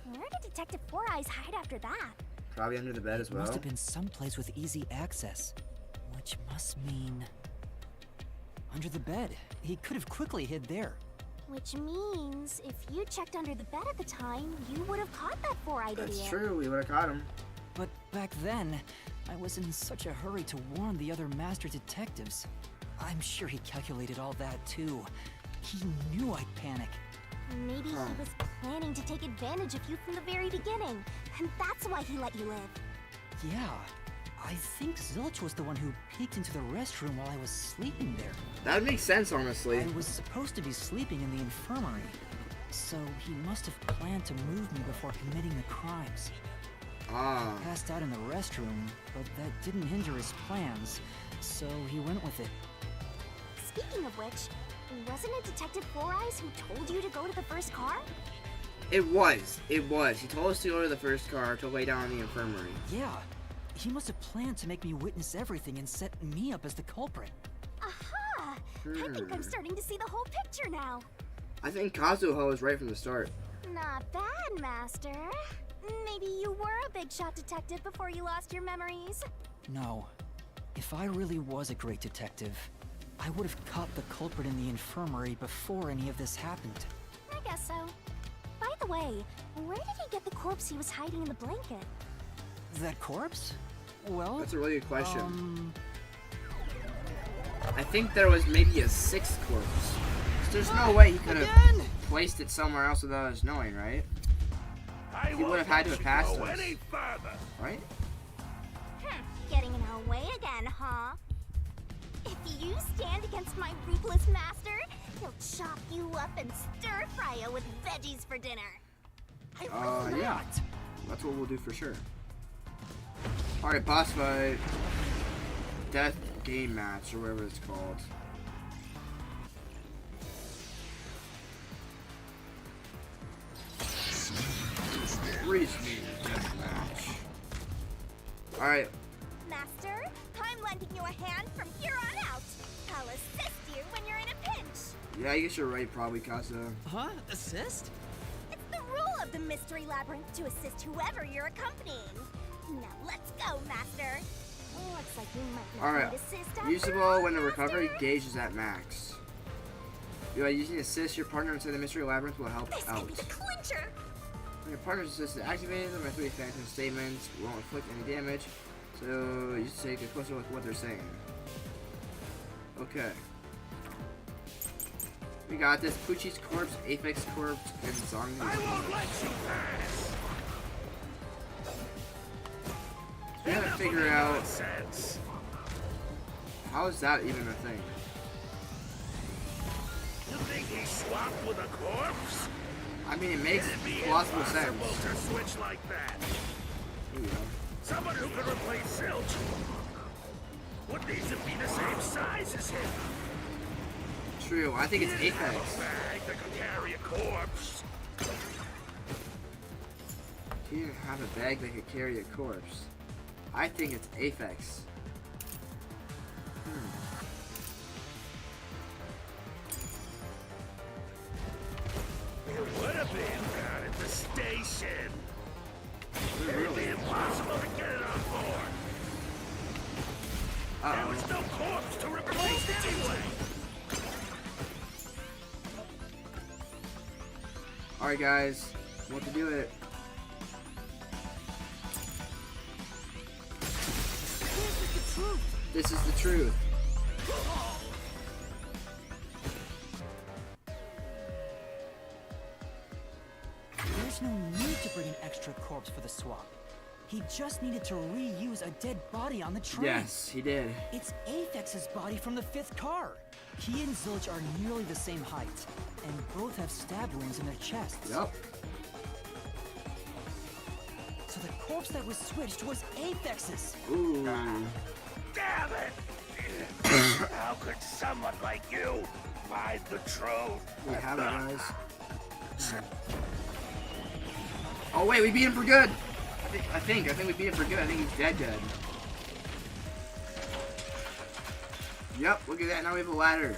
Speaker 3: Where did Detective Four Eyes hide after that?
Speaker 1: Probably under the bed as
Speaker 2: It must
Speaker 1: well.
Speaker 2: have been someplace with easy access, which must mean... under the bed. He could have quickly hid there.
Speaker 3: Which means, if you checked under the bed at the time, you would have caught that four-eyed
Speaker 1: That's
Speaker 3: idiot.
Speaker 1: true, we would have caught him.
Speaker 2: But back then, I was in such a hurry to warn the other master detectives. I'm sure he calculated all that too. He knew I'd panic.
Speaker 3: Maybe he was planning to take advantage of you from the very beginning, and that's why he let you live.
Speaker 2: Yeah, I think Zilch was the one who peeked into the restroom while I was sleeping there.
Speaker 1: That would make sense, honestly.
Speaker 2: I was supposed to be sleeping in the infirmary, so he must have planned to move me before committing the crimes.
Speaker 1: Ah,
Speaker 2: Passed out in the restroom, but that didn't hinder his plans, so he went with it.
Speaker 3: Speaking of which, wasn't it Detective Four Eyes who told you to go to the first car?
Speaker 1: it was. It was. He told us to go to the first car to lay down in the infirmary.
Speaker 2: Yeah, he must have planned to make me witness everything and set me up as the culprit.
Speaker 3: Aha! I think I'm starting to see the whole picture now.
Speaker 1: I think Kazuho was right from the start.
Speaker 3: Not bad, Master. Maybe you were a big shot detective before you lost your memories.
Speaker 2: No, if I really was a great detective, I would have caught the culprit in the infirmary before any of this happened.
Speaker 3: I guess so. By the way, where did he get the corpse he was hiding in the blanket?
Speaker 2: That corpse? Well,
Speaker 1: That's a really good question.
Speaker 2: um,
Speaker 1: I think there was maybe a sixth corpse. So there's no way he could have
Speaker 2: again?
Speaker 1: placed it somewhere else without us knowing, right?
Speaker 5: I
Speaker 1: He would
Speaker 5: won't
Speaker 1: have had to
Speaker 5: let
Speaker 1: have
Speaker 5: you
Speaker 1: passed
Speaker 5: go
Speaker 1: us.
Speaker 5: any further.
Speaker 1: Right?
Speaker 3: Getting in our way again, huh? If you stand against my ruthless master, he'll chop you up and stir-fry you with veggies for dinner. I will
Speaker 1: Yeah.
Speaker 3: not.
Speaker 1: That's what we'll do for sure. Alright, boss fight. Death game match, or whatever it's called. Reasoning death match. Alright,
Speaker 3: Master, I'm lending you a hand from here on out. I'll assist you when you're in a pinch.
Speaker 1: yeah, I guess you're right, probably, Kazuo.
Speaker 2: Huh? Assist?
Speaker 3: It's the rule of the Mystery Labyrinth to assist whoever you're accompanying. Now let's go, Master. Looks like you might not
Speaker 1: Alright,
Speaker 3: need assist after
Speaker 1: usable
Speaker 3: all,
Speaker 1: when the recovery
Speaker 3: Master.
Speaker 1: gauge is at max. By using assist, your partner inside the mystery labyrinth will help
Speaker 3: This
Speaker 1: out.
Speaker 3: could be the clincher.
Speaker 1: When your partner's assist is activated, my 3 phantom statements won't inflict any damage. So you just take a closer look at what they're saying. Okay. We got this. Poochie's corpse, Aphex corpse, and Zombie.
Speaker 5: I won't let you pass.
Speaker 1: We gotta
Speaker 5: Enough
Speaker 1: figure
Speaker 5: of the
Speaker 1: out
Speaker 5: nonsense.
Speaker 1: how is that even a thing.
Speaker 5: You think he swapped with a corpse?
Speaker 1: I mean, it makes
Speaker 5: It'd be
Speaker 1: plausible sense.
Speaker 5: impossible to switch like that.
Speaker 1: Here you go.
Speaker 5: Someone who could replace Zilch would need to be the same size as him.
Speaker 1: True. I think it's
Speaker 5: He didn't have
Speaker 1: Aphex.
Speaker 5: a bag that could carry a corpse.
Speaker 1: He didn't have a bag that could carry a corpse. I think it's Aphex.
Speaker 5: It would have been down at the station. It'd
Speaker 1: Really?
Speaker 5: be impossible to get it on board. There
Speaker 1: Uh-oh.
Speaker 5: was no corpse to replace anyway.
Speaker 1: Alright, guys. What to do it? This is the truth.
Speaker 2: There's no need to bring an extra corpse for the swap. He just needed to reuse a dead body on the train.
Speaker 1: Yes, he did.
Speaker 2: It's Aphex's body from the 5th car. He and Zilch are nearly the same height, and both have stab wounds in their chests.
Speaker 1: Yup.
Speaker 2: So the corpse that was switched was Aphex's.
Speaker 1: Ooh.
Speaker 5: Damn it! How could someone like you find the truth?
Speaker 1: We have it, guys. Oh wait, we beat him for good. I think we beat him for good. I think he's dead. Yep, look at that. Now we have a ladder.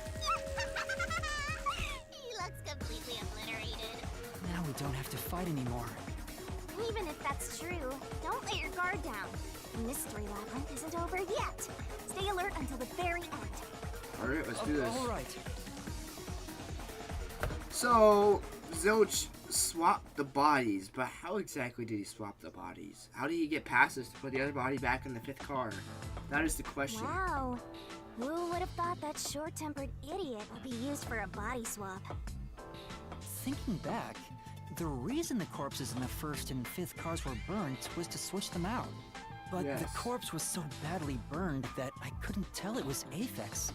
Speaker 3: He looks completely obliterated.
Speaker 2: Now we don't have to fight anymore.
Speaker 3: Even if that's true, don't let your guard down. The mystery labyrinth isn't over yet. Stay alert until the very end.
Speaker 1: All right, let's do this.
Speaker 2: All right.
Speaker 1: So Zilch swapped the bodies, but how exactly did he swap the bodies? How did he get past this to put the other body back in the 5th car? That is the question.
Speaker 3: Wow. Who would have thought that short-tempered idiot would be used for a body swap?
Speaker 2: Thinking back, the reason the corpses in the 1st and 5th cars were burned was to switch them out. But the
Speaker 1: Yes.
Speaker 2: corpse was so badly burned that I couldn't tell it was Aphex.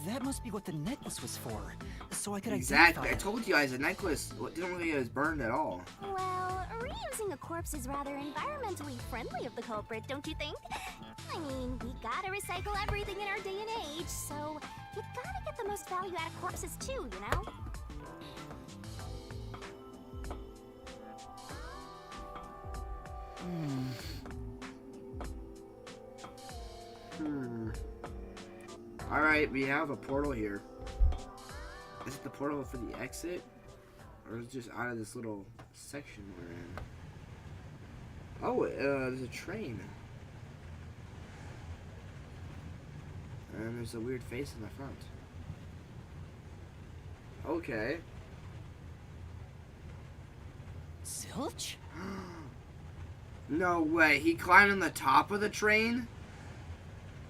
Speaker 2: That must be what the necklace was for, so I could
Speaker 1: Exactly. I
Speaker 2: identify it.
Speaker 1: told you guys the necklace didn't look like it was burned at all.
Speaker 3: Well, reusing a corpse is rather environmentally friendly of the culprit, don't you think? I mean, we gotta recycle everything in our day and age, so you gotta get the most value out of corpses too, you know?
Speaker 1: Alright, we have a portal here. Is it the portal for the exit? Or is it just out of this little section we're in? Oh, there's a train. And there's a weird face in the front. Okay.
Speaker 2: Zilch?
Speaker 1: No way. He climbed on the top of the train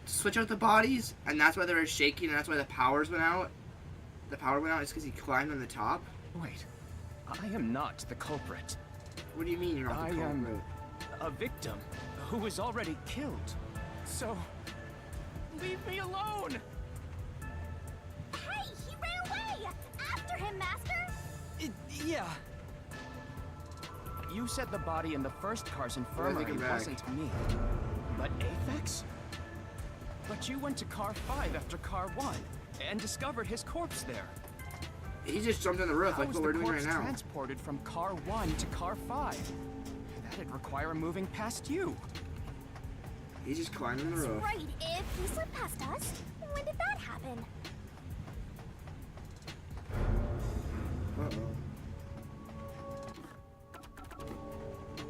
Speaker 1: to switch out the bodies? And that's why they were shaking and that's why the powers went out? The power went out is because he climbed on the top?
Speaker 6: Wait, I am not the culprit.
Speaker 1: What do you mean you're not the
Speaker 6: I am-
Speaker 1: culprit?
Speaker 6: A victim who was already killed. So, leave me alone!
Speaker 3: Hey, he ran away! After him, Master!
Speaker 2: Yeah.
Speaker 6: You said the body in the 1st car's infirmary
Speaker 1: him back.
Speaker 6: wasn't me, but Aphex? But you went to car 5 after car 1 and discovered his corpse there.
Speaker 1: He just jumped on the roof
Speaker 6: How
Speaker 1: like
Speaker 6: was
Speaker 1: what
Speaker 6: the
Speaker 1: we're doing right
Speaker 6: corpse
Speaker 1: now.
Speaker 6: transported from car 1 to car 5? That'd require moving past you.
Speaker 1: He just climbed on the
Speaker 3: That's
Speaker 1: roof.
Speaker 3: right, if he slipped past us, when did that happen?
Speaker 1: Uh-oh.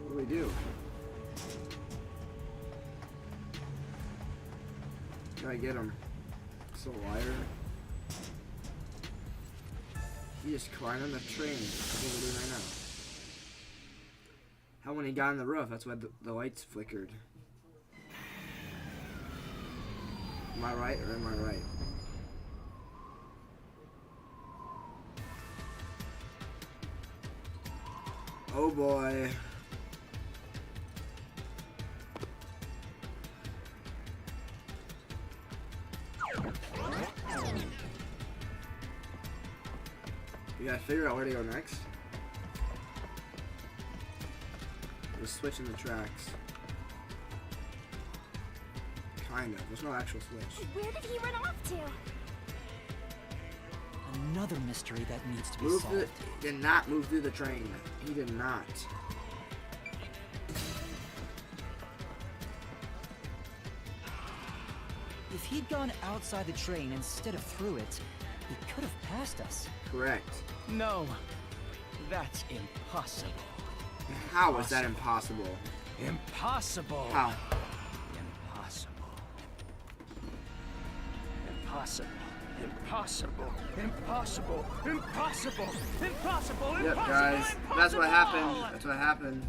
Speaker 1: What do we do? Can I get him? So liar. He just climbed on the train. That's what we're doing right now. How when he got on the roof, that's why the lights flickered. Am I right or am I right? Oh boy. We gotta figure out where to go next. We're switching the tracks. Kind of. There's no actual switch.
Speaker 3: Where did he run off to?
Speaker 2: Another mystery that needs to be
Speaker 1: Move
Speaker 2: solved.
Speaker 1: did not move through the train. He did not.
Speaker 2: If he'd gone outside the train instead of through it, he could have passed us.
Speaker 1: Correct.
Speaker 6: No, that's impossible.
Speaker 1: How is that impossible?
Speaker 6: Impossible.
Speaker 1: How?
Speaker 6: Impossible. Impossible. Impossible. Impossible. Impossible. Impossible.
Speaker 1: Yep,
Speaker 6: Impossible.
Speaker 1: guys. That's what happened. That's what happened.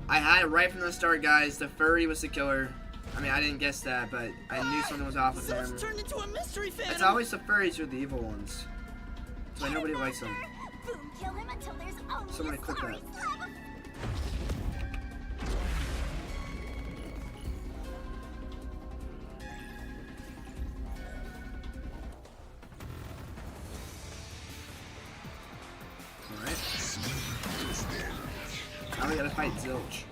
Speaker 1: I had it right from the start, guys. The furry was the killer. I mean, I didn't guess that, but I knew something was off with him.
Speaker 2: Turned into a mystery fan.
Speaker 1: It's always the furries who are the evil ones. That's why nobody likes them.
Speaker 3: Boom, kill him until there's only
Speaker 1: Somebody
Speaker 3: a
Speaker 1: click
Speaker 3: sorry
Speaker 1: that.
Speaker 3: slab of
Speaker 1: Alright. Now we gotta fight Zilch.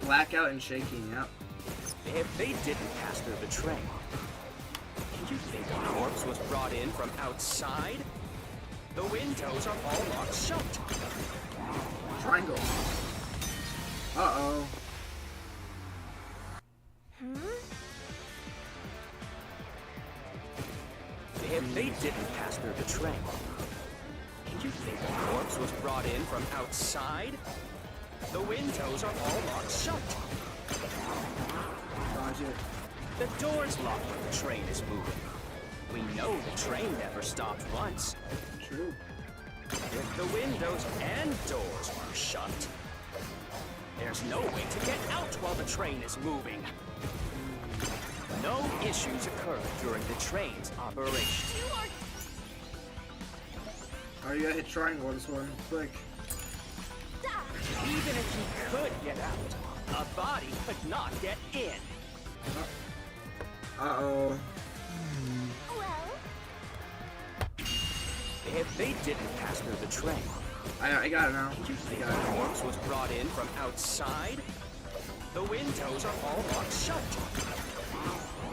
Speaker 1: Blackout and shaking, yep.
Speaker 6: If they didn't pass through the train, do you think a corpse was brought in from outside? The windows are all locked shut.
Speaker 1: Triangle. Uh-oh.
Speaker 6: If they didn't pass through the train, do you think a corpse was brought in from outside? The windows are all locked shut.
Speaker 1: Dodge it.
Speaker 6: The door's locked when the train is moving. We know the train never stopped once.
Speaker 1: True.
Speaker 6: If the windows and doors are shut, there's no way to get out while the train is moving. No issues occur during the train's operation.
Speaker 1: Alright, you gotta hit triangle on this one. Quick.
Speaker 6: Even if you could get out, a body could not get in.
Speaker 1: Uh-oh.
Speaker 3: well,
Speaker 6: If they didn't pass through the train,
Speaker 1: I got it now.
Speaker 6: do you
Speaker 1: I
Speaker 6: think
Speaker 1: got
Speaker 6: the
Speaker 1: it.
Speaker 6: corpse was brought in from outside? The windows are all locked shut.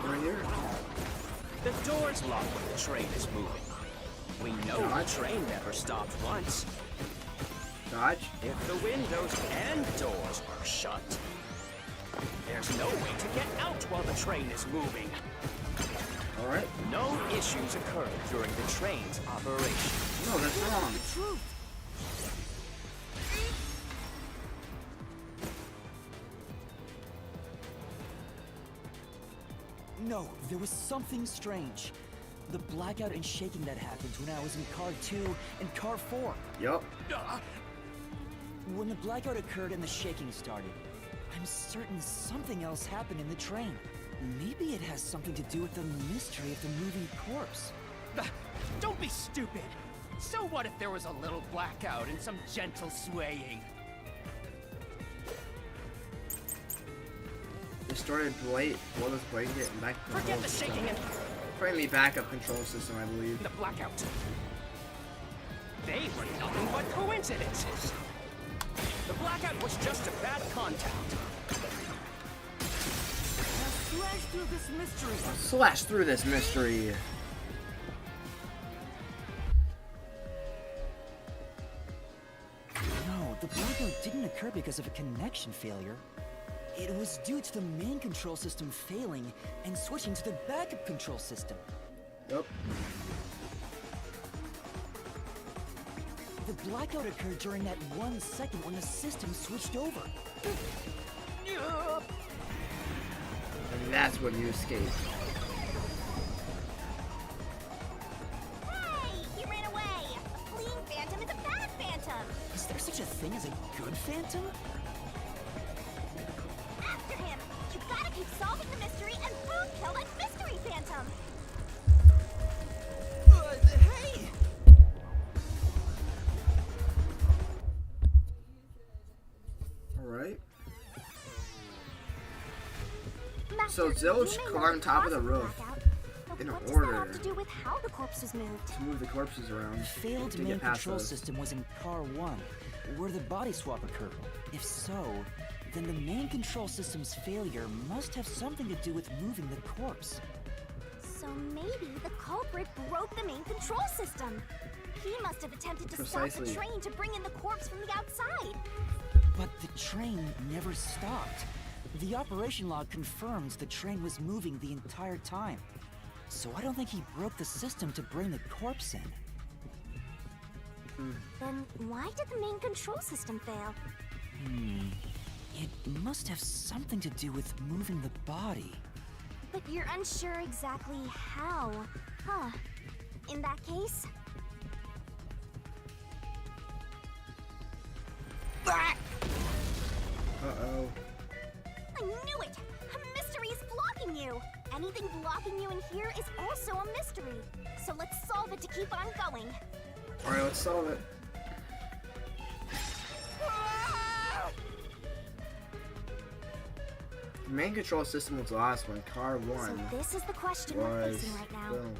Speaker 1: Right here.
Speaker 6: The door's locked when the train is moving. We know the
Speaker 1: Dodge.
Speaker 6: train never stopped once.
Speaker 1: Dodge.
Speaker 6: If the windows and doors are shut, there's no way to get out while the train is moving.
Speaker 1: Alright.
Speaker 6: No issues occur during the train's operation.
Speaker 1: No, that's wrong.
Speaker 2: No, there was something strange. The blackout and shaking that happened when I was in car 2 and car 4.
Speaker 1: Yup.
Speaker 2: When the blackout occurred and the shaking started, I'm certain something else happened in the train. Maybe it has something to do with the mystery of the moving corpse.
Speaker 6: Don't be stupid. So what if there was a little blackout and some gentle swaying?
Speaker 1: Destroyed bloodless blanket and back control
Speaker 6: Forget the
Speaker 1: system.
Speaker 6: shaking and
Speaker 1: Probably backup control system, I believe.
Speaker 6: the blackout. They were nothing but coincidences. The blackout was just a bad contact.
Speaker 2: Slash through this mystery.
Speaker 1: Slash through this mystery.
Speaker 2: No, the blackout didn't occur because of a connection failure. It was due to the main control system failing and switching to the backup control system.
Speaker 1: Yup.
Speaker 2: The blackout occurred during that 1 second when the system switched over.
Speaker 1: And that's when you escape.
Speaker 3: hey,
Speaker 2: thing as a good phantom?
Speaker 3: After him! You gotta keep solving the mystery and boom, kill that mystery phantom!
Speaker 2: Hey!
Speaker 1: Alright.
Speaker 3: Master,
Speaker 1: So Zilch
Speaker 3: you may know
Speaker 1: climbed top of the
Speaker 3: cause
Speaker 1: roof
Speaker 3: blackout, but
Speaker 1: in
Speaker 3: what does
Speaker 1: order
Speaker 3: that have to do with how the corpse was moved?
Speaker 1: to move the corpses around.
Speaker 2: The failed
Speaker 1: to
Speaker 2: main
Speaker 1: get past
Speaker 2: control
Speaker 1: those.
Speaker 2: system was in Car 1, where the body swap occurred. If so, then the main control system's failure must have something to do with moving the corpse.
Speaker 3: So maybe the culprit broke the main control system. He must have attempted to stop
Speaker 1: Precisely.
Speaker 3: the train to bring in the corpse from the outside.
Speaker 2: But the train never stopped. The operation log confirms the train was moving the entire time. So I don't think he broke the system to bring the corpse in.
Speaker 3: Then why did the main control system fail?
Speaker 2: It must have something to do with moving the body.
Speaker 3: But you're unsure exactly how, huh? In that case,
Speaker 1: Uh-oh.
Speaker 3: I knew it! A mystery is blocking you! Anything blocking you in here is also a mystery. So let's solve it to keep on going.
Speaker 1: Alright, let's solve it. The main control system was the last one. Car 1
Speaker 3: So this is the question we're
Speaker 1: was
Speaker 3: facing right now.
Speaker 1: filmed.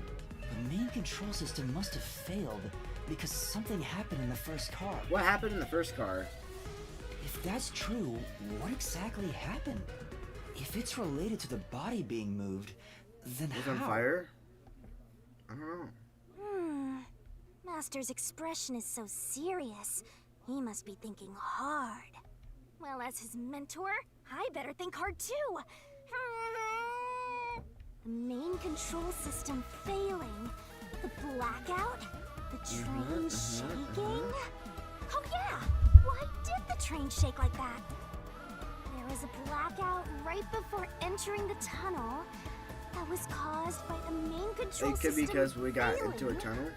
Speaker 2: The main control system must have failed because something happened in the first car.
Speaker 1: What happened in the first car?
Speaker 2: If that's true, what exactly happened? If it's related to the body being moved, then
Speaker 1: It was
Speaker 2: how?
Speaker 1: on fire? I don't know.
Speaker 3: Master's expression is so serious. He must be thinking hard. Well, as his mentor, I better think hard too. The main control system failing. The blackout? The train shaking? Oh yeah! Why did the train shake like that? There was a blackout right before entering the tunnel that was caused by the main control
Speaker 1: It could be
Speaker 3: system
Speaker 1: because we got into a
Speaker 3: failing.
Speaker 1: tunnel.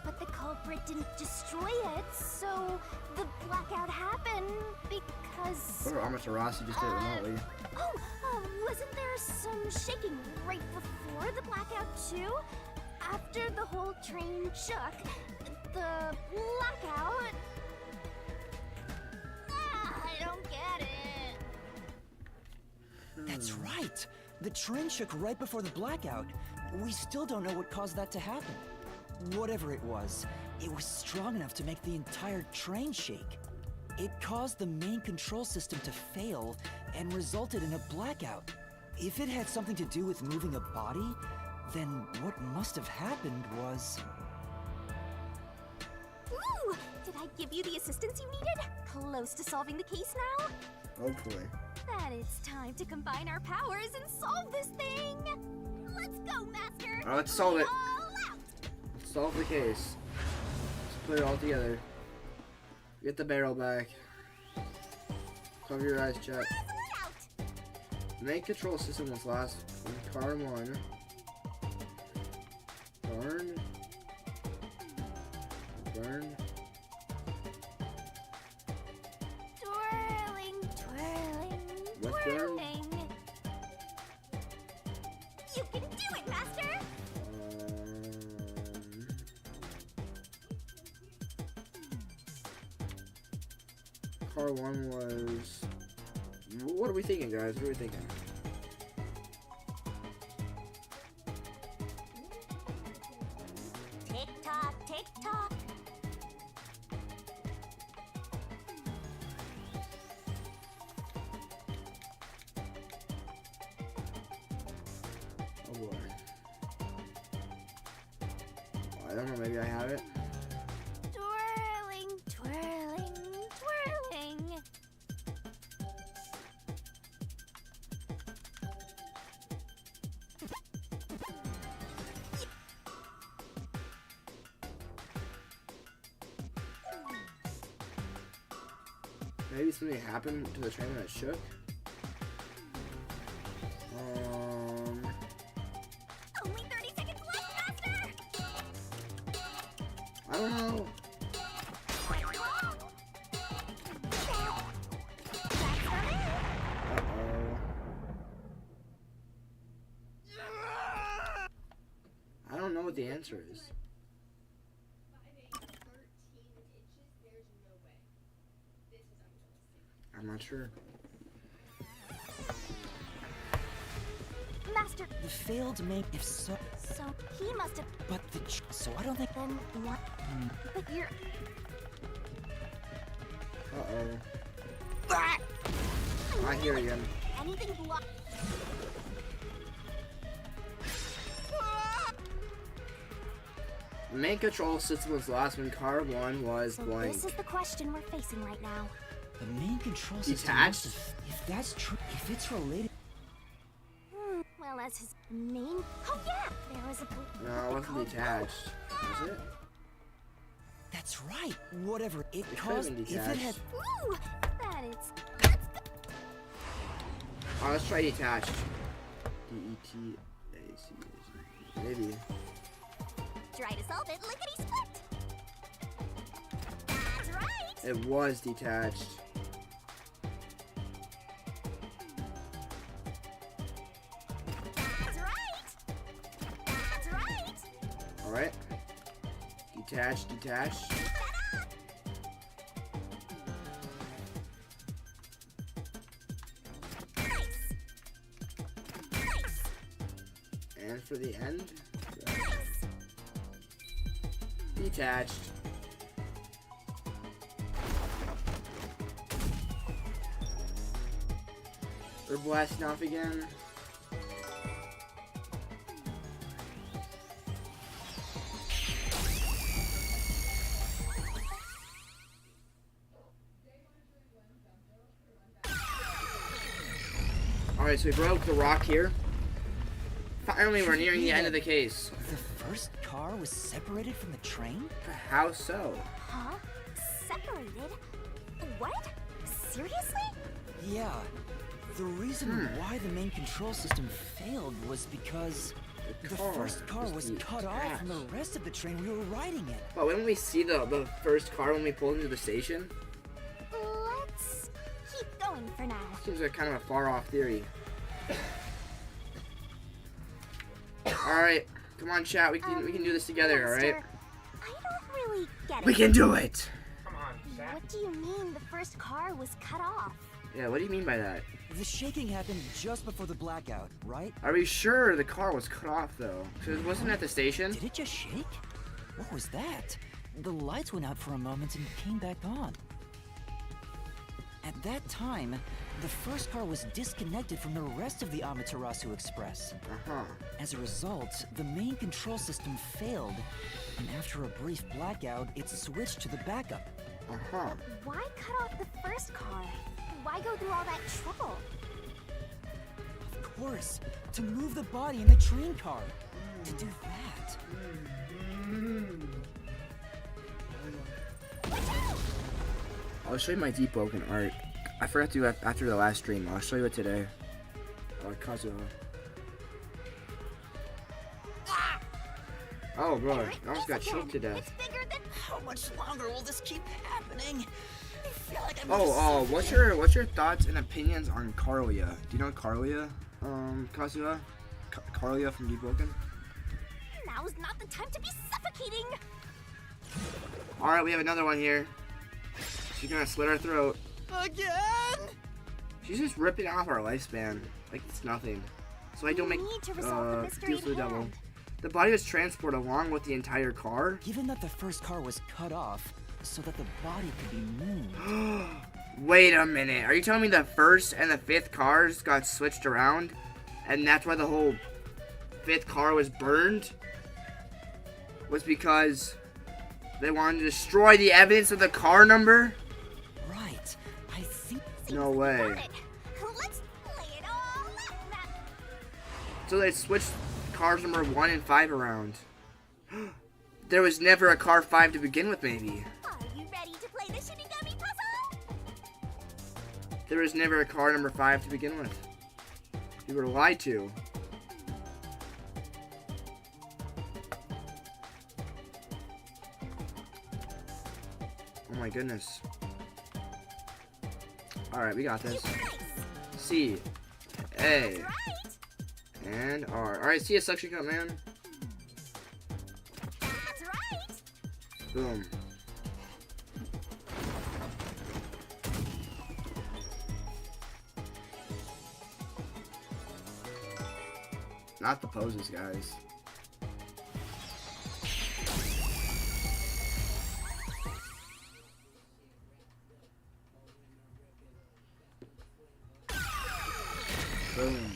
Speaker 3: But the culprit didn't destroy it, so the blackout happened because...
Speaker 1: Or Amaterasu just did it remotely.
Speaker 3: Wasn't there some shaking right before the blackout too? After the whole train shook, the blackout... I don't get it.
Speaker 2: That's right! The train shook right before the blackout. We still don't know what caused that to happen. Whatever it was strong enough to make the entire train shake. It caused the main control system to fail and resulted in a blackout. If it had something to do with moving a body, then what must have happened was...
Speaker 3: Ooh! Did I give you the assistance you needed? Close to solving the case now?
Speaker 1: Hopefully.
Speaker 3: Then it's time to combine our powers and solve this thing! Let's go, Master!
Speaker 1: Alright, let's solve it.
Speaker 3: All out!
Speaker 1: Let's solve the case. Let's put it all together. Get the barrel back. Cover your eyes, chat.
Speaker 3: Razzle it out!
Speaker 1: The main control system was last in car 1. Burn. Burn.
Speaker 3: Twirling, twirling,
Speaker 1: What's burn?
Speaker 3: twirling. You can do it, Master!
Speaker 1: Car 1 was... What are we thinking, guys? What are we thinking?
Speaker 3: Tick tock, tick tock.
Speaker 1: Oh boy. I don't know, maybe I have it.
Speaker 3: Twirling, twirling, twirling.
Speaker 1: Maybe something happened to the train when it shook.
Speaker 3: Only 30 seconds left, Master!
Speaker 1: I don't know. the answer is. I'm not sure.
Speaker 3: Master,
Speaker 2: The failed main. If so,
Speaker 3: so he must have
Speaker 2: but so I don't think.
Speaker 3: been what? But you're.
Speaker 1: I hear you.
Speaker 3: Anything block.
Speaker 1: The main control system was lost when car 1 was
Speaker 3: So
Speaker 1: blank.
Speaker 3: this is the question we're facing right now.
Speaker 2: The main control system.
Speaker 1: Detached?
Speaker 2: If that's true, if it's related.
Speaker 3: Well, as his name. Oh yeah, there was a.
Speaker 1: No, it wasn't detached. Was it?
Speaker 2: That's right. Whatever it
Speaker 1: could've
Speaker 2: caused,
Speaker 1: been
Speaker 2: if it had.
Speaker 1: detached.
Speaker 3: Ooh, that is.
Speaker 1: Oh, let's try detached. D-E-T-A-C-H. Maybe.
Speaker 3: Try to solve it. Lickety split. That's right.
Speaker 1: It was detached.
Speaker 3: That's right. That's right.
Speaker 1: Alright. Detached, detached.
Speaker 3: Nice. Nice.
Speaker 1: And for the end, detached. We're blasting off again. Alright, so we broke the rock here. Finally, we're nearing the end of the case.
Speaker 2: The first car was separated from the train?
Speaker 1: How so?
Speaker 3: Huh? Separated? What? Seriously?
Speaker 2: Yeah. The reason why the main control system failed was because the first car was cut off from the rest of the train we were riding in.
Speaker 1: But when we see the first car when we pulled into the station,
Speaker 3: Let's keep going for now.
Speaker 1: seems like kind of a far off theory. Alright, come on chat, we can do this together, alright?
Speaker 3: Master, I don't really get it.
Speaker 1: We can do it!
Speaker 4: Come on, chat.
Speaker 3: What do you mean the first car was cut off?
Speaker 1: Yeah, what do you mean by that?
Speaker 2: The shaking happened just before the blackout, right?
Speaker 1: Are we sure the car was cut off though? Because it wasn't at the station?
Speaker 2: Did it just shake? What was that? The lights went out for a moment and came back on. At that time, the first car was disconnected from the rest of the Amaterasu Express.
Speaker 1: Uh-huh.
Speaker 2: As a result, the main control system failed, and after a brief blackout, it switched to the backup.
Speaker 1: Uh-huh.
Speaker 3: Why cut off the first car? Why go through all that trouble?
Speaker 2: Of course, to move the body in the train car. To do that.
Speaker 1: I'll show you my deep broken art. I forgot to after the last stream. I'll show you it today. Kazuha. Oh, bro, I almost got choked to death.
Speaker 3: It's bigger than.
Speaker 2: How much longer will this keep happening? I feel like I'm
Speaker 1: What's your thoughts and opinions on Carlia? Do you know Carlia, Kazuha? Carlia from Deep Broken?
Speaker 3: Now's not the time to be suffocating.
Speaker 1: Alright, we have another one here. She's gonna slit our throat.
Speaker 2: Again?
Speaker 1: She's just ripping off our lifespan. Like it's nothing. So I don't make
Speaker 3: need to resolve the mystery
Speaker 1: deals with the
Speaker 3: at
Speaker 1: devil.
Speaker 3: hand.
Speaker 1: The body was transported along with the entire car.
Speaker 2: Given that the first car was cut off so that the body could be moved.
Speaker 1: Wait a minute. Are you telling me the first and the fifth cars got switched around? And that's why the whole fifth car was burned? Was because they wanted to destroy the evidence of the car number?
Speaker 2: Right. I think
Speaker 1: No way.
Speaker 3: Got it. Let's lay it all out, Matt.
Speaker 1: So they switched cars number 1 and 5 around. There was never a car 5 to begin with, maybe.
Speaker 3: Are you ready to play the Shinigami puzzle?
Speaker 1: There was never a car number 5 to begin with. You were lied to. Oh my goodness. Alright, we got this. C, A,
Speaker 3: Right.
Speaker 1: and R. Alright, see a suction cup, man. Boom. Not the poses, guys. Boom.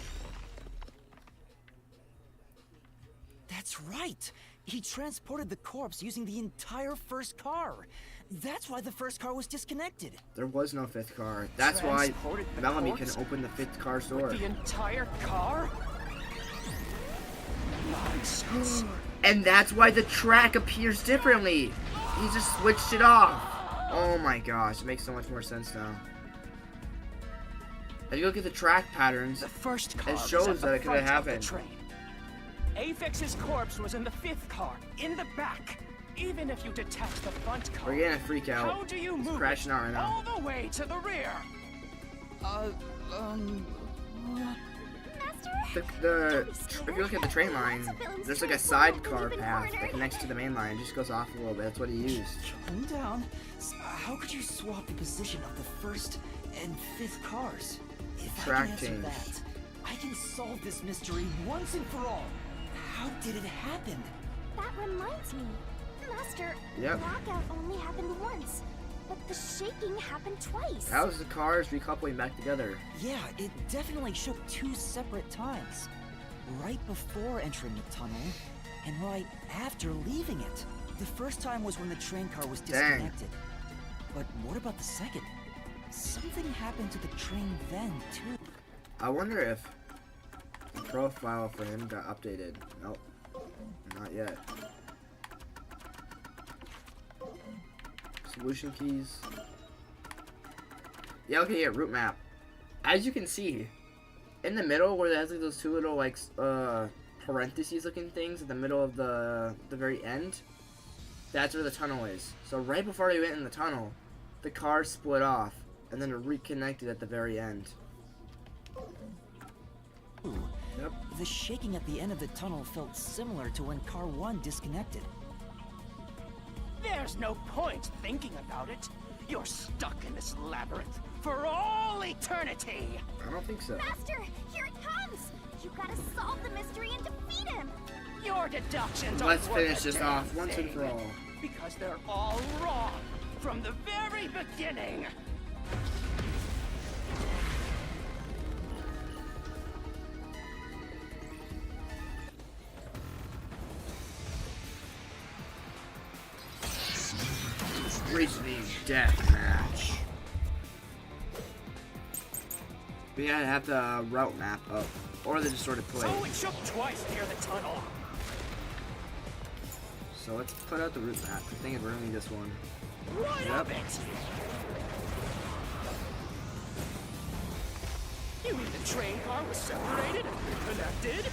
Speaker 2: That's right! He transported the corpse using the entire first car. That's why the first car was disconnected.
Speaker 1: There was no fifth car. That's why
Speaker 6: Transported the
Speaker 1: Bellamy can
Speaker 6: corpse
Speaker 1: open the fifth car's door.
Speaker 6: With the entire car? Nonsense.
Speaker 1: And that's why the track appears differently. He just switched it off. Oh my gosh, it makes so much more sense now. If you look at the track patterns,
Speaker 6: The first car
Speaker 1: it
Speaker 6: was
Speaker 1: shows
Speaker 6: at the
Speaker 1: that it could have
Speaker 6: front of the
Speaker 1: happened.
Speaker 6: train. Apex's corpse was in the fifth car, in the back. Even if you detach the front car,
Speaker 1: we're getting a freak out.
Speaker 6: how do you
Speaker 1: It's
Speaker 6: move
Speaker 1: crashing
Speaker 6: it
Speaker 1: out right now.
Speaker 6: all the way to the rear?
Speaker 3: Master?
Speaker 1: If you look at the train line, there's like a sidecar path that connects to the main line. It just goes off a little bit. That's what he used.
Speaker 2: Calm down. How could you swap the position of the first and fifth cars? If
Speaker 1: Track
Speaker 2: I can answer
Speaker 1: change.
Speaker 2: that, I can solve this mystery once and for all. How did it happen?
Speaker 3: That reminds me. Master,
Speaker 1: Yep.
Speaker 3: blackout only happened once, but the shaking happened twice.
Speaker 1: How's the cars recoupling back together?
Speaker 2: Yeah, it definitely shook 2 separate times. Right before entering the tunnel, and right after leaving it. The first time was when the train car was
Speaker 1: Dang.
Speaker 2: disconnected. But what about the second? Something happened to the train then, too.
Speaker 1: I wonder if the profile for him got updated. Nope. Not yet. Solution keys. Yeah, okay, yeah, route map. As you can see, in the middle where there's like those two little like parentheses looking things at the middle of the very end, that's where the tunnel is. So right before we went in the tunnel, the car split off and then it reconnected at the very end.
Speaker 2: Ooh,
Speaker 1: Yep.
Speaker 2: the shaking at the end of the tunnel felt similar to when Car 1 disconnected.
Speaker 6: There's no point thinking about it. You're stuck in this labyrinth for all eternity.
Speaker 1: I don't think so.
Speaker 3: Master, here it comes! You gotta solve the mystery and defeat him!
Speaker 6: Your deductions
Speaker 1: Let's
Speaker 6: aren't worth
Speaker 1: finish
Speaker 6: a
Speaker 1: this
Speaker 6: damn
Speaker 1: off once and
Speaker 6: thing,
Speaker 1: for all.
Speaker 6: Because they're all wrong from the very beginning.
Speaker 1: Reasoning deathmatch. We gotta have the route map up, or the distorted plate.
Speaker 6: So it shook twice near the tunnel.
Speaker 1: So let's put out the route map. The thing is, we're only this one.
Speaker 6: What
Speaker 1: Yep.
Speaker 6: of it? You mean the train car was separated and reconnected?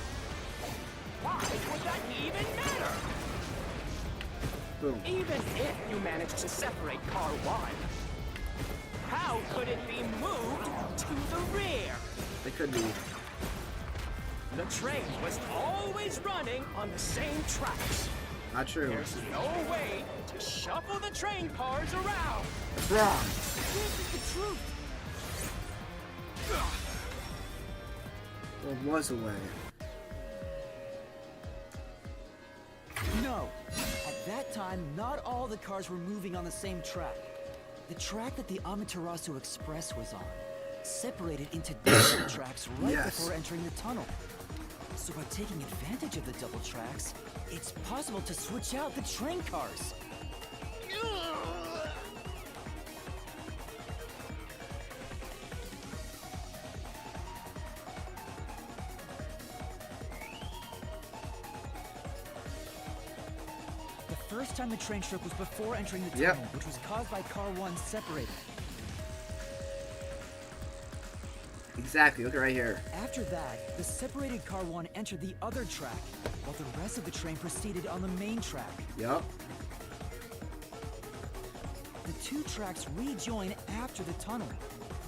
Speaker 6: Why would that even matter?
Speaker 1: Boom.
Speaker 6: Even if you managed to separate car 1, how could it be moved to the rear?
Speaker 1: It could be.
Speaker 6: The train was always running on the same tracks.
Speaker 1: Not true.
Speaker 6: There's no way to shuffle the train cars around.
Speaker 1: It's wrong.
Speaker 3: This is the truth!
Speaker 1: There was a way.
Speaker 2: No! At that time, not all the cars were moving on the same track. The track that the Amaterasu Express was on separated into different tracks right
Speaker 1: Yes.
Speaker 2: before entering the tunnel. So by taking advantage of the double tracks, it's possible to switch out the train cars. The first time the train shook was before entering the
Speaker 1: Yep.
Speaker 2: tunnel, which was caused by car 1 separating.
Speaker 1: Exactly. Look at right here.
Speaker 2: After that, the separated car 1 entered the other track, while the rest of the train proceeded on the main track.
Speaker 1: Yup.
Speaker 2: The 2 tracks rejoin after the tunnel.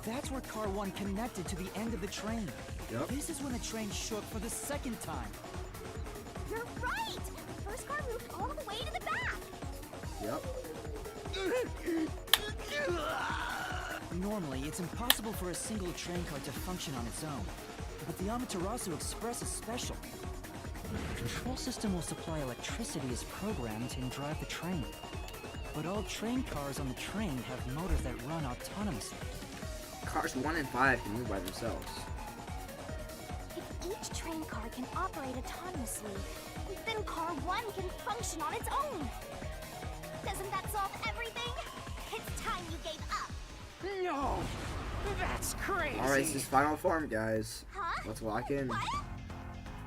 Speaker 2: That's where car 1 connected to the end of the train.
Speaker 1: Yep.
Speaker 2: This is when the train shook for the second time.
Speaker 3: You're right! The first car moved all the way to the back!
Speaker 1: Yep.
Speaker 2: Normally, it's impossible for a single train car to function on its own. But the Amaterasu Express is special. The control system will supply electricity as programmed and drive the train. But all train cars on the train have motors that run autonomously.
Speaker 1: Cars 1 and 5 can move by themselves.
Speaker 3: If each train car can operate autonomously, then car 1 can function on its own. Doesn't that solve everything? It's time you gave up.
Speaker 6: No! That's crazy!
Speaker 1: Alright, this is final form, guys.
Speaker 3: Huh?
Speaker 1: Let's lock in.
Speaker 3: What?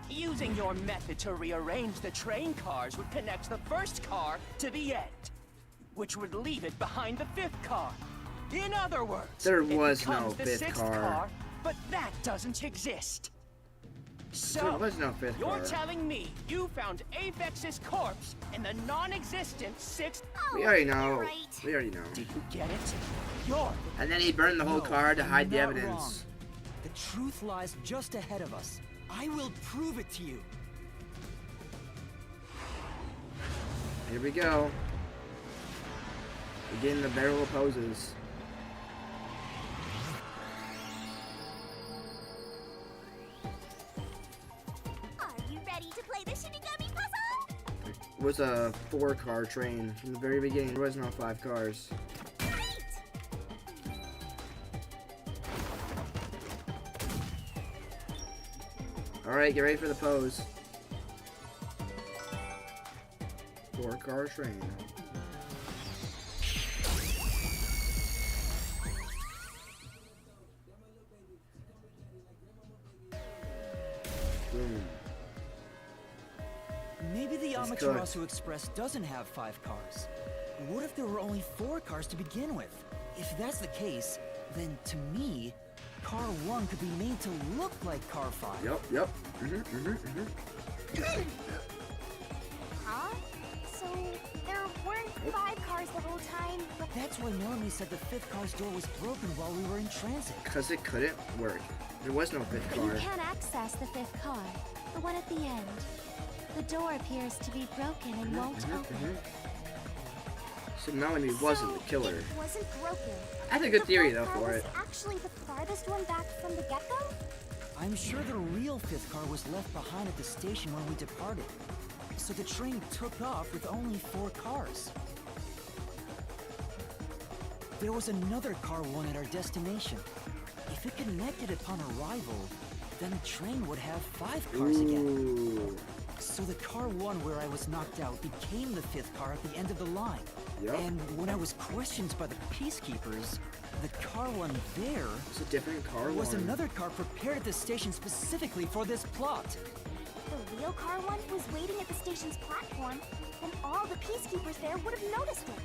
Speaker 6: Using your method to rearrange the train cars would connect the first car to the end, which would leave it behind the fifth car. In other words,
Speaker 1: There
Speaker 6: it
Speaker 1: was no
Speaker 6: becomes the
Speaker 1: fifth
Speaker 6: sixth
Speaker 1: car.
Speaker 6: but that doesn't exist. So,
Speaker 1: There was no fifth
Speaker 6: you're
Speaker 1: car.
Speaker 6: telling me you found Avex's corpse in the non-existent sixth...
Speaker 3: Oh,
Speaker 1: We already
Speaker 3: you're
Speaker 1: know.
Speaker 3: right.
Speaker 1: We already know.
Speaker 6: Do you get it? You're...
Speaker 1: And then he burned the whole
Speaker 2: No,
Speaker 1: car to
Speaker 2: you're
Speaker 1: hide the
Speaker 2: not
Speaker 1: evidence.
Speaker 2: wrong. The truth lies just ahead of us. I will prove it to you.
Speaker 1: Here we go. Begin the barrel poses.
Speaker 3: Are you ready to play the Shinigami puzzle?
Speaker 1: It was a 4-car train. From the very beginning, there was no 5 cars.
Speaker 3: Great!
Speaker 1: Alright, get ready for the pose. 4-car train. Boom.
Speaker 2: Maybe the
Speaker 1: That's
Speaker 2: Amaterasu Express doesn't have 5 cars. What if there were only 4 cars to begin with? If that's the case, then to me, Car 1 could be made to look like Car 5.
Speaker 1: Yep.
Speaker 3: Huh? So, there weren't 5 cars the whole time, but
Speaker 2: That's why Melanie said the 5th car's door was broken while we were in transit.
Speaker 1: Because it couldn't work. There was no 5th
Speaker 7: But you
Speaker 1: car.
Speaker 7: can't access the 5th car, the one at the end. The door appears to be broken and won't open.
Speaker 1: So Melanie wasn't the killer.
Speaker 3: It wasn't broken.
Speaker 1: I had a good
Speaker 3: The
Speaker 1: theory,
Speaker 3: fourth
Speaker 1: though,
Speaker 3: car
Speaker 1: for
Speaker 3: was
Speaker 1: it.
Speaker 3: actually the farthest one back from the get-go?
Speaker 2: I'm sure the real 5th car was left behind at the station when we departed. So the train took off with only 4 cars. There was another Car 1 at our destination. If it connected upon arrival, then the train would have 5 cars again.
Speaker 1: Ooh.
Speaker 2: So the Car 1 where I was knocked out became the 5th car at the end of the line.
Speaker 1: Yep.
Speaker 2: And when I was questioned by the peacekeepers, the Car 1 there
Speaker 1: It's a different car
Speaker 2: was
Speaker 1: one.
Speaker 2: another car prepared at the station specifically for this plot.
Speaker 3: The real car one was waiting at the station's platform, and all the peacekeepers there would have noticed it.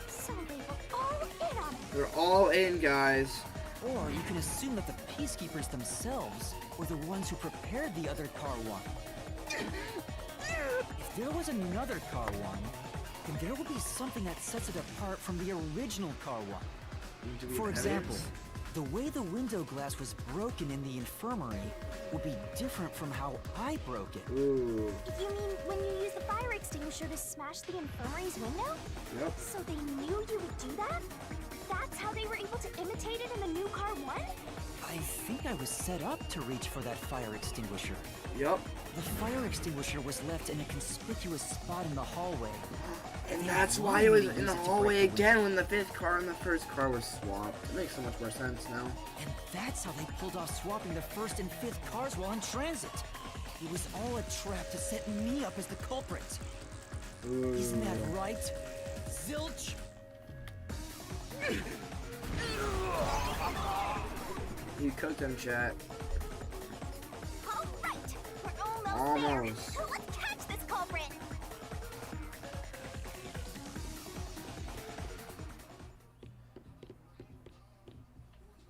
Speaker 3: So they were all in on it.
Speaker 1: They're all in, guys.
Speaker 2: Or you can assume that the peacekeepers themselves were the ones who prepared the other Car 1. If there was another Car 1, then there would be something that sets it apart from the original Car 1.
Speaker 1: Do we
Speaker 2: For
Speaker 1: have
Speaker 2: example,
Speaker 1: evidence?
Speaker 2: the way the window glass was broken in the infirmary would be different from how I broke it.
Speaker 1: Ooh.
Speaker 3: You mean when you used the fire extinguisher to smash the infirmary's window?
Speaker 1: Yep.
Speaker 3: So they knew you would do that? That's how they were able to imitate it in the new car one?
Speaker 2: I think I was set up to reach for that fire extinguisher.
Speaker 1: Yep.
Speaker 2: The fire extinguisher was left in a conspicuous spot in the hallway.
Speaker 1: And that's why it was in the hallway again when the 5th car and the 1st car was swapped. It makes so much more sense now.
Speaker 2: And that's how they pulled off swapping the 1st and 5th cars while in transit. It was all a trap to set me up as the culprit.
Speaker 1: Ooh.
Speaker 2: Isn't that right, Zilch?
Speaker 1: You cooked him, chat.
Speaker 3: All right, we're almost there.
Speaker 1: Almost.
Speaker 3: So let's catch this culprit.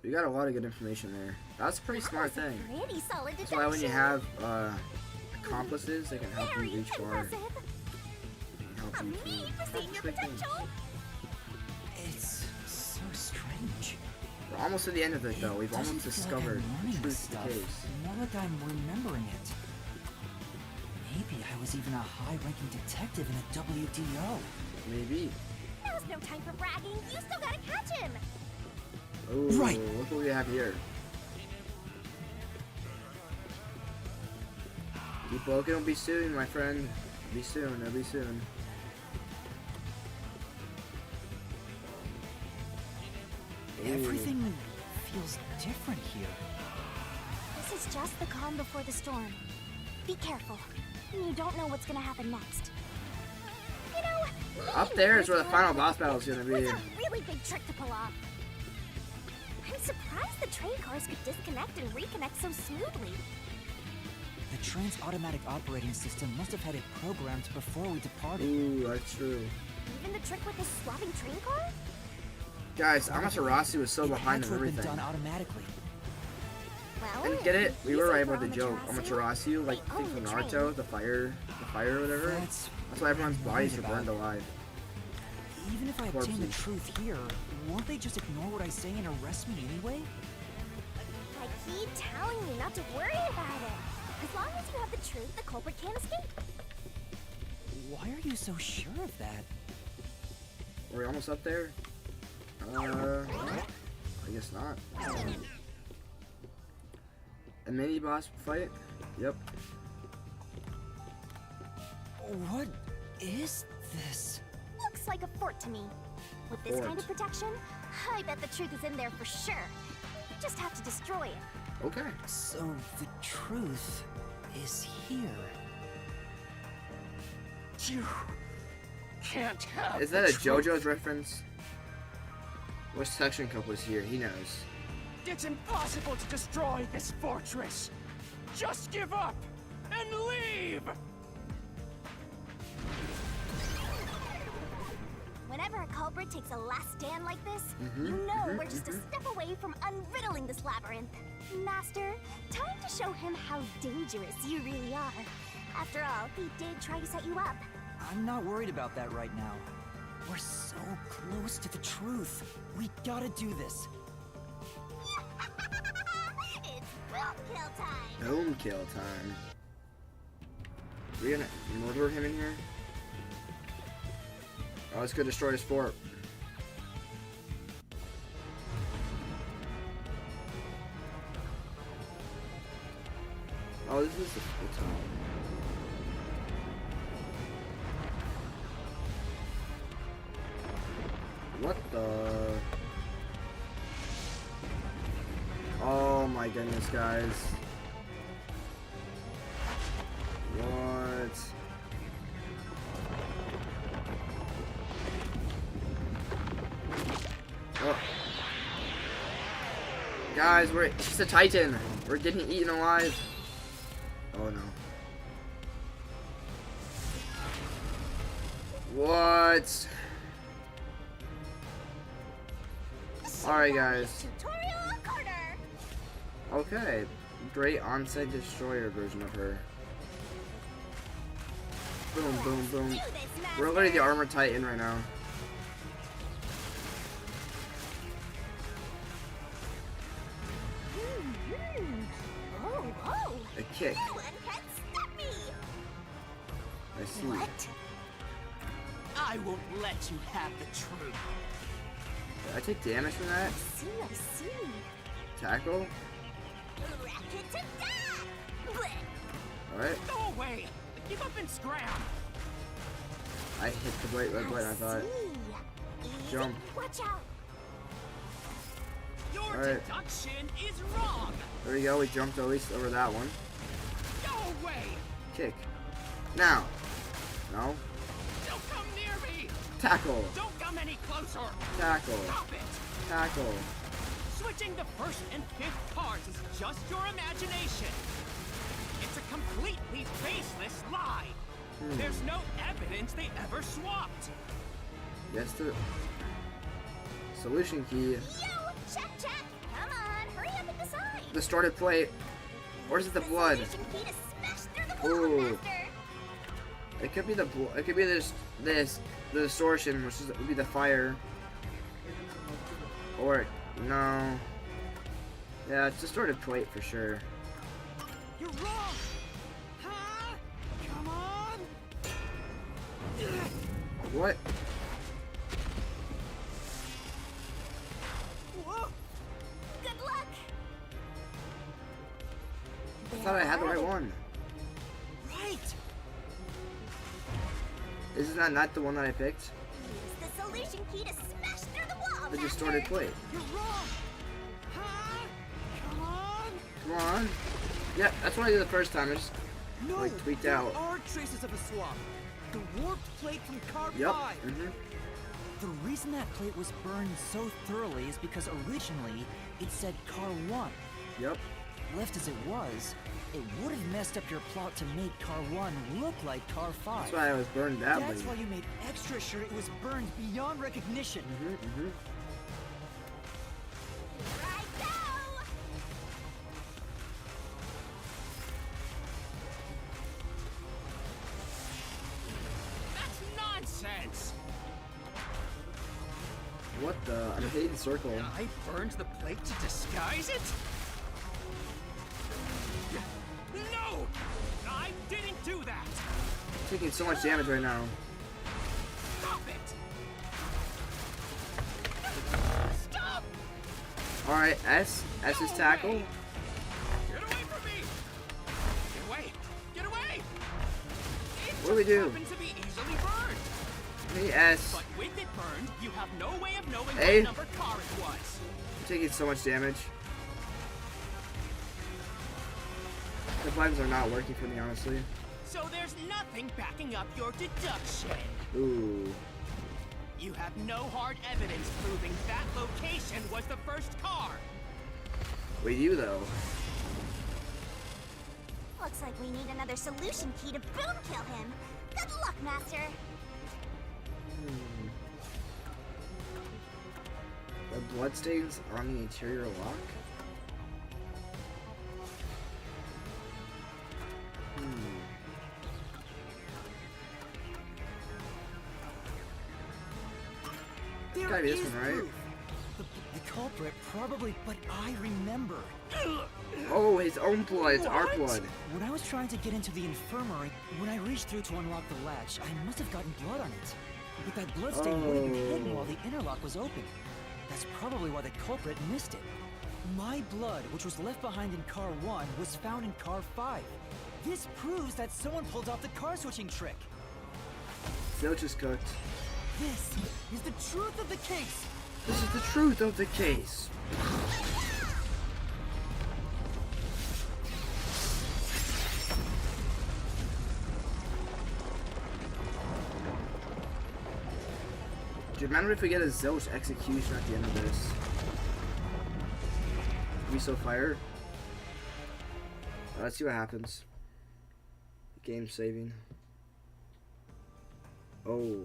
Speaker 1: You got a lot of good information there. That's a pretty smart
Speaker 3: That was
Speaker 1: thing.
Speaker 3: a pretty solid
Speaker 1: That's why when you
Speaker 3: deduction.
Speaker 1: have accomplices, they can help
Speaker 3: Very
Speaker 1: you reach far.
Speaker 3: impressive.
Speaker 1: They can help
Speaker 3: A
Speaker 1: you
Speaker 3: me for seeing your
Speaker 1: trick things.
Speaker 3: potential.
Speaker 2: It's so strange.
Speaker 1: We're almost to the end of it, though. We've
Speaker 2: It doesn't
Speaker 1: almost
Speaker 2: feel like
Speaker 1: discovered
Speaker 2: I'm
Speaker 1: the
Speaker 2: learning
Speaker 1: truth
Speaker 2: this
Speaker 1: of the
Speaker 2: stuff.
Speaker 1: case.
Speaker 2: More like I'm remembering it. Maybe I was even a high-ranking detective in the WDO.
Speaker 1: Maybe.
Speaker 3: Now's no time for bragging. You still gotta catch him.
Speaker 1: Oh,
Speaker 2: Right.
Speaker 1: Look what we have here. Keep walking. It'll be soon, my friend. It'll be soon. It'll be soon. Ooh.
Speaker 2: Everything feels different here.
Speaker 3: This is just the calm before the storm. Be careful. You don't know what's gonna happen next. You know,
Speaker 1: Up there is where the final boss battle is gonna be.
Speaker 3: It's a really big trick to pull off. I'm surprised the train cars could disconnect and reconnect so smoothly.
Speaker 2: The train's automatic operating system must have had it programmed before we departed.
Speaker 1: Ooh, that's true.
Speaker 3: Even the trick with the swapping train car?
Speaker 1: Guys, Amaterasu was so
Speaker 2: It
Speaker 1: behind
Speaker 2: had
Speaker 1: on
Speaker 2: to have been
Speaker 1: everything.
Speaker 2: done automatically.
Speaker 3: Well,
Speaker 1: And get it? We were right about the
Speaker 3: for
Speaker 1: joke. Amaterasu, like
Speaker 3: we
Speaker 1: I think
Speaker 3: own
Speaker 1: from
Speaker 3: the
Speaker 1: Naruto,
Speaker 3: train.
Speaker 1: the fire or whatever.
Speaker 2: That's
Speaker 1: That's why everyone's
Speaker 2: what I'm
Speaker 1: bodies
Speaker 2: worried
Speaker 1: were burned
Speaker 2: about.
Speaker 1: alive.
Speaker 2: Even if I obtain the
Speaker 1: Corpses.
Speaker 2: truth here, won't they just ignore what I say and arrest me anyway?
Speaker 3: I keep telling you not to worry about it. As long as you have the truth, the culprit can't escape.
Speaker 2: Why are you so sure of that?
Speaker 1: Are we almost up there? I guess not. A mini boss fight? Yep.
Speaker 2: What is this?
Speaker 3: Looks like a fort to me. With this kind of
Speaker 1: Fort.
Speaker 3: protection, I bet the truth is in there for sure. You just have to destroy it.
Speaker 1: Okay.
Speaker 2: So the truth is here.
Speaker 6: You can't have
Speaker 1: Is
Speaker 6: the
Speaker 1: that a
Speaker 6: truth.
Speaker 1: JoJo's reference? Which section cup was here? He knows.
Speaker 6: It's impossible to destroy this fortress. Just give up and leave.
Speaker 3: Whenever a culprit takes a last stand like this,
Speaker 1: Mm-hmm,
Speaker 3: you know we're just a step away from unriddling this labyrinth. Master, time to show him how dangerous you really are. After all, he did try to set you up.
Speaker 2: I'm not worried about that right now. We're so close to the truth. We gotta do this.
Speaker 3: It's boom kill time!
Speaker 1: Boom kill time. We gonna murder him in here? Oh, let's go destroy his fort. Oh, this is the top. What the? Oh my goodness, guys. What? Oh. Guys, it's just a Titan. We're getting eaten alive. Oh no. What? Alright, guys.
Speaker 3: Tutorial corner!
Speaker 1: Okay. Great on-site destroyer version of her. Boom, boom, boom.
Speaker 3: Do this,
Speaker 1: We're literally the armor Titan right now.
Speaker 3: Oh, oh!
Speaker 1: A kick.
Speaker 3: No one can stop me!
Speaker 1: I see.
Speaker 3: What?
Speaker 6: I won't let you have the truth.
Speaker 1: Did I take damage from that?
Speaker 3: I see.
Speaker 1: Tackle?
Speaker 3: Rat-a-ta-ta! Blech.
Speaker 1: Alright.
Speaker 6: Go away. Give up and scram.
Speaker 1: I hit the red button, I thought.
Speaker 3: See. Easy.
Speaker 1: Jump.
Speaker 3: Watch out!
Speaker 6: Your
Speaker 1: Alright.
Speaker 6: deduction is wrong.
Speaker 1: There we go, we jumped at least over that one.
Speaker 6: Go away.
Speaker 1: Kick. Now. No.
Speaker 6: Don't come near me.
Speaker 1: Tackle.
Speaker 6: Don't come any closer.
Speaker 1: Tackle.
Speaker 6: Stop it.
Speaker 1: Tackle.
Speaker 6: Switching the first and fifth cards is just your imagination. It's a completely baseless lie. There's no evidence they ever swapped.
Speaker 1: Yes, the solution key.
Speaker 3: Yo! Check, check! Come on, hurry up and decide!
Speaker 1: Distorted plate. Where's the blood?
Speaker 3: Solution key to smash through the wall,
Speaker 1: Ooh.
Speaker 3: Master!
Speaker 1: It could be the it could be the distortion, which would be the fire. Or no. Yeah, it's distorted plate for sure.
Speaker 6: You're wrong. Huh? Come on.
Speaker 1: What? I thought I had the right one.
Speaker 2: Right!
Speaker 1: Isn't that not the one that I picked?
Speaker 3: Use the solution key to smash through the wall,
Speaker 1: The
Speaker 3: Master.
Speaker 1: distorted plate.
Speaker 2: You're wrong! Huh? Come on!
Speaker 1: Come on. Yeah, that's what I did the first time. I just
Speaker 2: No!
Speaker 1: like tweaked
Speaker 2: there
Speaker 1: out.
Speaker 2: are traces of a swap. The warped plate from car
Speaker 1: Yep.
Speaker 2: 5.
Speaker 1: Mm-hmm.
Speaker 2: The reason that plate was burned so thoroughly is because originally it said car 1.
Speaker 1: Yep.
Speaker 2: Left as it was, it would have messed up your plot to make car 1 look like car 5.
Speaker 1: That's why I was burned badly.
Speaker 2: That's why you made extra sure it was burned beyond recognition.
Speaker 1: Mm-hmm. Mm-hmm.
Speaker 3: Here I go.
Speaker 6: That's nonsense!
Speaker 1: What the? I'm hitting circle.
Speaker 6: I burned the plate to disguise it? No! I didn't do that!
Speaker 1: I'm taking so much damage right now.
Speaker 6: Stop it! Stop!
Speaker 1: Alright, S is tackle.
Speaker 6: Get away from me! Get away! Get away! It
Speaker 1: What do we
Speaker 6: just
Speaker 1: do?
Speaker 6: happened to be easily burned.
Speaker 1: Me S.
Speaker 6: But with it burned, you have no way of knowing
Speaker 1: A.
Speaker 6: what number car it was.
Speaker 1: I'm taking so much damage. The buttons are not working for me, honestly.
Speaker 6: So there's nothing backing up your deduction.
Speaker 1: Ooh.
Speaker 6: You have no hard evidence proving that location was the first car.
Speaker 1: Wait, you though.
Speaker 3: Looks like we need another solution key to boom kill him. Good luck, Master.
Speaker 1: The bloodstains on the interior lock?
Speaker 2: There
Speaker 1: Gotta be this
Speaker 2: is
Speaker 1: one, right?
Speaker 2: proof. The culprit probably, but I remember.
Speaker 1: Oh, his own blood. It's our
Speaker 2: What?
Speaker 1: blood.
Speaker 2: When I was trying to get into the infirmary, when I reached through to unlock the latch, I must have gotten blood on it. But that bloodstain would have been hidden while the interlock was open. That's probably why the culprit missed it. My blood, which was left behind in car 1, was found in car 5. This proves that someone pulled off the car switching trick.
Speaker 1: Zilch is cooked.
Speaker 2: This is the truth of the case.
Speaker 1: This is the truth of the case. Do you remember if we get a Zilch execution at the end of this? We so fire? Let's see what happens. Game saving. Oh.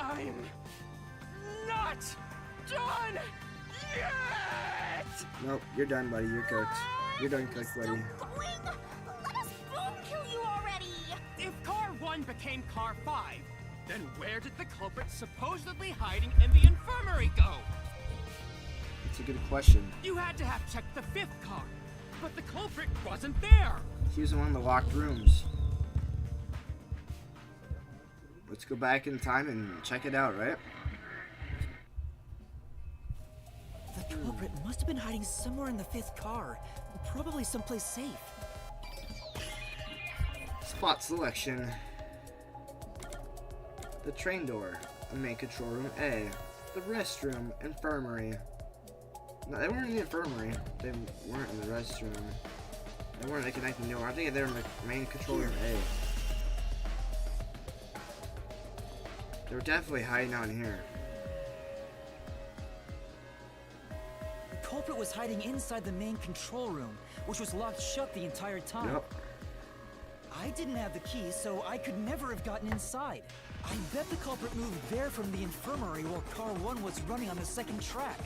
Speaker 6: I'm not done yet!
Speaker 1: Nope, you're done, buddy. You're cooked. You're done cooked, buddy.
Speaker 3: Still going? Let us boom kill you already.
Speaker 6: If car 1 became car 5, then where did the culprit supposedly hiding in the infirmary go?
Speaker 1: It's a good question.
Speaker 6: You had to have checked the 5th car, but the culprit wasn't there.
Speaker 1: He was in one of the locked rooms. Let's go back in time and check it out, right?
Speaker 2: The culprit must have been hiding somewhere in the 5th car, probably someplace safe.
Speaker 1: Spot selection. The train door. The main control room A. The restroom. Infirmary. No, they weren't in the infirmary. They weren't in the restroom. They weren't connecting door. I think they're in the main control room A. They were definitely hiding out in here.
Speaker 2: The culprit was hiding inside the main control room, which was locked shut the entire time.
Speaker 1: Yep.
Speaker 2: I didn't have the key, so I could never have gotten inside. I bet the culprit moved there from the infirmary while car 1 was running on the 2nd track.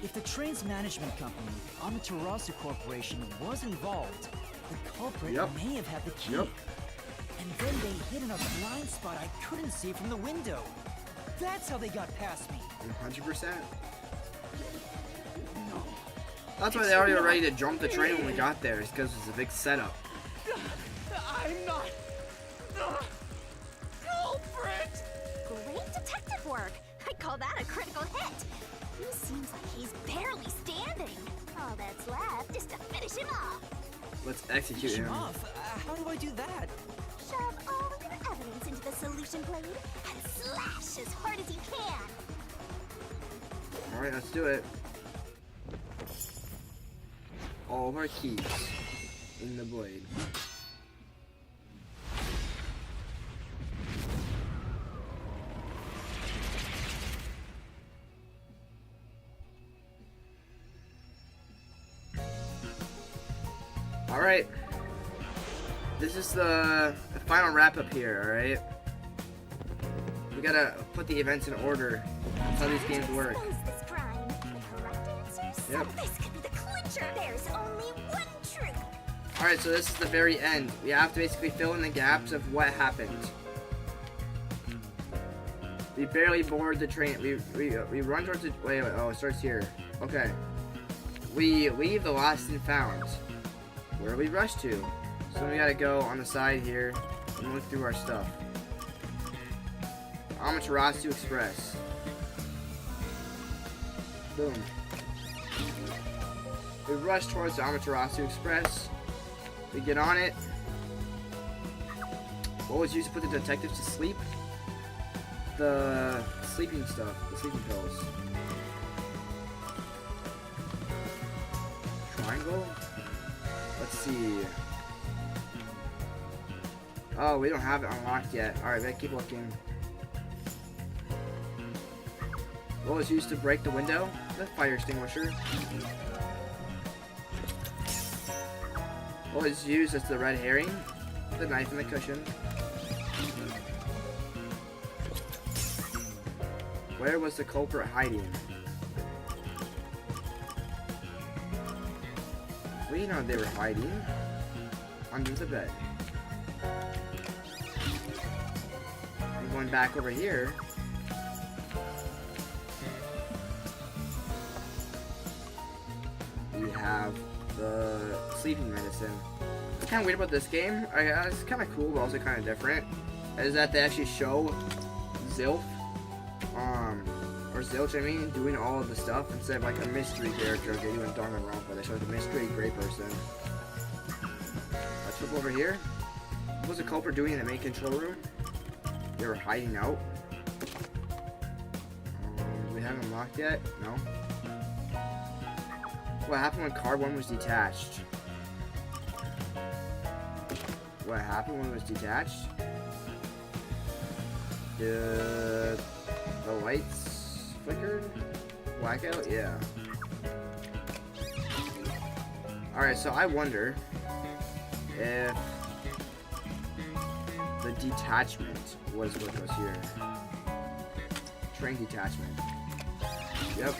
Speaker 2: If the train's management company, Amaterasu Corporation, was involved, the culprit
Speaker 1: Yep.
Speaker 2: may have had the key.
Speaker 1: Yep.
Speaker 2: And then they hid in a blind spot I couldn't see from the window. That's how they got past me.
Speaker 1: 100%. That's why they already were ready to jump the train when we got there. It's because it's a big setup.
Speaker 6: I'm not the culprit!
Speaker 3: Great detective work. I call that a critical hit. He seems like he's barely standing. All that's left is to finish him off.
Speaker 1: Let's execute
Speaker 2: Finish him
Speaker 1: him.
Speaker 2: off? How do I do that?
Speaker 3: Shove all of your evidence into the solution blade and slash as hard as you can.
Speaker 1: Alright, let's do it. All of our keys in the blade. Alright. This is the final wrap up here, alright? We gotta put the events in order. That's how these games work.
Speaker 3: Expose this crime. The correct answer?
Speaker 1: Yep.
Speaker 3: So this could be the clincher. There's only one truth.
Speaker 1: Alright, so this is the very end. We have to basically fill in the gaps of what happened. We barely board the train. We run towards the... Wait, oh, it starts here. Okay. We leave the lost and found. Where do we rush to? So we gotta go on the side here and look through our stuff. Amaterasu Express. Boom. We rush towards the Amaterasu Express. We get on it. What was used to put the detectives to sleep? The sleeping stuff, the sleeping pills. Triangle? Let's see. Oh, we don't have it unlocked yet. Alright, we gotta keep looking. What was used to break the window? The fire extinguisher. What was used as the red herring? The knife and the cushion. Where was the culprit hiding? We know they were hiding under the bed. And going back over here, we have the sleeping medicine. What's kind of weird about this game, it's kind of cool but also kind of different, is that they actually show Zilf, or Zilch, I mean, doing all of the stuff instead of like a mystery character okay, doing Danganronpa. They show the mystery gray person. Let's flip over here. What was the culprit doing in the main control room? They were hiding out. We haven't unlocked yet? No. What happened when car 1 was detached? What happened when it was detached? The lights flickered? Blackout? Yeah. Alright, so I wonder if the detachment was what was here. Train detachment. Yep.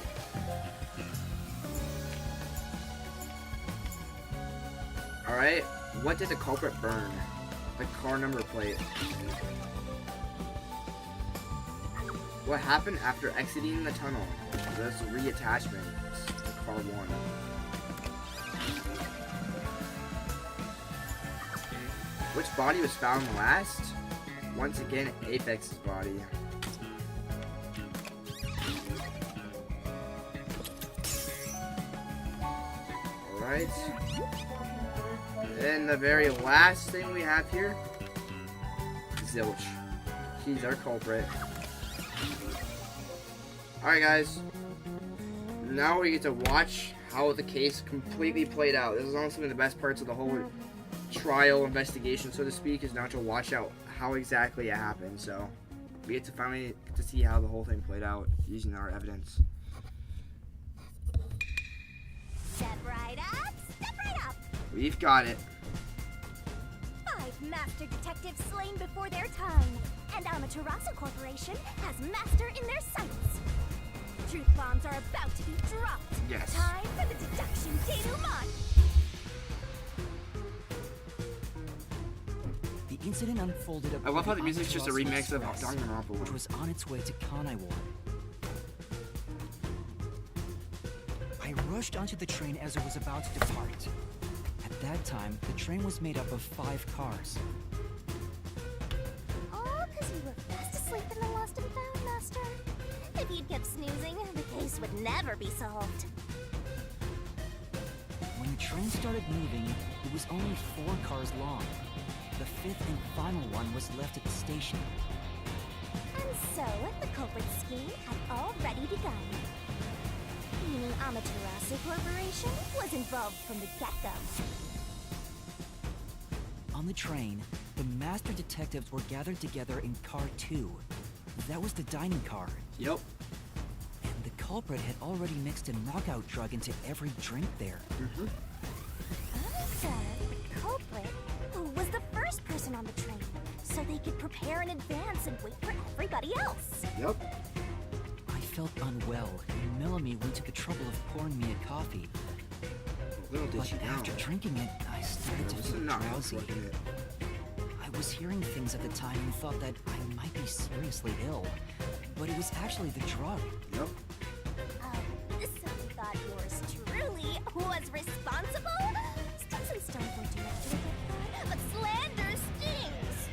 Speaker 1: Alright, what did the culprit burn? The car number plate. What happened after exiting the tunnel? That's reattachment to car 1. Which body was found last? Once again, Apex's body. Alright. And the very last thing we have here, Zilch. He's our culprit. Alright guys, now we get to watch how the case completely played out. This is honestly the best parts of the whole trial investigation, so to speak, is now to watch out how exactly it happened. So we get to finally get to see how the whole thing played out using our evidence.
Speaker 3: Step right up, step right up.
Speaker 1: We've got it.
Speaker 3: 5 master detectives slain before their time, and Amaterasu Corporation has master in their sights. Truth bombs are about to be dropped.
Speaker 1: Yes.
Speaker 3: Time for the deduction denouement.
Speaker 2: The incident unfolded.
Speaker 1: I love how the music's just a remix of
Speaker 2: Express,
Speaker 1: Danganronpa,
Speaker 2: which was on its way to Kanaiwar. I rushed onto the train as it was about to depart. At that time, the train was made up of 5 cars.
Speaker 3: All because you were fast asleep in the lost and found, Master. If you'd get kept snoozing, the case would never be solved.
Speaker 2: When the train started moving, it was only 4 cars long. The 5th and final one was left at the station.
Speaker 3: And so, the culprit scheme had already begun. Meaning Amaterasu Corporation was involved from the get-go.
Speaker 2: On the train, the master detectives were gathered together in car 2. That was the dining car.
Speaker 1: Yep.
Speaker 2: And the culprit had already mixed a knockout drug into every drink there.
Speaker 3: So, the culprit was the first person on the train, so they could prepare in advance and wait for everybody else.
Speaker 1: Yep.
Speaker 2: I felt unwell, and Melanie went to the trouble of pouring me a coffee.
Speaker 1: Little did
Speaker 2: But
Speaker 1: she know.
Speaker 2: after drinking it, I started to
Speaker 1: This is
Speaker 2: feel
Speaker 1: not
Speaker 2: drowsy.
Speaker 1: working it.
Speaker 2: I was hearing things at the time and thought that I might be seriously ill, but it was actually the drug.
Speaker 1: Yep.
Speaker 3: So you thought yours truly was responsible? Sticks and stones won't do much to a good guy, but slander stings!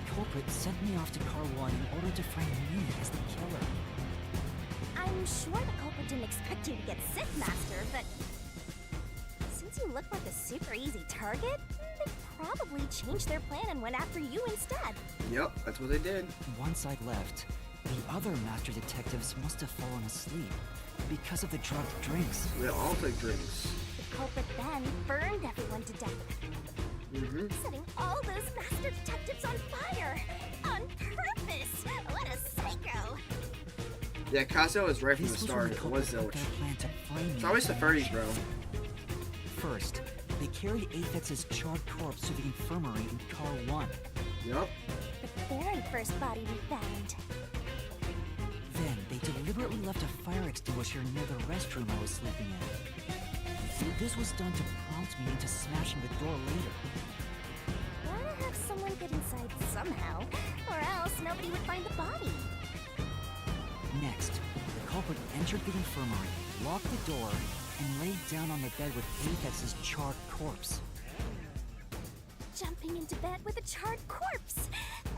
Speaker 2: The culprit sent me off to car 1 in order to find me as the killer.
Speaker 3: I'm sure the culprit didn't expect you to get sick, Master, but since you look like a super easy target, they probably changed their plan and went after you instead.
Speaker 1: Yep, that's what they did.
Speaker 2: Once I'd left, the other master detectives must have fallen asleep because of the drugged drinks.
Speaker 1: We all take drinks.
Speaker 3: The culprit then burned everyone to death, setting all those master detectives on fire! On purpose! What a psycho!
Speaker 1: Yeah, Casso was right from the
Speaker 2: This was when
Speaker 1: start.
Speaker 2: the
Speaker 1: It
Speaker 2: culprit
Speaker 1: was
Speaker 2: put
Speaker 1: Zilch.
Speaker 2: their plan to frame me.
Speaker 1: It's always the
Speaker 2: in
Speaker 1: furries,
Speaker 2: action.
Speaker 1: bro.
Speaker 2: First, they carried Aphex's charred corpse to the infirmary in car 1.
Speaker 1: Yep.
Speaker 3: The very first body we found.
Speaker 2: Then, they deliberately left a fire extinguisher near the restroom I was sleeping in. This was done to prompt me into smashing the door later.
Speaker 3: Wanna have someone get inside somehow, or else nobody would find the body.
Speaker 2: Next, the culprit entered the infirmary, locked the door, and laid down on the bed with Aphex's charred corpse.
Speaker 3: Jumping into bed with a charred corpse!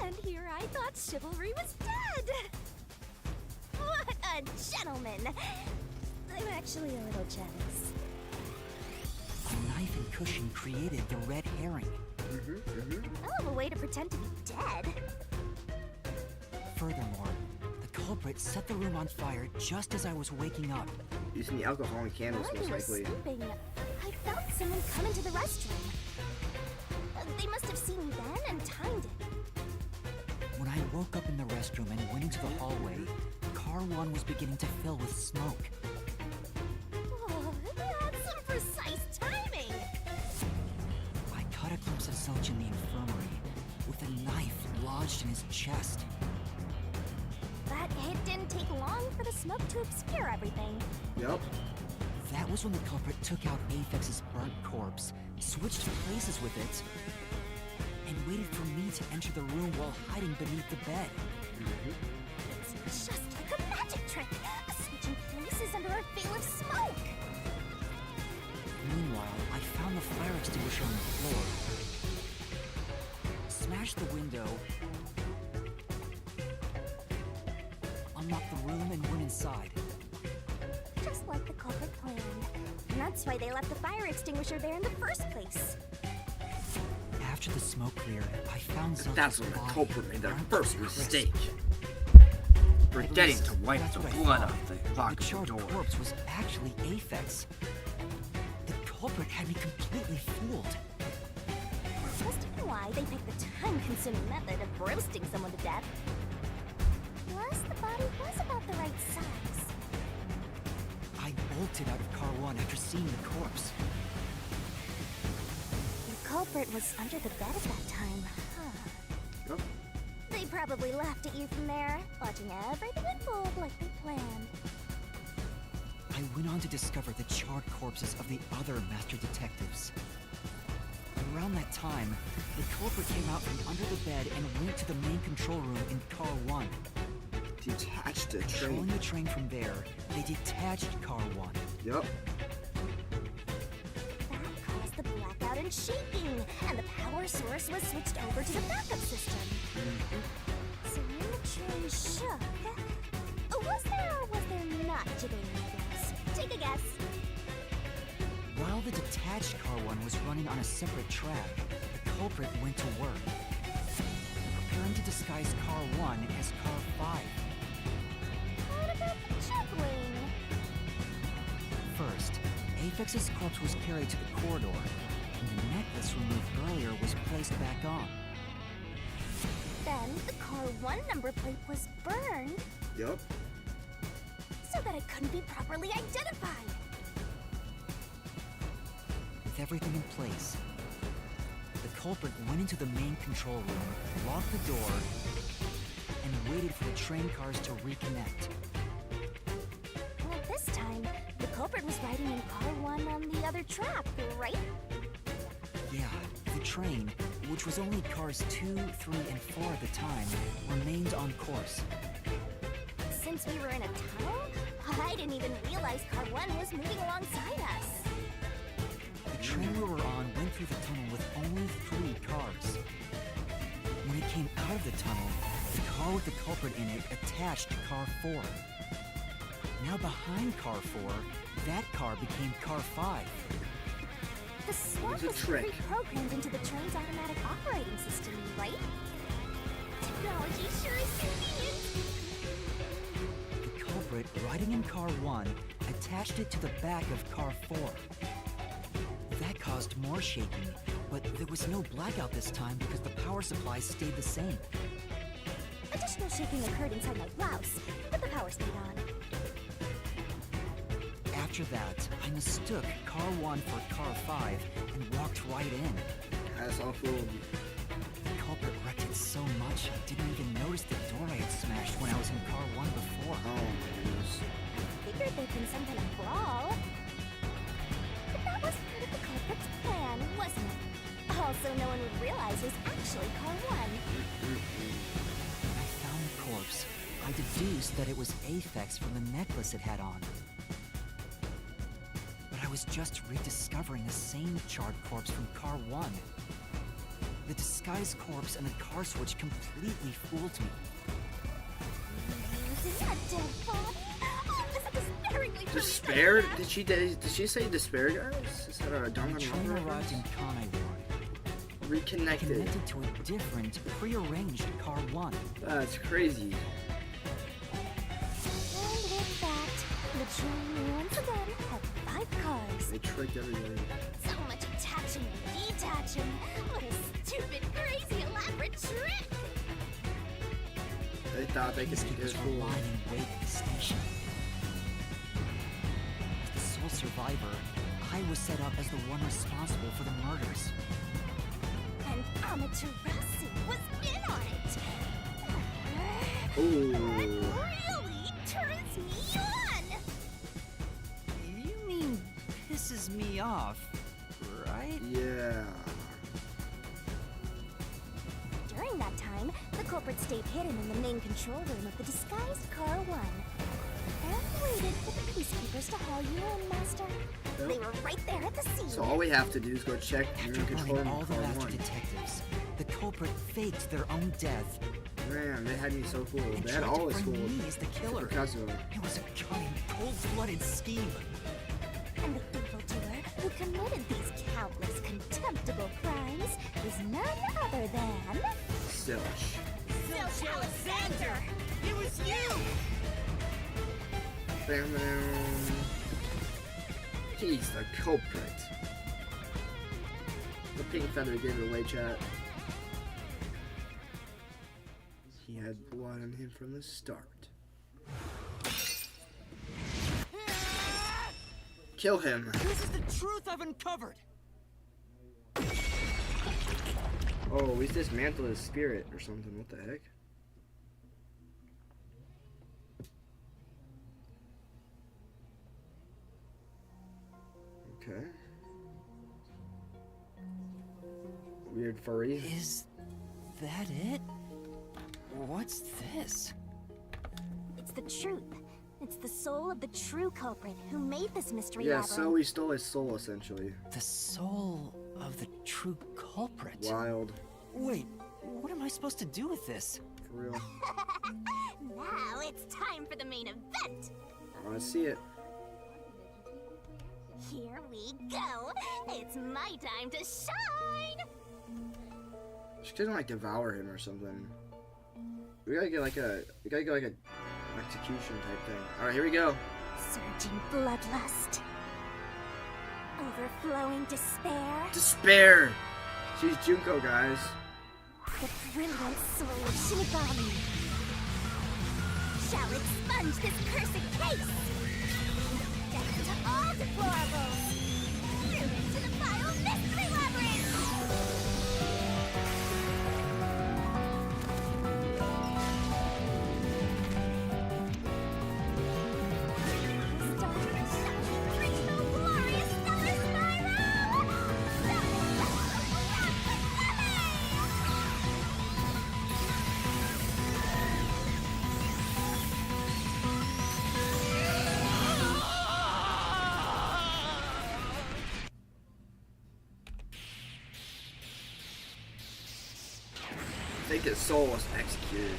Speaker 3: And here I thought chivalry was dead! What a gentleman! I'm actually a little jealous.
Speaker 2: A knife and cushion created the red herring.
Speaker 3: Hell of a way to pretend to be dead.
Speaker 2: Furthermore, the culprit set the room on fire just as I was waking up.
Speaker 1: Using the alcohol and candles,
Speaker 3: While
Speaker 1: most
Speaker 3: you were
Speaker 1: likely.
Speaker 3: sleeping, I felt someone come into the restroom. They must have seen me then and timed it.
Speaker 2: When I woke up in the restroom and went into the hallway, car 1 was beginning to fill with smoke.
Speaker 3: Oh, that's some precise timing!
Speaker 2: I caught a glimpse of Zilch in the infirmary, with a knife lodged in his chest.
Speaker 3: But it didn't take long for the smoke to obscure everything.
Speaker 1: Yep.
Speaker 2: That was when the culprit took out Aphex's burnt corpse, switched places with it, and waited for me to enter the room while hiding beneath the bed.
Speaker 3: It's just like a magic trick! Switching places under a veil of smoke!
Speaker 2: Meanwhile, I found the fire extinguisher on the floor, smashed the window, unlocked the room, and went inside.
Speaker 3: Just like the culprit planned. And that's why they left the fire extinguisher there in the first place.
Speaker 2: After the smoke cleared, I found Zilch's
Speaker 1: That's when the
Speaker 2: body
Speaker 1: culprit made their
Speaker 2: burnt
Speaker 1: first
Speaker 2: to crisp.
Speaker 1: mistake.
Speaker 2: At
Speaker 1: Forgetting
Speaker 2: least,
Speaker 1: to wipe
Speaker 2: that's
Speaker 1: the
Speaker 2: what I
Speaker 1: blood
Speaker 2: thought.
Speaker 1: off the
Speaker 2: The
Speaker 1: lock of the
Speaker 2: charred
Speaker 1: door.
Speaker 2: corpse was actually Aphex. The culprit had me completely fooled.
Speaker 3: Must have been why they picked the time-consuming method of roasting someone to death. Plus, the body was about the right size.
Speaker 2: I bolted out of car 1 after seeing the corpse.
Speaker 3: The culprit was under the bed at that time, huh?
Speaker 1: Yep.
Speaker 3: They probably laughed at you from there, watching everything unfold like they planned.
Speaker 2: I went on to discover the charred corpses of the other master detectives. Around that time, the culprit came out from under the bed and went to the main control room in car 1.
Speaker 1: Detached the
Speaker 2: Controlling
Speaker 1: train.
Speaker 2: the train from there, they detached car 1.
Speaker 1: Yep.
Speaker 3: That caused the blackout sudden shaking, and the power source was switched over to the backup system. So when the train shook, was there or was there not jiggling wheels? Take a guess.
Speaker 2: While the detached car 1 was running on a separate track, the culprit went to work, preparing to disguise car 1 as car 5.
Speaker 3: What about the juggling?
Speaker 2: First, Aphex's corpse was carried to the corridor, and the necklace removed earlier was placed back on.
Speaker 3: Then the car 1 number plate was burned
Speaker 1: Yup.
Speaker 3: so that it couldn't be properly identified.
Speaker 2: With everything in place, the culprit went into the main control room, locked the door, and waited for the train cars to reconnect.
Speaker 3: Well, this time, the culprit was riding in car 1 on the other track, right?
Speaker 2: Yeah, the train, which was only cars 2, 3, and 4 at the time, remained on course.
Speaker 3: Since we were in a tunnel, I didn't even realize car 1 was moving alongside us.
Speaker 2: The train we were on went through the tunnel with only 3 cars. When it came out of the tunnel, the car with the culprit in it attached to car 4. Now behind car 4, that car became car 5.
Speaker 3: The swap
Speaker 1: It's a
Speaker 3: was
Speaker 1: trick.
Speaker 3: pre-programmed into the train's automatic operating system, right? Technology sure is convenient.
Speaker 2: The culprit, riding in car 1, attached it to the back of car 4. That caused more shaking, but there was no blackout this time because the power supply stayed the same.
Speaker 3: Additional shaking occurred inside my blouse, but the power stayed on.
Speaker 2: After that, I mistook car 1 for car 5 and walked right in.
Speaker 1: That's all fooled.
Speaker 2: The culprit wrecked it so much I didn't even notice the door I had smashed when I was in car 1 before.
Speaker 1: Oh my goodness.
Speaker 3: Figured there'd been some kind of brawl. But that was part of the culprit's plan, wasn't it? Also, no one would realize it was actually car 1.
Speaker 2: When I found the corpse, I deduced that it was Aphex from the necklace it had on. But I was just rediscovering the same charred corpse from car 1. The disguised corpse and the car switch completely fooled me.
Speaker 3: Using a dead body? Oh, this is despairingly
Speaker 1: Despaired? Did she say despair, guys? Is that a dumb
Speaker 2: The train arrived in Kanai Ward,
Speaker 1: Reconnected.
Speaker 2: connected to a different, prearranged car 1.
Speaker 1: That's crazy.
Speaker 3: And with that, the train once again had 5 cars.
Speaker 1: They tricked everybody.
Speaker 3: So much attaching and detaching. What a stupid, crazy, elaborate trick!
Speaker 1: They thought they could be
Speaker 2: Peacekeepers
Speaker 1: good
Speaker 2: were
Speaker 1: fool.
Speaker 2: lying in wait at the station. As the sole survivor, I was set up as the one responsible for the murders.
Speaker 3: And Amaterasu was in on it!
Speaker 1: Ooh.
Speaker 3: That really turns me on!
Speaker 2: You mean pisses me off, right?
Speaker 1: Yeah.
Speaker 3: During that time, the culprit stayed hidden in the main control room of the disguised car 1. And waited for the peacekeepers to haul you in, Master.
Speaker 1: Yep.
Speaker 3: They were right there at the scene.
Speaker 1: So all we have to do is go check the
Speaker 2: After
Speaker 1: main control
Speaker 2: burning
Speaker 1: room
Speaker 2: all the
Speaker 1: car
Speaker 2: master
Speaker 1: 1.
Speaker 2: detectives, the culprit faked their own death
Speaker 1: Man, they had me so fooled.
Speaker 2: and
Speaker 1: They had
Speaker 2: tried
Speaker 1: all
Speaker 2: to
Speaker 1: us
Speaker 2: bring
Speaker 1: fooled.
Speaker 2: me as the killer.
Speaker 1: Kazuo.
Speaker 2: It was a cunning, cold-blooded scheme.
Speaker 3: And the evildoer who committed these countless contemptible crimes is none other than...
Speaker 1: Silch.
Speaker 3: Zilch Alexander!
Speaker 6: It was you!
Speaker 1: Bam, bam. He's the culprit. The pink feather gave it away, chat. He had blood on him from the start. Kill him.
Speaker 2: This is the truth I've uncovered.
Speaker 1: Oh, we dismantled his spirit or something. What the heck? Okay. Weird furry.
Speaker 2: Is that it? What's this?
Speaker 3: It's the truth. It's the soul of the true culprit who made this mystery
Speaker 1: Yeah,
Speaker 3: labyrinth.
Speaker 1: so we stole his soul essentially.
Speaker 2: The soul of the true culprit.
Speaker 1: Wild.
Speaker 2: Wait, what am I supposed to do with this?
Speaker 1: For real.
Speaker 3: Now it's time for the main event.
Speaker 1: I want to see it.
Speaker 3: Here we go. It's my time to shine.
Speaker 1: She doesn't like devour him or something. We gotta get like a execution type thing. All right, here we go.
Speaker 3: Surging bloodlust. Overflowing despair.
Speaker 1: Despair. She's Junko, guys.
Speaker 3: The brilliant soul of Shinigami shall expunge this cursed case. Death to all deplorables. Ruin to the vile mystery labyrinth. Starting a shiny, graceful, glorious stellar spiral.
Speaker 1: I think his soul was executed.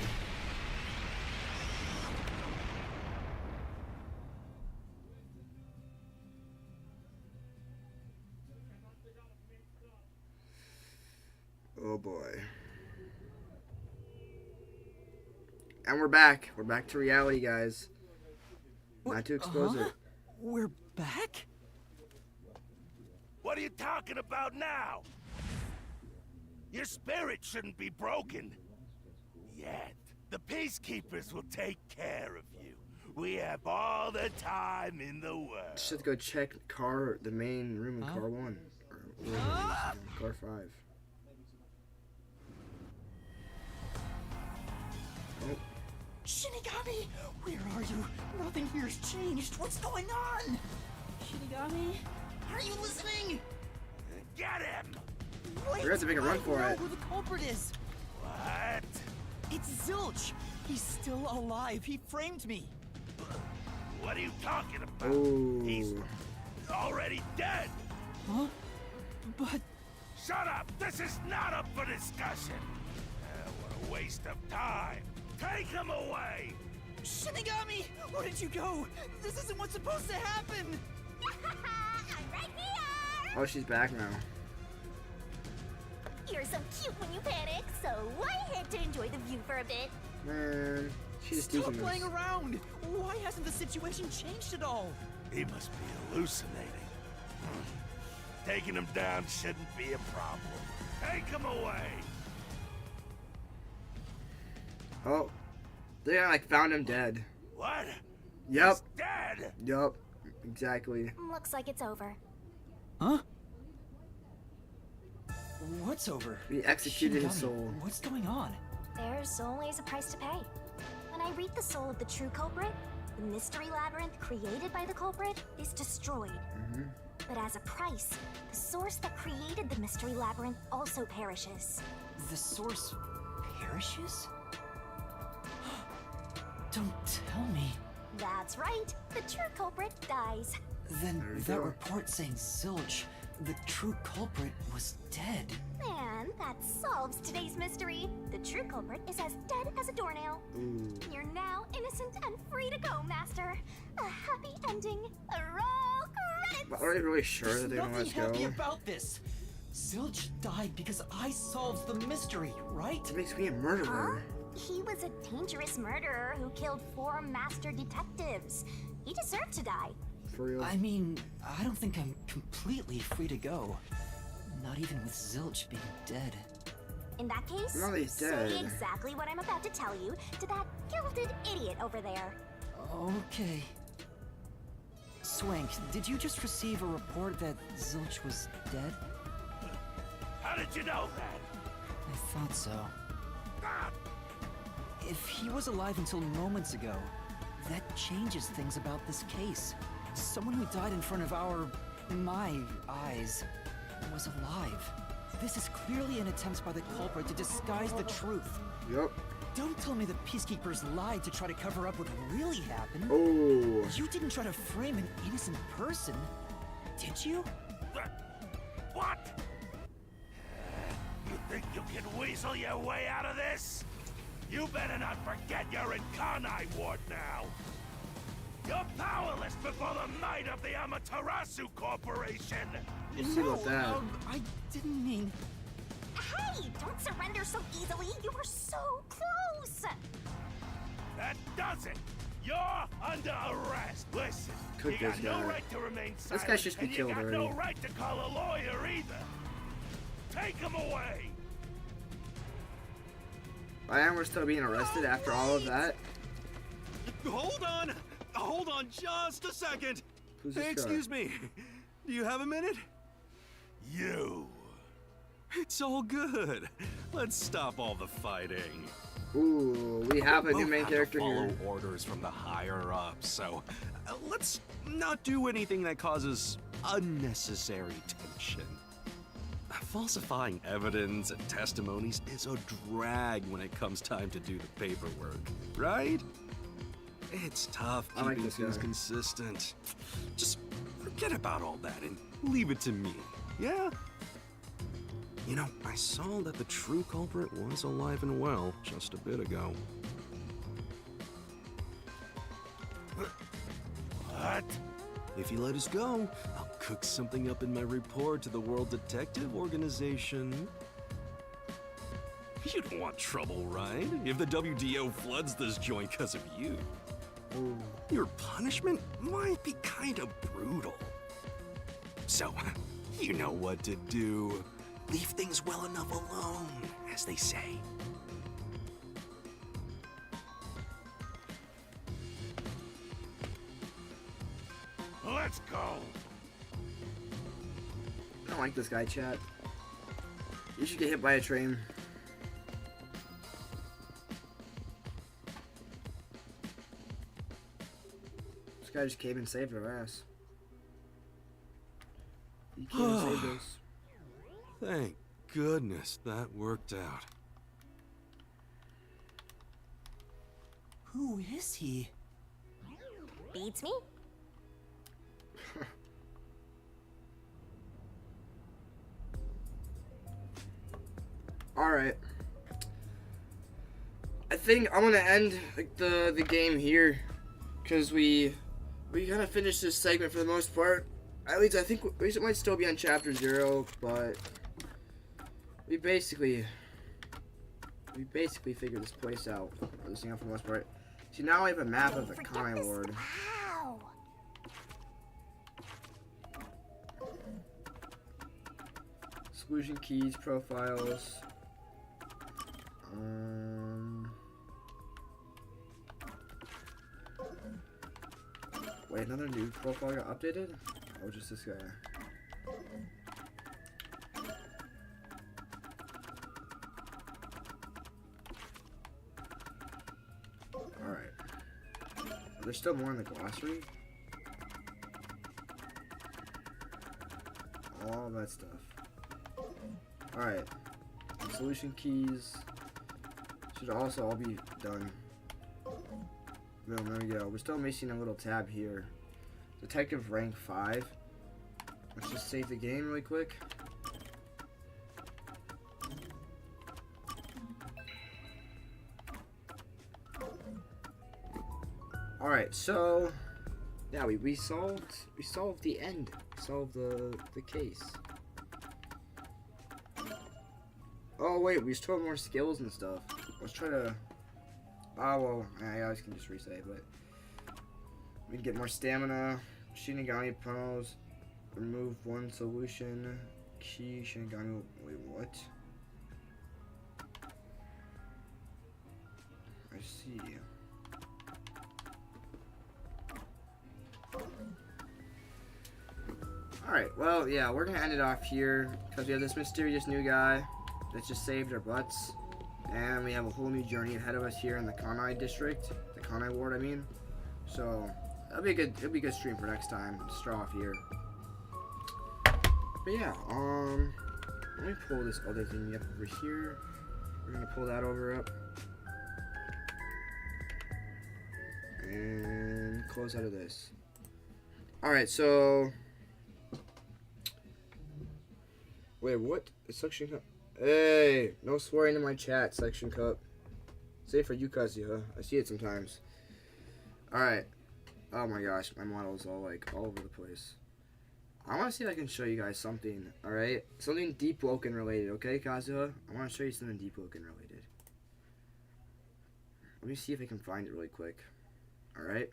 Speaker 1: Oh boy. And we're back. We're back to reality, guys. Not to expose it.
Speaker 2: We're back?
Speaker 5: What are you talking about now? Your spirit shouldn't be broken. Yet. The Peacekeepers will take care of you. We have all the time in the world.
Speaker 1: Just have to go check the main room in car 1. Or car 5. Oh.
Speaker 2: Shinigami, where are you? Nothing here's changed. What's going on? Shinigami, are you listening?
Speaker 5: Get him!
Speaker 2: Wait,
Speaker 1: We're gonna have to make a run for
Speaker 2: I know
Speaker 1: it.
Speaker 2: who the culprit is.
Speaker 5: What?
Speaker 2: It's Zilch. He's still alive. He framed me.
Speaker 5: What are you talking about?
Speaker 1: Oh.
Speaker 5: He's already dead.
Speaker 2: Huh? But
Speaker 5: Shut up! This is not up for discussion. What a waste of time. Take him away!
Speaker 2: Shinigami, where did you go? This isn't what's supposed to happen.
Speaker 3: I'm right here!
Speaker 1: Oh, she's back now.
Speaker 3: You're so cute when you panic, so I had to enjoy the view for a bit.
Speaker 1: Man, she's just
Speaker 2: Stop
Speaker 1: teasing
Speaker 2: playing
Speaker 1: us.
Speaker 2: around. Why hasn't the situation changed at all?
Speaker 5: He must be hallucinating. Taking him down shouldn't be a problem. Take him away!
Speaker 1: Oh, they like found him dead.
Speaker 5: What?
Speaker 1: Yep.
Speaker 5: He's dead!
Speaker 1: Yep. Exactly.
Speaker 3: Looks like it's over.
Speaker 2: Huh? What's over?
Speaker 1: We executed his
Speaker 2: Shinigami,
Speaker 1: soul.
Speaker 2: What's going on?
Speaker 3: There's always a price to pay. When I read the soul of the true culprit, the mystery labyrinth created by the culprit is destroyed. But as a price, the source that created the mystery labyrinth also perishes.
Speaker 2: The source perishes? Don't tell me.
Speaker 3: That's right, the true culprit dies.
Speaker 2: Then
Speaker 1: There you
Speaker 2: that
Speaker 1: go.
Speaker 2: report saying Zilch, the true culprit, was dead.
Speaker 3: And that solves today's mystery. The true culprit is as dead as a doornail.
Speaker 1: Ooh.
Speaker 3: You're now innocent and free to go, Master. A happy ending. A roll credits.
Speaker 1: But are they really sure
Speaker 2: There's
Speaker 1: that they're gonna let
Speaker 2: nothing
Speaker 1: us
Speaker 2: happy
Speaker 1: go?
Speaker 2: about this. Zilch died because I solved the mystery, right?
Speaker 1: That makes me a murderer.
Speaker 3: He was a dangerous murderer who killed 4 master detectives. He deserved to die.
Speaker 1: For real.
Speaker 2: I mean, I don't think I'm completely free to go. Not even with Zilch being dead.
Speaker 3: In that case,
Speaker 1: No, he's
Speaker 3: say
Speaker 1: dead.
Speaker 3: exactly what I'm about to tell you to that gilded idiot over there.
Speaker 2: Okay. Swank, did you just receive a report that Zilch was dead?
Speaker 5: How did you know that?
Speaker 2: I thought so.
Speaker 5: Ah,
Speaker 2: If he was alive until moments ago, that changes things about this case. Someone who died in front of my eyes, was alive. This is clearly an attempt by the culprit to disguise the truth.
Speaker 1: Yup.
Speaker 2: Don't tell me the Peacekeepers lied to try to cover up what really happened.
Speaker 1: Oh.
Speaker 2: You didn't try to frame an innocent person, did you?
Speaker 5: what? can weasel your way out of this? You better not forget you're in Kanai Ward now. You're powerless before the might of the Amaterasu Corporation.
Speaker 1: We'll see about that.
Speaker 2: I didn't mean...
Speaker 3: Hey, don't surrender so easily. You were so close.
Speaker 5: That does it. You're under arrest. Listen,
Speaker 1: Cook
Speaker 5: you got
Speaker 1: this
Speaker 5: no
Speaker 1: guy.
Speaker 5: right to remain silent.
Speaker 1: This guy should be
Speaker 5: and
Speaker 1: killed
Speaker 5: you got
Speaker 1: already.
Speaker 5: no right to call a lawyer either. Take him away.
Speaker 1: I am. We're still being arrested after all of that.
Speaker 8: Hold on just a second.
Speaker 1: Who's this
Speaker 8: Hey,
Speaker 1: guy?
Speaker 8: excuse me. Do you have a minute?
Speaker 5: You.
Speaker 8: It's all good. Let's stop all the fighting.
Speaker 1: Ooh, we have a new
Speaker 8: Both
Speaker 1: main
Speaker 8: have
Speaker 1: character
Speaker 8: to follow
Speaker 1: here.
Speaker 8: orders from the higher ups, so let's not do anything that causes unnecessary tension. Falsifying evidence and testimonies is a drag when it comes time to do the paperwork, right? It's tough
Speaker 1: I like
Speaker 8: keeping
Speaker 1: this
Speaker 8: things
Speaker 1: guy.
Speaker 8: consistent. Just forget about all that and leave it to me, yeah? You know, I saw that the true culprit was alive and well just a bit ago.
Speaker 5: What?
Speaker 8: If you let us go, I'll cook something up in my report to the World Detective Organization. You don't want trouble, right? If the WDO floods this joint because of you.
Speaker 1: Ooh.
Speaker 8: Your punishment might be kind of brutal. So, you know what to do. Leave things well enough alone, as they say.
Speaker 5: Let's go.
Speaker 1: I don't like this guy, chat. You should get hit by a train. This guy just came and saved our ass. He came and saved us.
Speaker 8: Thank goodness that worked out.
Speaker 2: Who is he?
Speaker 3: Beats me?
Speaker 1: Alright. I think I'm gonna end like the game here. Cause we kind of finished this segment for the most part. At least I think we might still be on chapter 0, but we basically figured this place out. For the most part. See, now I have a map of the
Speaker 3: Forget
Speaker 1: Kanai
Speaker 3: this-
Speaker 1: Ward.
Speaker 3: Ow!
Speaker 1: Solution keys, profiles. Wait, another new profile got updated? Oh, just this guy. Alright. There's still more in the glossary? All that stuff. Alright. Solution keys should also all be done. Boom, there we go. We're still missing a little tab here. Detective rank 5. Let's just save the game really quick. Alright, so yeah, we solved the end. We solved the case. Oh wait, we still have more skills and stuff. Let's try to. Oh well, I always can just resave, but we can get more stamina. Shinigami promos. Remove one solution. Key Shinigami. Wait, what? I see. Alright, well, yeah, we're gonna end it off here because we have this mysterious new guy that just saved our butts. And we have a whole new journey ahead of us here in the Kanai district. The Kanai ward, I mean. So, it'll be a good stream for next time. To start off here. But yeah, let me pull this other thing up over here. We're gonna pull that over up. And close out of this. Alright, so wait, what? Hey, no swearing in my chat, Section Cup. Say for you, Kazuha. I see it sometimes. Alright. Oh my gosh, my model's all like all over the place. I want to see if I can show you guys something, alright? Something Deep Woken related, okay, Kazuha? I want to show you something Deep Woken related. Let me see if I can find it really quick. Alright?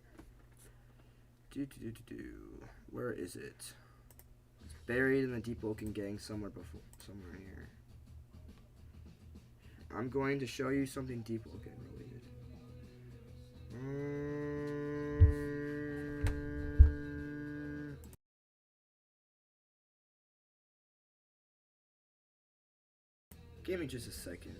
Speaker 1: Where is it? It's buried in the Deep Woken gang somewhere here. I'm going to show you something Deep Woken related. Give me just a second.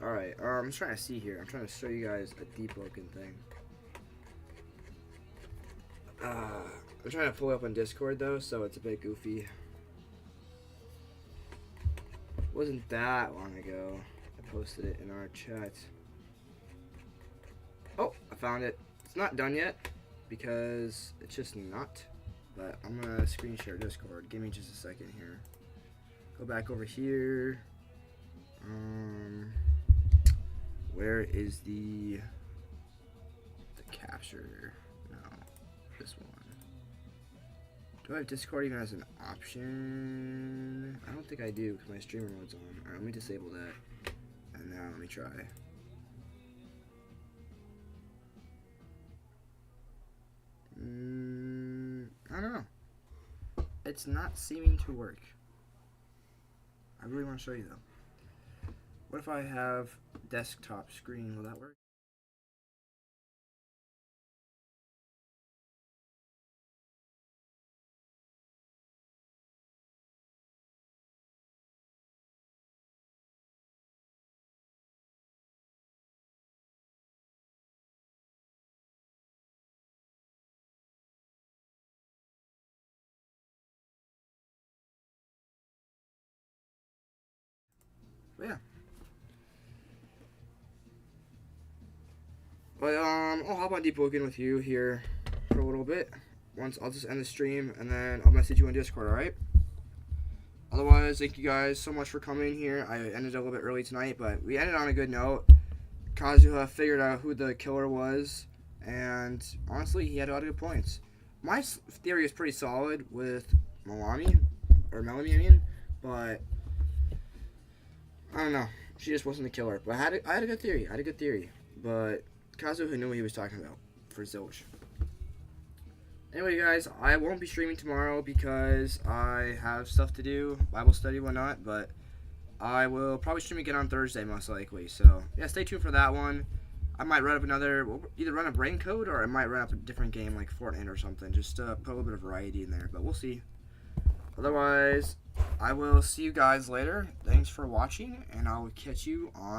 Speaker 1: Alright, I'm trying to see here. I'm trying to show you guys a Deep Woken thing. I'm trying to pull it up on Discord though, so it's a bit goofy. It wasn't that long ago. I posted it in our chat. Oh, I found it. It's not done yet because it's just not. But I'm gonna screen share Discord. Give me just a second here. Go back over here. Where is the capture? No, this one. Do I have Discord even as an option? I don't think I do because my streamer mode's on. Alright, let me disable that. And now let me try. I don't know. It's not seeming to work. I really want to show you though. What if I have desktop screen? Will that work? But yeah. But I'll hop on Deep Woken with you here for a little bit. I'll just end the stream and then I'll message you on Discord, alright? Otherwise, thank you guys so much for coming here. I ended a little bit early tonight, but we ended on a good note. Kazuha figured out who the killer was, and honestly, he had a lot of good points. My theory is pretty solid with Melanie, I mean, but I don't know. She just wasn't the killer. But I had a good theory. But Kazuha knew what he was talking about for Zilch. Anyway, guys, I won't be streaming tomorrow because I have stuff to do, Bible study, whatnot. But I will probably stream again on Thursday, most likely. So, yeah, stay tuned for that one. I might run up either run a brain code or I might run up a different game like Fortnite or something. Just to put a little bit of variety in there. But we'll see. Otherwise, I will see you guys later. Thanks for watching, and I will catch you on